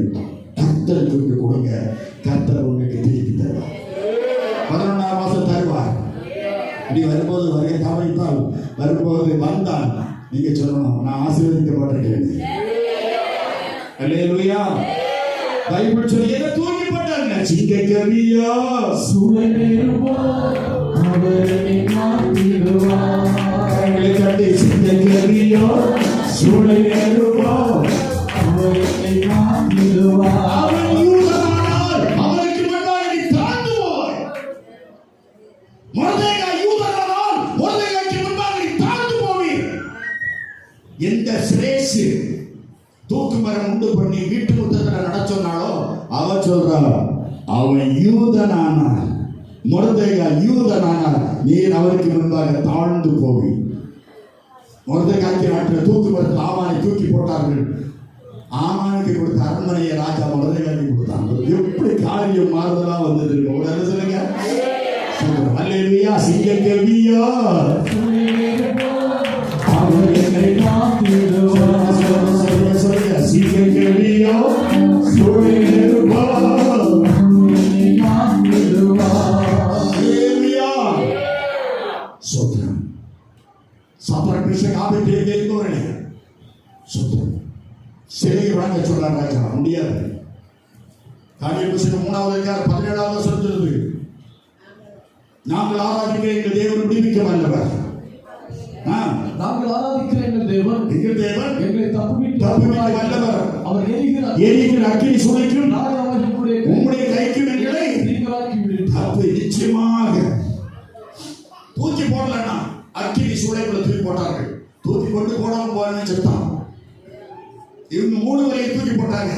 Speaker 2: கர்த்தருக்கு கொடுங்க, கர்த்தர் உங்களுக்கு திருப்பி தருவார். 11ஆம் மாசம் தருவார். இப்படி வரும்போது வருகை தாமதித்தால், வரும்போது வந்தால் நீங்க சொல்லணும், நான் ஆசீர்வதிக்கப்பட்டிருக்கேன். அல்லேலூயா. பைபிள் சொல்லி என்ன தூக்கி போட்டாங்க, சிங்க கவியா
Speaker 4: சுழலுவா அவரை மாற்றிடுவார்.
Speaker 2: கரங்களை தட்டி சிங்க கவியா சுழலுவா
Speaker 4: அவரை மாற்றிடுவார்.
Speaker 2: அவன் யூதனானால் அவனுக்கு முன்பாக நீ தாழ்ந்து போவாய். மொர்தெகாய் யூதனானால் மொர்தெகாய்க்கு முன்பாக நீ தாழ்ந்து போவீர். எந்த சிரேசு தூக்கு மரம் உண்டு பண்ணி வீட்டு முத்தத்தில் நடச்சொன்னாலோ அவ சொல்றா, அவன் யூதனானான், மொர்தெகாய் யூதனானான், நீர் அவருக்கு முன்பாக தாழ்ந்து போவி. மொர்தெகாய்க்கு நாட்டில் தூக்கு மரத்தில் ஆமானை தூக்கி போட்டார்கள். ஆமானுக்கு கொடுத்த அரண்மனையை ராஜா மொர்தெகாய்க்கு கொடுத்தாங்க. எப்படி காரியம் மாறுதலா வந்தது ஒரு என்ன சொல்லுங்க. அல்லேலூயா. சிங்க கவியா
Speaker 4: அவர் என்னை மாற்றிடுவார்.
Speaker 2: சிங்க கவியா சுழலுவா
Speaker 4: என்னை மாற்றிடுவார்.
Speaker 2: அல்லேலூயா. சோத்ரம் சாத்ராக் மேஷாக் ஆபேத்நேகோ இருந்தவர்களே, சோத்ரம் சிறையை வழங்க சொல்றார் ராஜா. முடியாது. தானியேல் புத்தகம் 3வது அதிகாரம் 17வது வசனம் சொல்லுது, நாங்கள் ஆராதிக்கிற எங்கள் தேவன் விடுவிக்க வல்லவர்.
Speaker 4: நாங்கள் ஆராதிக்கிற எங்கள் தேவன் எங்களை தப்புவிக்க
Speaker 2: வல்லவர்.
Speaker 4: அவர்
Speaker 2: எரிகிற அக்கினி சுளைக்கும்
Speaker 4: ராஜாவுடைய
Speaker 2: உம்முடைய கைக்கும் எங்களை
Speaker 4: நீங்களாக்கி விடுவித்தார்.
Speaker 2: அப்ப நிச்சயமாக தூக்கி போடலன்னா அக்கினி சூளைக்குள்ள தூக்கி போட்டார்கள். தூக்கி கொண்டு போடாம போறேன்னு செத்தான். இவங்க 3 பேரையும் தூக்கி போட்டாங்க.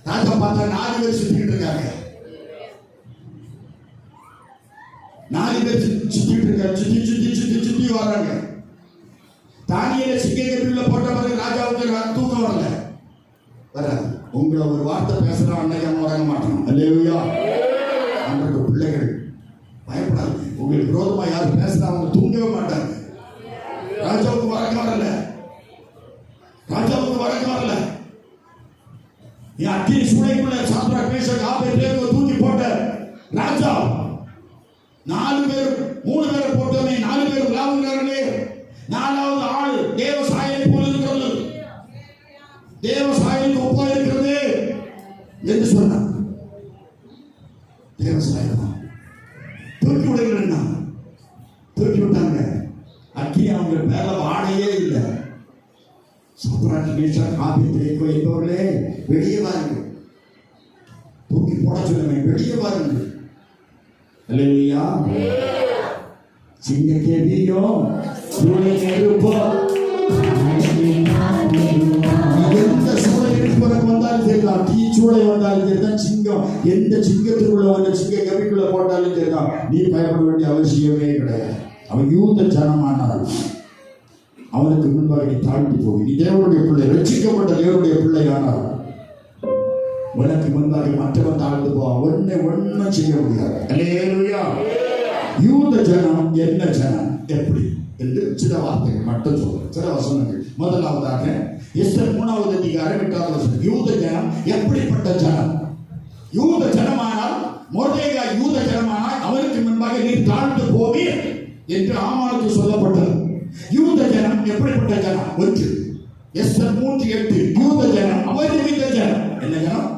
Speaker 2: ராஜா பார்த்தா 4 பேர் சுத்திட்டு இருக்காங்க. 4 பேர் சுத்திட்டு இருக்காங்க. சுத்தி வர்றாங்க. தானியேலை சிங்கக்கபில போட்ட பிறகு ராஜாவுக்கு தூக்கம் வரல. வராது. உங்களை ஒரு வார்த்தை பேசுறா அன்னைக்கு உறங்க மாட்டாங்க. அல்லேலூயா. அன்றைக்கு பிள்ளைகள் பயப்படாது. உங்களுக்கு விரோதமா யாரும் பேசுறா அவங்க தூங்கவே மாட்டாங்க. ராஜாவுக்கு வழக்கம் வரல. ராஜாவுக்கு வழக்கம் வரல. நீ அக்கினி சூளைக்குள்ள சாத்ராக் மேஷாக் ஆபேத்நேகோ தூக்கி போட்ட ராஜா 4 பேர் 3 பேரை போட்டோமே 4 பேர் விளாவுகிறார்களே. 4வது ஆள் தேவ சாயலை போல இருக்கிறது, தேவ சாயலுக்கு ஒப்பா இருக்கிறது என்று சொன்னார். தேவ சாயல் தூக்கி விடுகிறேன்னா தூக்கி விட்டாங்க. அக்கினி அவங்க மேல வாடையே இல்லை. சாத்ராக் மேஷாக் ஆபேத்நேகோ என்பவர்களே வெளியே வாருங்கள். தூக்கி போட சொல்லுங்க, வெளியே வாருங்கள். அல்லேலூயா. சிங்க கவியோ சுழலுவா எந்த சூழல் இருப்பதற்கு வந்தாலும் சரி, தீச்சூளை வந்தாலும் சரிதான், சிங்கம் எந்த சிங்கத்துக்குள்ள வந்து சிங்க கவிக்குள்ள போட்டாலும் சரிதான், நீ பயப்பட வேண்டிய அவசியமே கிடையாது. அவன் யூத ஜனமானால் அவனுக்கு முன்பாக நீ தாழ்த்தி போய், நீ தேவனுடைய பிள்ளை, ரட்சிக்கப்பட்ட தேவனுடைய பிள்ளை ஆனால் உனக்கு முன்பாக மற்றவன் தாழ்ந்து போவான். ஒன்னும் செய்ய முடியாது. அல்லேலூயா. யூத ஜனம் என்ன ஜனம், எப்படி என்று சில வார்த்தைகள் மட்டும் சொல்றேன், சில வசனங்கள். முதலாவதாக எஸ்தர் 3வது அதிகாரம் 8வது வசனம். யூத ஜனம் எப்படிப்பட்ட ஜனம்? யூத ஜனமானால், மொர்தெகாய் யூத ஜனமானால் அவருக்கு முன்பாக நீர் தாழ்ந்து போவீர் என்று ஆமானுக்கு சொல்லப்பட்டது. யூத ஜனம் எப்படிப்பட்ட ஜனம்? 1 எஸ்தர் 3:8. யூத ஜனம் அவர்மித்த ஜனம். என்ன ஜனம்?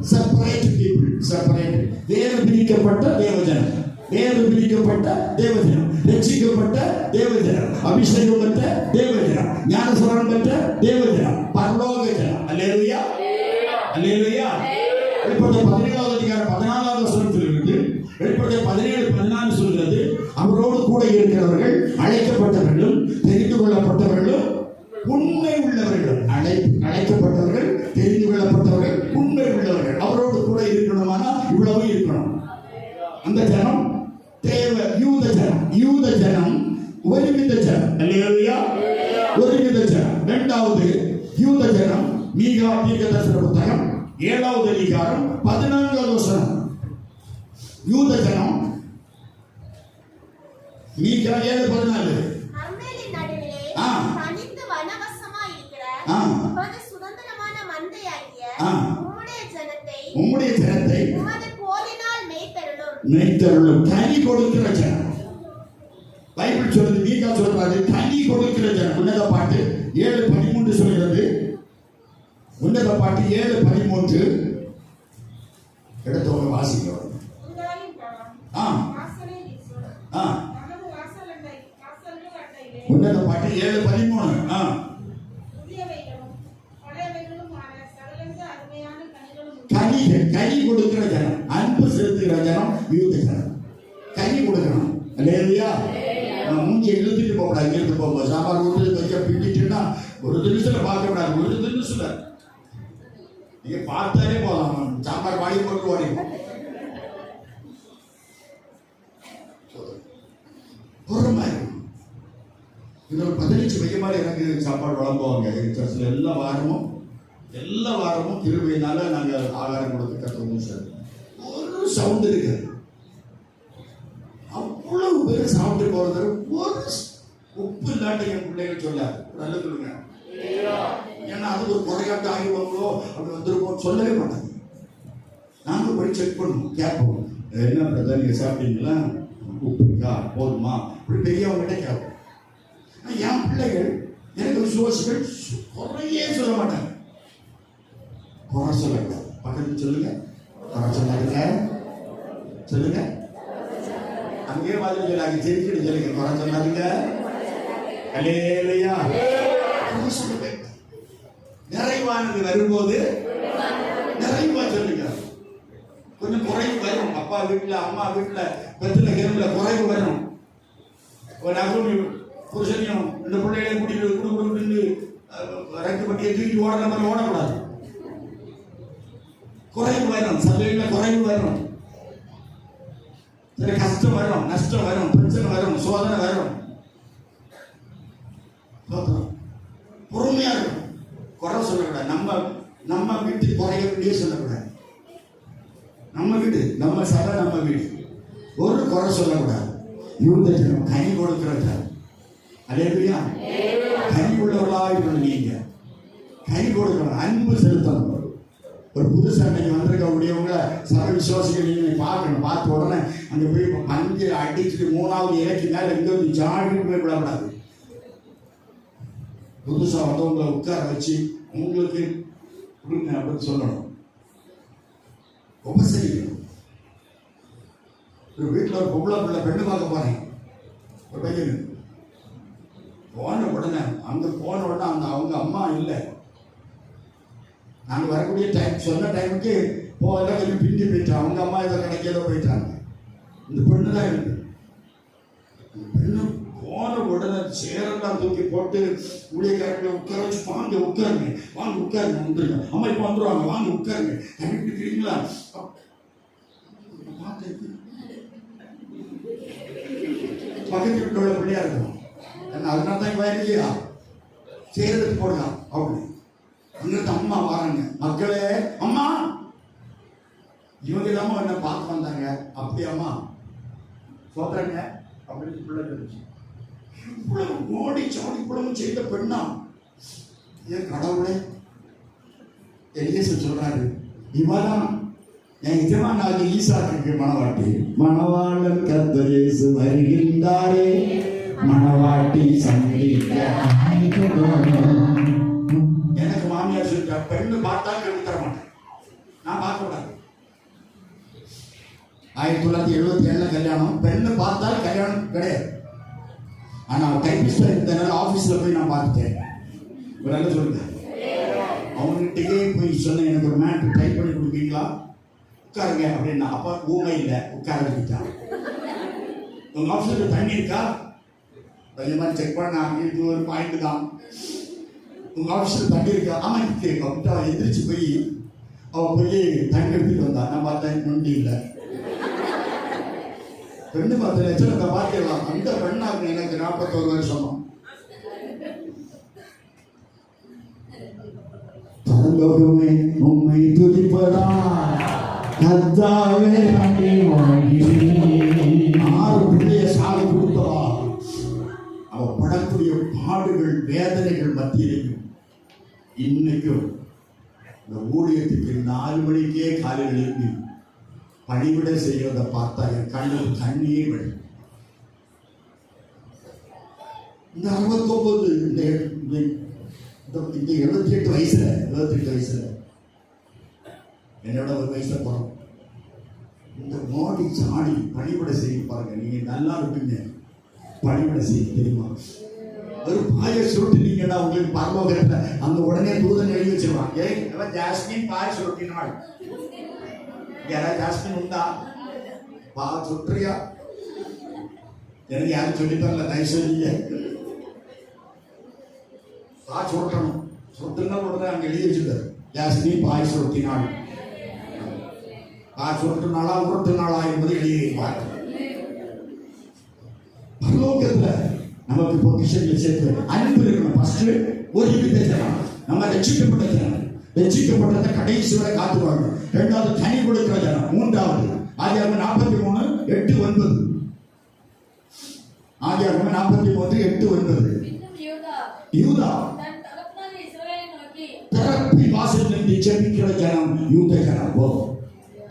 Speaker 2: செப்பரேட் பீப்புள், செப்பரேட், வேறு பிரிக்கப்பட்ட தேவஜனம், வேறு பிரிக்கப்பட்ட தேவஜனம், ரட்சிக்கப்பட்ட தேவஜனம், அபிஷேகம் பெற்ற தேவஜனம், ஞானஸ்நானம் பெற்ற தேவஜனம், பரலோக ஜனம். அல்லேலூயா, அல்லேலூயா. வெளிப்படுத்தல் 17வது அதிகாரம் 14வது வசனத்தில் இருந்து வெளிப்படுத்தல் 17:14 சொல்கிறது, அவரோடு கூட இருக்கிறவர்கள் அழைக்கப்பட்டவர்களும் தெரிந்து கொள்ளப்பட்டவர்களும் உண்மை உள்ளவர்கள். அழைக்கப்பட்டவர்கள், தெரிந்து கொள்ளப்பட்டவர்கள், உண்மை உள்ளவர்கள். அவரோடு கூட இருக்கணுமானா இவ்வளவு இருக்கணும். அந்த ஜனம் தேவ யூத ஜனம். யூத ஜனம் ஒருமித்த ஜனம். அல்லேலூயா, ஒருமித்த ஜனம். 2வது யூத ஜனம் மீகா தீர்க்கதரிசன புத்தகம் 7வது அதிகாரம் 14வது வசனம். யூத ஜனம் மீகா 7:14. உம்முடைய ஜனத்தை மேய்த்தருளும். கனி கொடுக்கிற ஜனம். பைபிள் சொல்றது, மீகா சொல்றாரு கனி கொடுக்கிற ஜனம். உன்னத பாட்டு 7:13 சொல்கிறது. உன்னத பாட்டு 7:13 எடுத்தவங்க வாசிக்க. உன்னத பாட்டு 7:13. கனி கொடுக்கிற ஜனம், அன்பு செலுத்துகிற ஜனம் யூத ஜனம். கனி கொடுக்கணும். அல்லேலூயா. மூஞ்சி இழுத்துட்டு போக கூடாது. இழுத்து போகும்போது சாம்பார் ஊற்றி வச்ச பிடிச்சுன்னா ஒரு நிமிஷத்துல பார்க்க கூடாது. ஒரு நிமிஷத்துல நீங்க பார்த்தாலே போகலாம். சாம்பார் வாங்கி போட்டு ஓடிடும். பொறுமை. இதுல 15 மைய மாதிரி எனக்கு சாப்பாடு வழங்குவாங்க சர்ச்சில். எல்லா வாரமும் கிருபையினால நாங்கள் ஆகாரம் கொடுத்து கற்றுக்கணும் சார். ஒரு சவுண்ட் இருக்கு. அவ்வளவு பேர் சாப்பிட்டு போறது ஒரு உப்பு இல்லாட்டி என் பிள்ளைகள் சொல்லாது. நல்ல சொல்லுங்க. ஏன்னா அது ஒரு குறையாட்டு ஆகிடுவாங்களோ அப்படி வந்துருப்போம் சொல்லவே மாட்டாங்க. நாங்கள் போய் செக் பண்ணுவோம், கேட்போம். என்ன பிரதர் நீங்க சாப்பிட்டீங்களா, உப்பு இருக்கா, போதுமா, இப்படி பெரியவங்ககிட்ட கேட்போம். என் பிள்ளைகள் எனக்கு விசுவாசிகள் குறையே சொல்ல மாட்டாங்க. குறை சொல்லக்கூடாது. பக்கத்து சொல்லுங்க, குறை சொல்லாதுங்க சொல்லுங்க. அங்கே மாதிரி சொல்லாங்க, சிரிக்கிட்டு சொல்லுங்க, குறை சொல்லாதுங்க. அல்லேலூயா. நிறைவானது வரும்போது நிறைவா சொல்லுங்க. கொஞ்சம் குறைவு வரும். அப்பா வீட்டுல அம்மா வீட்டுல பெத்துல கிரமில குறைவு வரும். ஒரு நகரும் புருஷனையும் இந்த பிள்ளைகளையும் கூட்டிட்டு குடும்பம் ரெண்டு பட்டியை தூக்கி ஓடுற மாதிரி ஓடக்கூடாது. குறைவு வரும், சபையில குறைவு வரும், கஷ்டம் வரும், நஷ்டம் வரும், பிரச்சனை வரும், சோதனை வரும். பொறுமையா இருக்கும். குறை சொல்லக்கூடாது. நம்ம வீட்டு குறைய சொல்லக்கூடாது. நம்ம வீடு, நம்ம சபை, நம்ம வீடு, ஒரு குறை சொல்லக்கூடாது. யூத ஜனம் கனி கொடுக்கிறது. அல்லேலூயா. கனி உள்ளவர்களாக நீங்க கனி கொடுக்கணும், அன்பு செலுத்தணும். ஒரு புதுசு அன்னைக்கு வந்திருக்கக்கூடியவங்க சபை விசுவாசிகள் நீங்க பார்க்கணும். பார்த்த உடனே அங்கே போய் பஞ்சு அடிச்சுட்டு 3வது இலைக்கு மேல இங்க வந்து ஜாடிட்டு போய் விடக்கூடாது. புதுசா வந்தவங்களை உட்கார வச்சு உங்களுக்கு கொடுங்க அப்படின்னு சொல்லணும். உபசரிக்கணும். ஒரு வீட்டில் ஒரு பொம்பளை பிள்ளை பெண்ணு பார்க்க போறேன். ஒரு பையன் போன உடனே அங்க போன உடனே அவங்க அம்மா இல்லை. நாங்கள் வரக்கூடிய டைம் சொன்ன டைமுக்கு போகலாம், கொஞ்சம் பிந்தி போயிட்டான். அவங்க அம்மா ஏதோ கிடைக்கதோ போயிட்டாங்க. இந்த பெண்ணு தான் இருக்கு. பெண்ணு போன உடனே சேரெல்லாம் தூக்கி போட்டு ஊழியக்காரர்களை உட்கார வச்சு வாங்க உட்காருங்க, வாங்க உட்காருங்க, வந்துருங்க, அம்மா இப்போ வந்துருவாங்க, வாங்க உட்காருங்க, கண்டுபிடிக்கிறீங்களா? பக்கத்து வீட்டில் உள்ள பிள்ளையா இருக்கும். அதனால தான் இவன் இல்லையா சேர் எடுத்து போடலாம் அப்படின்னு அங்கிருந்து அம்மா வராங்க. மக்களே அம்மா இவங்க இல்லாம என்ன பார்க்க வந்தாங்க. அப்படியாம்மா சொல்றாங்க அப்படின்னு பிள்ளை இருந்துச்சு. இவ்வளவு ஓடி சாடி இவ்வளவு செய்த பெண்ணா? ஏன் கடவுளே எலியேசர் சொல்றாரு, இவதான் என் எஜமானாகிய ஈசாக்குக்கு மணவாட்டி. மணவாளன் கர்த்தர் இயேசு வருகின்றாரே, மணவாட்டி சந்திக்க. எனக்கு மாமியார் சொல்லிட்டா, பெண்ணு பார்த்தா கெடுத்து தர மாட்டேன், நான் பார்க்க கூடாது. 1977 கல்யாணம். பெண்ணு பார்த்தால் கல்யாணம் கிடையாது. ஆனா டைப்பிஸ்டா இருந்தனால ஆபீஸ்ல போய் நான் பார்த்துட்டேன். ஒரு நல்ல சொல்லுங்க, அவங்ககிட்டயே போய் சொன்னேன், எனக்கு ஒரு மேட்ரு டைப் பண்ணி கொடுப்பீங்களா, உட்காருங்க அப்படின்னா. அப்ப ஊமை இல்லை, உட்கார வச்சுட்டான். உங்க ஆஃபீஸ்ல தண்ணி இருக்கா, அதே மாதிரி செக் பண்ண. இது ஒரு பாயிண்ட் தான். உங்க ஆஃபீஸ்ல தண்ணி இருக்கா? ஆமா இருக்கு. அவன் எந்திரிச்சு போய் அவன் போய் தண்ணி எடுத்துட்டு வந்தான். நான் பார்த்தேன், நொண்டி இல்லை. பெண்ணு 10 லட்சத்தை பார்த்துக்கலாம். அந்த பெண்ணாக எனக்கு 41 வருஷம். பரலோகமே உம்மை துதிப்பதா கர்த்தாவே, 6 பிள்ளைய சாலை கொடுத்தவா, அவ படக்கூடிய பாடுகள் வேதனைகள் மத்தியிலையும் இன்னைக்கும் இந்த ஊழியத்துக்கு 4 மணிக்கே காலையில் எழுப்பி பணிவிட செய்வதை பார்த்தா என் கண்ணில் கண்ணீர் வரும். இந்த 69 இந்த 78 வயசுல என்னோட ஒரு வயசுல போறோம். இந்த மோடி சாடி பணிவிட செய்ய பாருங்க, நீங்க நல்லா இருப்பீங்க. பணிவிட செய்ய தெரியுமா? ஒரு பாய சுருட்டினீங்கன்னா உங்களுக்கு பரலோகத்துல அந்த உடனே தூதன் எழுதி வச்சிருவாங்க. ஏன் ஜாஸ்மின் பாய சுருட்டினாள், யாராவது ஜாஸ்மின் உண்டா, பா சுற்றியா? எனக்கு யாரும் சொல்லித்தரல, தயவு செய்ய பா சுட்டணும். சுட்டுனா உடனே அங்க எழுதி வச்சுட்டாரு, ஜாஸ்மின் பாய் சுருட்டினாள். பா சுருட்டுனாளா உருட்டுனாளா என்பது எழுதியிருப்பார். பரலோகத்துல நமக்கு பொக்கிஷங்களை சேர்த்து அன்பு இருக்கணும். ஃபர்ஸ்ட் ஒரு ஜனம், நம்ம ரட்சிக்கப்பட்ட ஜனம். ரட்சிக்கப்பட்டதை கடைசி வரை காத்துவாங்க. 2வது கனி கொடுக்கிற ஜனம். 3வது ஆதியாகமம் 43:8-9. ஆதியாகமம் 43:8-9. யூதா திறப்பின் வாசலிலிருந்து ஜெபிக்கிற ஜனம் யூத ஜனம்.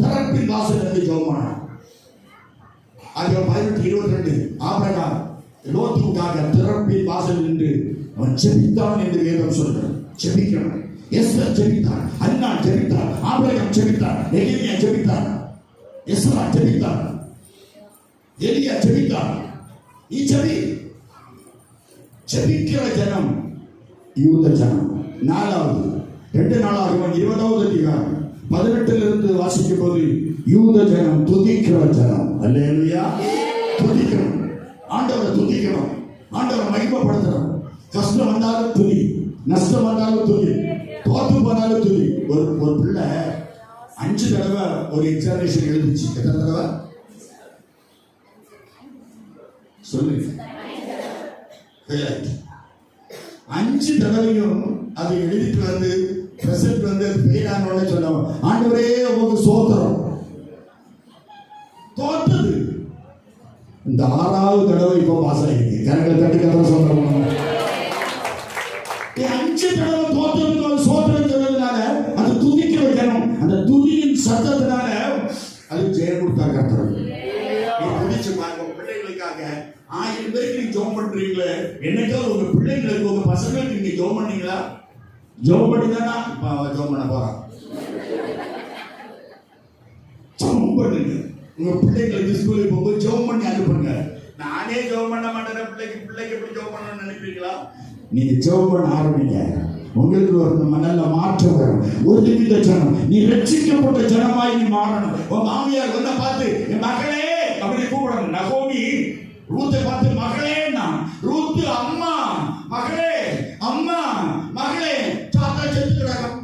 Speaker 2: திறப்பின் வாசலிலிருந்து ஜெபம். ஆதியாகமம் 18:22 ஆபிரகாம் லோத்துக்காக திறப்பின் வாசல் நின்று அவன் ஜெபித்தான் என்று வேதம் சொல்கிறது. ஜெபிக்கணும். எஸ்தர் ஜெபித்தார், அன்னா ஜெபித்தார், ஆபிரகாம் ஜெபித்தார், எலியா ஜெபித்தார், எஸ்ரா ஜெபித்தார், எலியா ஜெபித்தார். ஜெபிக்கிற ஜனம் யூத ஜனம். 4வது 2 நாளாகமம் 20வது அதிகாரம் 18 வாசிக்கும் போது யூத ஜனம் துதிக்கிற ஜனம். அல்லேலூயா. துதிக்கணும், ஆண்டவரை துதிக்கணும், ஆண்டவரை மகிமைப்படுத்தணும். கஷ்டம் வந்தாலும் துதி, நஷ்டம் வந்தாலும் துதி, தோத்து போனாலும் துதி. ஒரு பிள்ளை 5 தடவை ஒரு எக்ஸாமினேஷன் எழுதிச்சு. எத்தனை தடவை சொல்லு? 5 தடவையும் அது எழுதிட்டு வந்து ரிசல்ட் வந்து ஃபெயில் ஆனோன்னு சொன்னோம். ஆண்டவரே உங்களுக்கு சோத்திரம். தோத்தது இந்த 6வது தடவை இப்போ பாஸ் ஆகிருக்கு. கரங்களை தட்டி கதை சொல்றோம். 5 தடவை தோற்றதுக்கு சோத்திரம் சொன்னதுனால அது துதிக்க வைக்கணும். அந்த துதியின் சத்தத்தினால அது ஜெயம் கொடுத்தாங்க. துதிச்சு பாருங்க. பிள்ளைகளுக்காக 1000 பேருக்கு நீங்க ஜோம் பண்றீங்களே, என்னைக்காவது உங்க பிள்ளைங்களுக்கு உங்க பசங்களுக்கு நீங்க ஜோம் பண்ணீங்களா? ஜோம் பண்ணிதானா இப்ப ஜோம் பண்ண போறான். ஜோம் பண்ணுங்க. உங்க பிள்ளைங்களுக்கு ஸ்கூலுக்கு போகும்போது ஜோம் பண்ணி அனுப்புங்க. நானே ஜோம் பண்ண மாட்டேன், பிள்ளைக்கு எப்படி ஜோம் பண்ணணும்னு நினைப்பீங்களா? நீங்க ஜெபம் பண்ண ஆரம்பிங்க. உங்களுக்கு ஒரு நல்ல மாற்றம் வரும். ஒரு நிமிட ஜனம், நீ ரட்சிக்கப்பட்ட ஜனமாய் நீ மாறணும். உன் மாமியார் வந்து பார்த்து என் மகளே அப்படி கூப்பிடணும். நகோமி ரூத்தை பார்த்து மகளே நான் ரூத்து அம்மா மகளே, அம்மா மகளே, தாத்தா செத்து கிடக்கும்.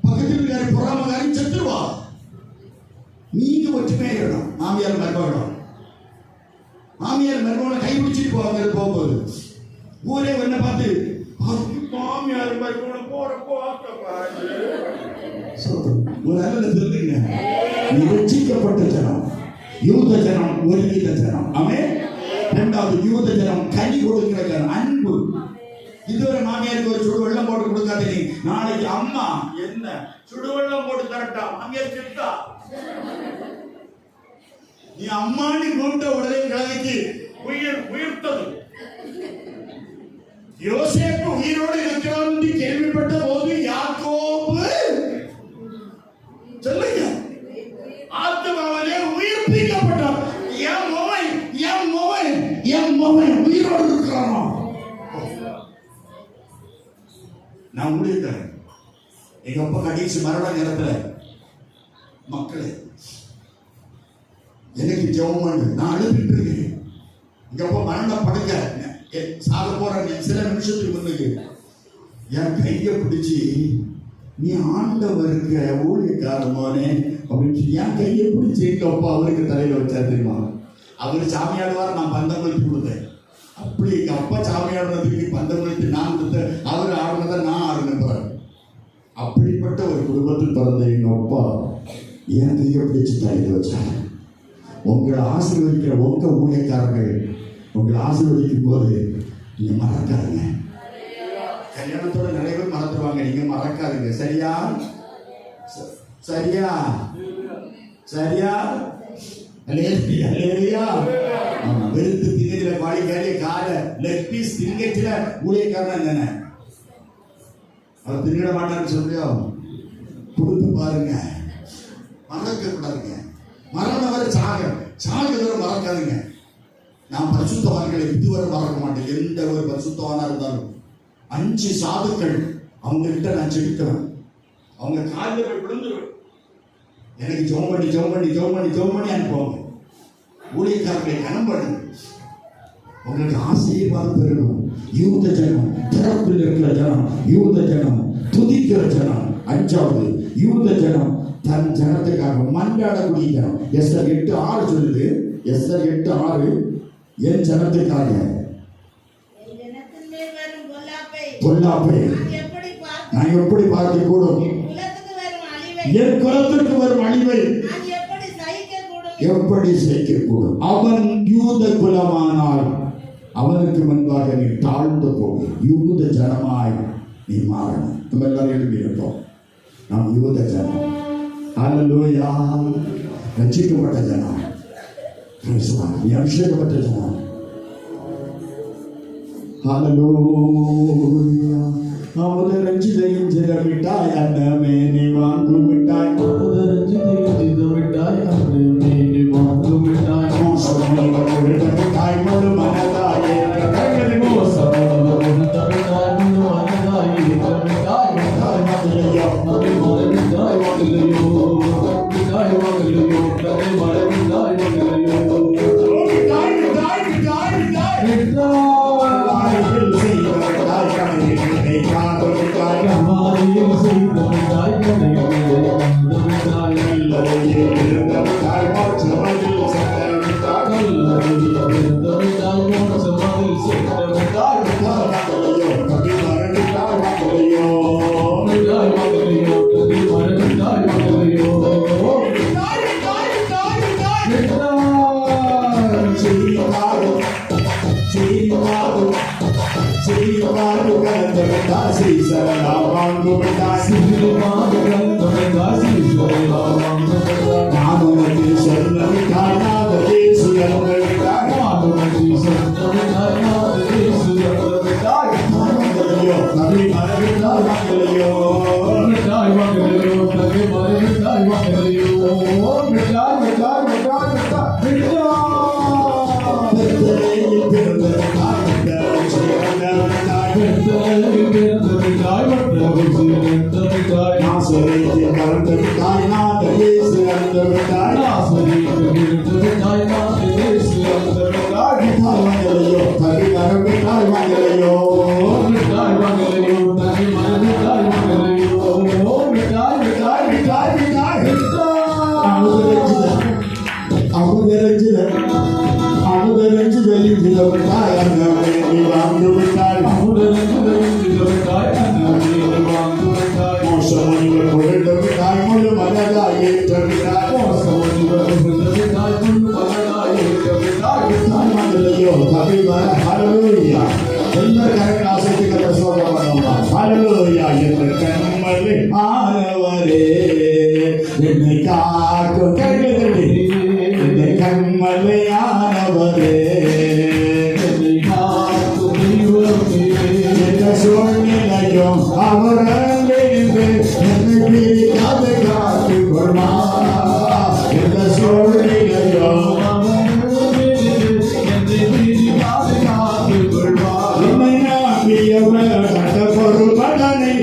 Speaker 2: பக்கத்து வீட்டுக்காரி பொறாமக்காரி செத்துருவா. நீங்க ஒற்றுமையா இருக்கணும். மாமியார் மருமகனும் மாமியார் மருமகனை கைப்பிடிச்சிட்டு போகும்போது ஊரே என்ன பார்த்து மாமியார் மருமகனை போற தெரிஞ்சுங்க. ரட்சிக்கப்பட்ட ஜனம் யூத ஜனம், ஒருமித்த ஜனம். ஆமென். இரண்டாவது யூத ஜனம் கனி கொடுக்கிற ஜனம், அன்பு. இதுவரை மாமியாருக்கு ஒரு சுடு வெள்ளம் போட்டு கொடுக்காத நீ, நாளைக்கு அம்மா என்ன சுடு வெள்ளம் போட்டு தரட்டா, மாமியார் செத்தா நீ அம்மானி கூப்பிட்ட உடனே கிழமைக்கு உயிர்த்தது. யோசேப்பு உயிரோடு இருக்கிறான் என்று கேள்விப்பட்ட போது யாக்கோபு சொல்லுங்க ஆத்மாவிலே உயிர்ப்பிக்கப்பட்டார். என் மகன் உயிரோடு இருக்கிறானோ. நான் முடிக்கிறேன். எங்க அப்பா கடைசி மரண நேரத்துல மக்களே எனக்கு ஜெபம் பண்ணு, நான் அழுதுட்டு இருக்கேன். எங்க அப்பா மரண படுக்க சாக போற சில நிமிஷத்துக்கு முன்னுக்கு என் கையை பிடிச்சி நீ ஆண்டவருக்கு ஊழியக்காரமானே அப்படின்னு என் கையை பிடிச்சி எங்க அப்பா அவருக்கு தலையில வச்சா தெரியுமா. அவர் சாமியாடுவார், நான் பந்தம் வலித்து கொடுத்தேன். அப்படி எங்க அப்பா சாமியாடுறதுக்கு பந்தம் வலித்து நான் கொடுத்தேன், அவர் ஆடுனதை நான் ஆடுனேன். அப்படிப்பட்ட ஒரு குடும்பத்தில் பிறந்த எங்க அப்பா என் கையை பிடிச்சி தலையில வச்சாங்க. உங்களை ஆசீர்வதிக்கிற உங்க ஊழியக்காரர்கள் உங்களை ஆசீர்வதிக்கும் போது நீங்க மறக்காதுங்க. கல்யாணத்தோட நிறைய பேர் மறந்துடுவாங்க, நீங்க மறக்காதுங்க. சரியா சரியா சரியா வெறுத்து திங்கச்சில பாடிக்காரிய கால லெக் பீஸ் திங்கச்சில ஊழியக்காரன் தானே. அவர் தின்னிட மாட்டான்னு சொல்லியோ கொடுத்து பாருங்க. மறக்க கூடாதுங்க. மரணம் வரை சாக மறக்காதுங்க. நான் பரிசுத்தவான்களை இதுவரை மறக்க மாட்டேன். எந்த ஒரு பரிசுத்தவானா இருந்தாலும் 5 சாதுக்கள் அவங்க கிட்ட நான் செலுத்துவேன். அவங்க காலில் விழுந்துருவேன். எனக்கு ஜெபம் பண்ணி அனுப்புவாங்க. ஊழியக்காரர்களை கனம் பண்ணுங்க. உங்களுக்கு ஆசீர்வாதம் பெறணும். யூத ஜனம் பிறப்பில் இருக்கிற ஜனம், யூத ஜனம் துதிக்கிற ஜனம். 5வது யூத ஜனம் தன் ஜனத்துக்காக மன்றாடக்கூடிய ஜனம். எஸ்தர் 8:6 சொல்லுது. எஸ்தர் 8:6 என் ஜனத்துக்காக பொல்லாப்பை நான் எப்படி பார்க்க கூடும், என் குலத்திற்கு வரும் அழிவை எப்படி சகிக்க கூடும். அவன் யூத குலமானால் அவனுக்கு முன்பாக நீ தாழ்ந்து போகும். யூத ஜனமாய் நீ மாறணும். நம்ம எல்லாரும் எழுதியிருக்கோம். நாம் யூத ஜனம். ஹல்லேலூயா. ரட்சிக்கப்பட்ட ஜனம், நீ அபிஷேகப்பட்ட ஜனம். ஹல்லேலூயா. அமுதரஞ்சிதையும் ஜெகமிட்டாய் அன்னமே நீ வாங்கும் விட்டாய்.
Speaker 4: அமுதரஞ்சிதையும் ஜெகமிட்டாய் அன்னமே நீ வாங்கும் விட்டாய்.
Speaker 2: மோசமுள்ளவர் விட்டாய் முழு மனதாயே
Speaker 4: மோசமுள்ளவர் விட்டாய் முழு மனதாயே விட்டாய் மகளையோ அதை மறந்தாய் மகளையோ விட்டாய் மகளையோ அதை மறந்தாய் மகளையோ விட்டாய்
Speaker 2: Hallelujah. கண்மலை ஆனவரே என்னை காக்கும் கைகளை என்னை கண்மலை ஆனவரே
Speaker 4: என்னை காக்கும் தெய்வமே,
Speaker 2: எந்த சூழ்நிலையும் அவர் அன்பிலிருந்து என்னை பிரிக்காது காத்துக் கொள்வார். எந்த சூழ்நிலையும்
Speaker 4: என்னை பிரிக்காது காத்துக் கொள்வார்.
Speaker 2: என்னை நம்பியவர் தந்த பொறுப்பதனை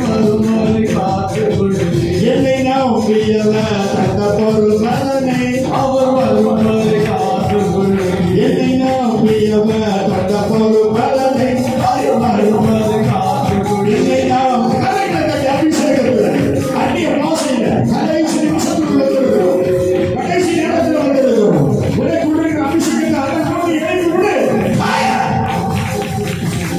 Speaker 4: மறுமுறை காத்துக் கொள்வேன்.
Speaker 2: என்னை நம்பியவர் தந்த பொறுப்பதனை
Speaker 4: அவர் மறுமுறை காத்துக் கொள்வேன்.
Speaker 2: என்னை நம்பியவர் தந்த பொறுப்பதனை
Speaker 4: மறுமுறை காத்துக் கொள்வேன்.
Speaker 2: என்னை நாம் கலைஞர்கள் அபிஷேகத்தில் அந்நிய பாஷையில கடைசி நிமிஷத்தில் வந்திருக்கிறோம். கடைசி நேரத்தில் வந்திருக்கிறோம். உனக்குள்ள அபிஷேகத்தை அடக்கோடு எழுதி விடு.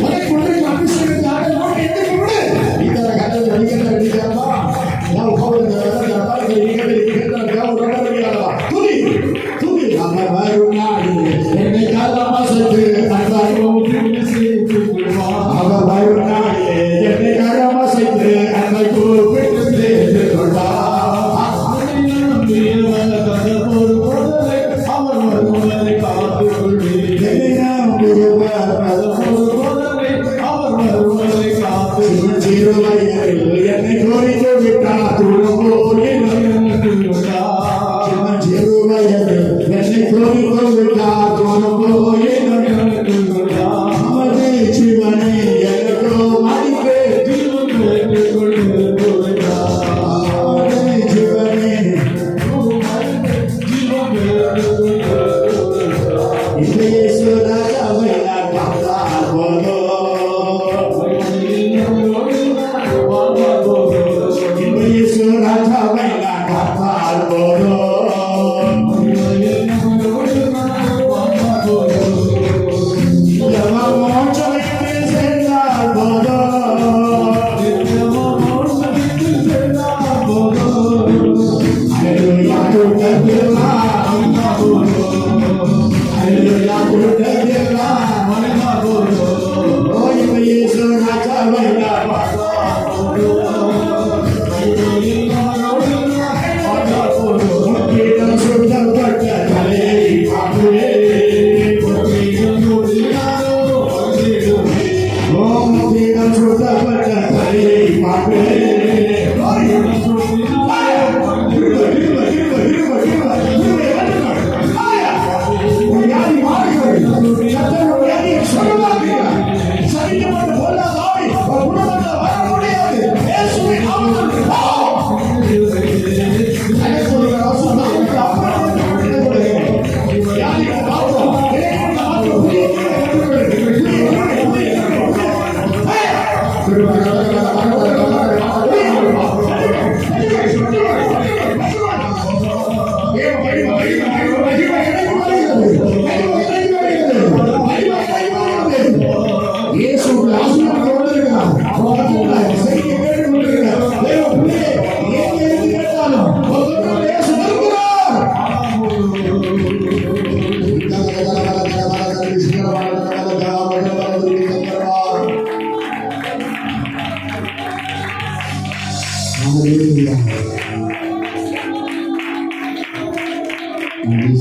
Speaker 2: உனக்குள்ள அபிஷேகத்தை அடக்கோடு எழுதி விடு. இந்த கதை அடிக்கிற அடிக்கிறதா ನಾವು துதி துதி அவர் வரும் நாளில் என்னை கலமசத்து அவர் வரும் நாளில் என்னை கலமசத்து அன்பை கூப்பிட்டு சேர்த்து கொண்டார்.
Speaker 4: அவர் மறுமுறை காத்துக் கொள்வேன்.
Speaker 2: என்னை நம்பியவர்
Speaker 4: அவர் மறுமுறை காத்துக் கொள்வேன்.
Speaker 2: சிறு வயதில் என்னை குறித்து விட்டார் துரும்போரில் சிறு வயதில் என்னை குறித்து விட்டார் துரும்போரில் நமது சிவனை எனக்கோ மதிப்பு நமது சிவனை இதையே சுராஜாவை நான் பார்த்தால் போதோ இதையே சுராஜாவை நான் பார்த்தால் போதோ மோட்சத்தில் சேர்ந்தால் போதோ அல்லேலூயா கூட்டத்திலாம் அல்லேலூயா கூட்டத்திலாம் ஓ இதையே சுராஜாவை நான் முற்றிலும் சுத்தப்பட்ட தலையை பார்க்கிறேன். ஓ முற்றிலும் சுத்தப்பட்ட தலையை பார்க்கிறேன்.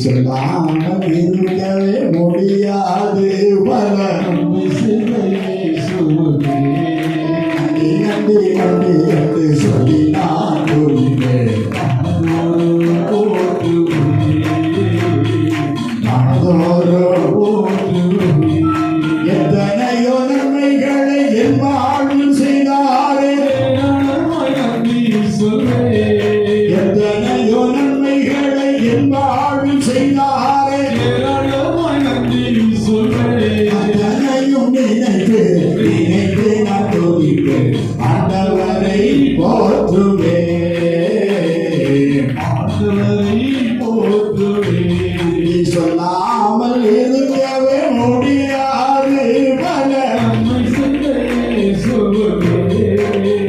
Speaker 2: சொல்லாமல் இருக்கவே முடியாது பல நன்றி நன்றி நன்றி என்று சொல்லி நான் கூறினேன். எத்தனையோ நன்மைகளை என் வாழ்வில் செய்தாரே எத்தனையோ நன்மைகளை என் வாழ்வில் செய்தாரே அத்தனையும் நினைத்து நினைத்து நான் துதிப்பேன். ஆண்டவரை போற்றுவேன். நீ சொல்லாமல் இருக்கவே முடியாது பல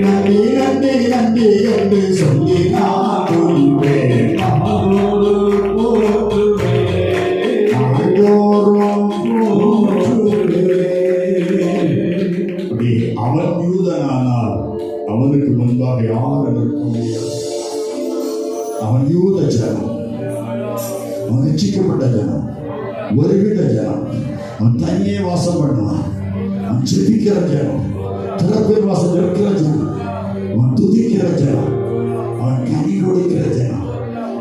Speaker 2: நன்றி நன்றி நன்றி என்று சொல்லி நான் துதிப்பேன். நாள்தோறும் போற்றுவேன். அவன் யூதனானால் அவன் அவனுக்கு முன்பாக யாரும் நிற்க முடியாது. அவன் யூத ஜனம், அவன் ரட்சிக்கப்பட்ட ஜனம், ஒருவித ஜனம். அவன் தனியே வாசம் பண்ணுவான். அவன் ஜெபிக்கிற ஜனம், திறப்பின் வாசல் இருக்கிற ஜனம், அவன் துதிக்கிற ஜனம், அவன் கனி கொடுக்கிற ஜனம்,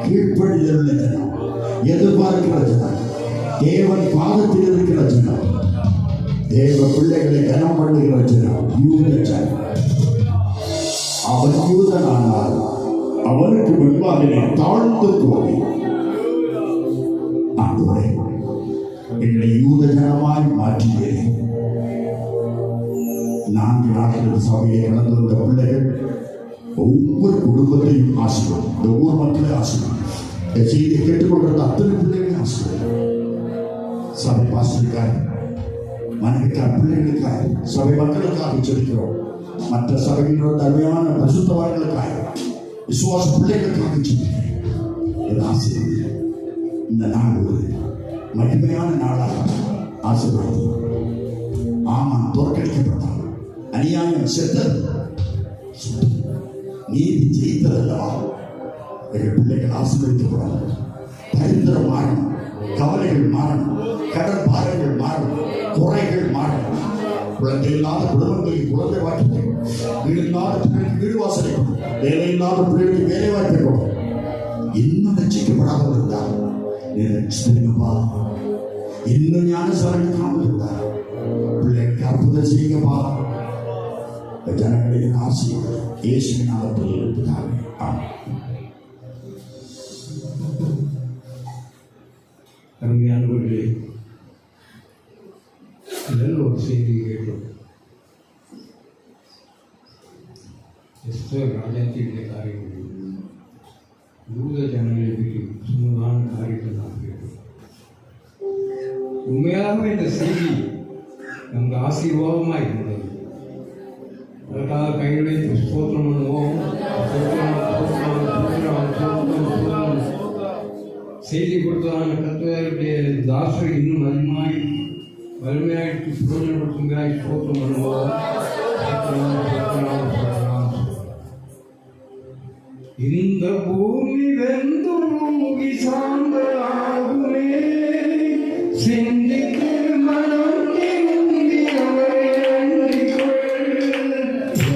Speaker 2: கீழ்ப்படிதல் உள்ள ஜனம், எதிர்பார்க்கிற ஜனம், தேவன் பாதத்தில் இருக்கிற ஜனம், தேவ பிள்ளைகளை கனம் பண்ணுகிற ஜனம், யூத ஜனம். அவன் யூதனானால் அவனுக்கு முன்பாக தாழ்ந்து போய், ஆண்டவரே எங்களை யூத ஜனமாய் மாற்றியேன். 4 நாட்கள் சபையை கடந்து வந்த பிள்ளைகள் ஒவ்வொரு குடும்பத்தையும் ஆசிர்வம், இந்த ஊர் மக்களை ஆசிர்வம், இந்த செய்தியை கேட்டுக்கொண்டிருந்த அத்தனை பிள்ளைகளையும் ஆசிர்வம். சபை பாஸ்டருக்காய், மனைவிக்காய், பிள்ளைகளுக்காய், சபை மக்களுக்காக செலுக்கிறோம். மற்ற சபையினோட அருமையான பரிசுத்தவான்களுக்காக, விசுவாச பிள்ளைகளுக்காக செலுக்கிறேன். ஆசிர்வம். இந்த நாள் ஒரு மகிமையான நாளாக ஆசீர்வாதம். ஆமாம், தோற்கடிக்கப்பட்டான், அநியாயம் செத்தது, நீதி ஜெயித்ததல்லவா. எங்கள் பிள்ளைகள் ஆசீர்வதிக்கப்படும். தரித்திரம் மாறணும், கவலைகள் மாறணும், கடல் பாறைகள் மாறணும், குறைகள் மாறணும். குழந்தை இல்லாத குடும்பங்களுக்கு குழந்தை வாய்ப்பு, வீடு இல்லாத பிள்ளைகளுக்கு வீடு வாசலை, வேலை இல்லாத பிள்ளைகளுக்கு வேலை வாய்ப்பை கொடுக்கும். இன்னும் ரட்சிக்கப்படாமல் இருந்தால் ரட்சிப்பா, இன்னும் ஞானசாரம் காமல் இருந்தார் பிள்ளைகளுக்கு அற்புதம் செய்யுங்கப்பா. ஜனங்களின் ஆசையை இயேசுவின் நாமத்தில் இருப்பதாக.
Speaker 6: அருமையானவர்களே, நல்ல ஒரு செய்தி கேட்டோம். எஸ்தர் ராஜாத்தியுடைய காரியங்கள், யூத ஜனங்களை பற்றி சுமதான காரியங்கள் நாம் கேட்டோம். உண்மையாகவே இந்த செய்தி நமக்கு ஆசீர்வாதமாக இருந்தது. அதற்காக கையுடைய ஸ்தோத்திரம் பண்ணுவோம். செய்தி கொடுத்ததான கர்த்தருடைய தாசரை இன்னும் அதிகமாய் வலிமையாயிட்டு பிரயோஜனப்படுத்துங்காய் ஸ்தோத்திரம் பண்ணுவோம். இந்த பூமி வெந்துருகி சாம்பலாகுமே, சிந்தித்து மனம் திரும்பி அவரை அண்டிக்கொள்.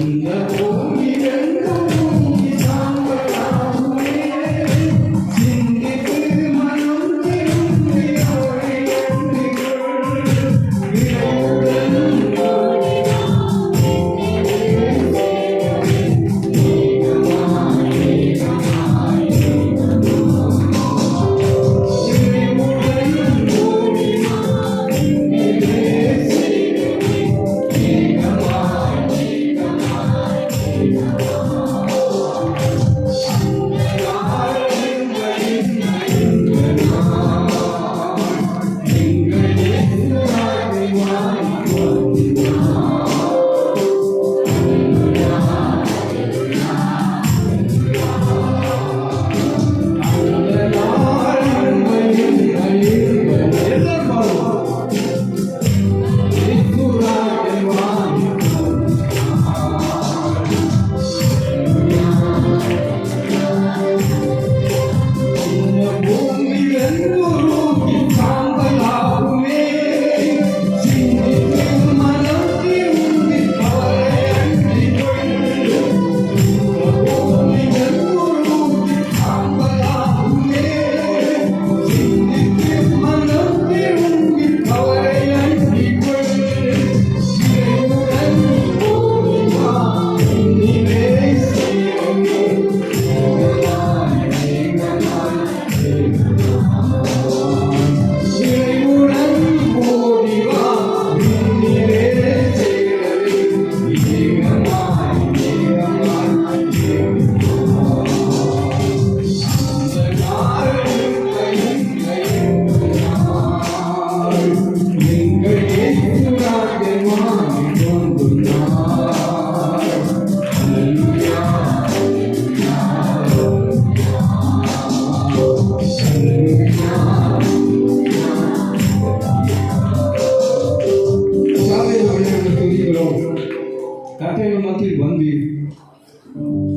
Speaker 6: இந்த பூமி வெந்துருகி சாம்பலாகுமே, சிந்தித்து மனம் திரும்பி அவரை அண்டிக்கொள். இறைவுடன்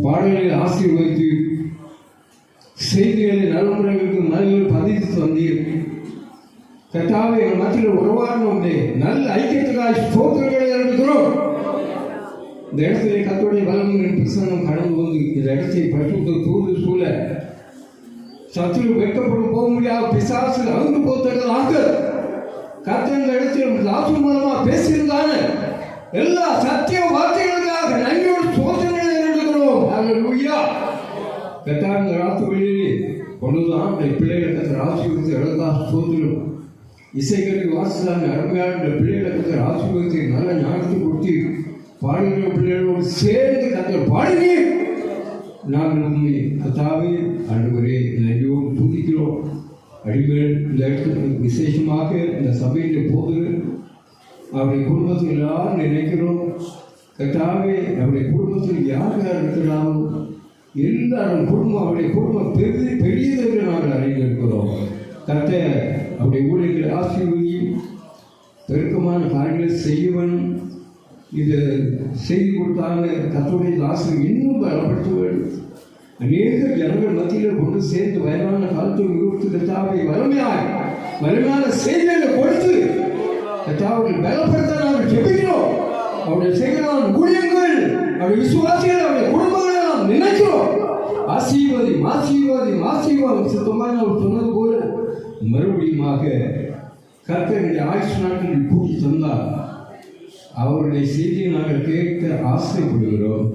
Speaker 6: பாடல்களை ஆசீர்வதித்து செய்திகளை நடைமுறைகளுக்கு மனதில் பதித்து வந்தீர். கர்த்தாவே எங்கள் மத்தியில் உறவாடும் நல்ல ஐக்கியத்துக்காக ஸ்தோத்திரங்களை எழுதுகிறோம். இந்த இடத்திலே கர்த்தருடைய வல்லமையின் பிரசன்னம் கடந்து வந்து இந்த இடத்தை பரிசுத்த தூது சூழ சத்துரு வெட்கப்பட்டு போக முடியாத பிசாசு அங்கு போத்ததாக கர்த்தர் இந்த இடத்தில் தாசு மூலமா பேசியிருந்தாங்க. எல்லா சத்திய வார்த்தைகளுக்காக நன்றியோடு சோதனைகளை எழுதுகிறோம். அல்லேலூயா. கர்த்தர் இந்த ராத்திரிகளிலே கொண்டுதான் பிள்ளைகளை கர்த்தர் ஆசீர்வதித்து எழுதா சோதனம் இசைகளுக்கு வாசலான அருமையான பிள்ளைகளுக்கு ஆசீர்வதித்து நல்ல ஞானத்தை கொடுத்து பாடுகிற பிள்ளைகளோடு சேர்ந்து கர்த்தர் பாடுவீர். நாங்கள் உண்மை கர்த்தாவே ஆண்டவரே நன்றியோடு துதிக்கிறோம். அடிமைகள் இந்த இடத்துக்கு விசேஷமாக இந்த சபையில் போது அவருடைய குடும்பத்தில் எல்லாரும் நினைக்கிறோம். கர்த்தாவே அவருடைய குடும்பத்தில் யார் யார் இருக்கிறாரோ எல்லாரும் குடும்பம் அவருடைய குடும்பம் பெரியது என்று நாங்கள் அறிந்திருக்கிறோம். கர்த்தர் அவருடைய ஊழியர்களை ஆசீர்வதியும் பெருக்கமான காரியங்களை செய்யவன் இது செய்தி கொடுத்தாங்க. கர்த்தருடைய தாசன் இன்னும் பலப்படுத்த வேண்டும். அநேக ஜனங்கள் மத்தியில் கொண்டு சேர்ந்து வயதான காலத்தில் நிறுத்தி கர்த்தாவை வலிமையான செய்திகளை கொடுத்து கர்த்தாவை பலப்படுத்த நாங்கள் ஜெபிக்கிறோம். அவருடைய செய்கிறான் ஊழியங்கள் அவருடைய விசுவாசிகள் அவருடைய குடும்பங்களை நாம் நினைக்கிறோம். ஆசீர்வாதம் சுத்தமாக அவர் சொன்னது போல மறுபடியுமாக கர்த்தருடைய ஆயுஷ் நாட்களில் கூட்டி தந்தார். அவருடைய செய்தியை நாங்கள் கேட்க ஆசைப்படுகிறோம்.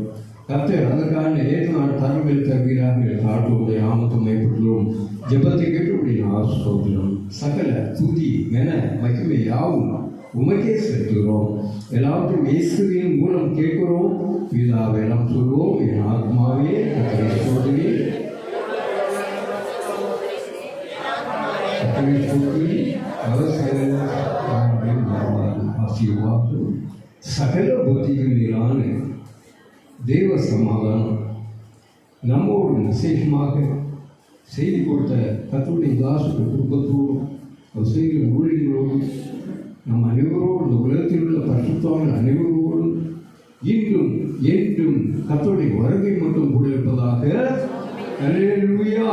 Speaker 6: கர்த்தர் அதற்கான ஏற்றான தரவில் தருகிறார்கள். தாழ்வுடைய ஆமத்தும் மேற்பட்டுள்ளோம். ஜெபத்தை கேட்டுடைய ஆசோதனம் சகல துதி என மகிமை யாவும் உமக்கே செலுத்துகிறோம். எல்லாத்தையும் இயேசுவின் மூலம் கேட்கிறோம். பிதாவெல்லாம் சொல்வோம். என் ஆத்மாவே கர்த்தரை சோதனை ஆசீர்வாதம் சகல புத்திகளிலான தேவ சமாதானம் நம்மோடு விசேஷமாக செய்தி கொடுத்த கர்த்தருடைய தாசுடைய குடும்பத்தோடும் அவர் செய்கிற ஊழியர்களோடும் நம் அனைவரோடும் இந்த உலகத்தில் உள்ள பரிசுத்தவான்கள் அனைவரோடும் இன்றும் என்றும் கர்த்தருடைய வருகை மட்டும் கூட இருப்பதாக. அல்லேலூயா.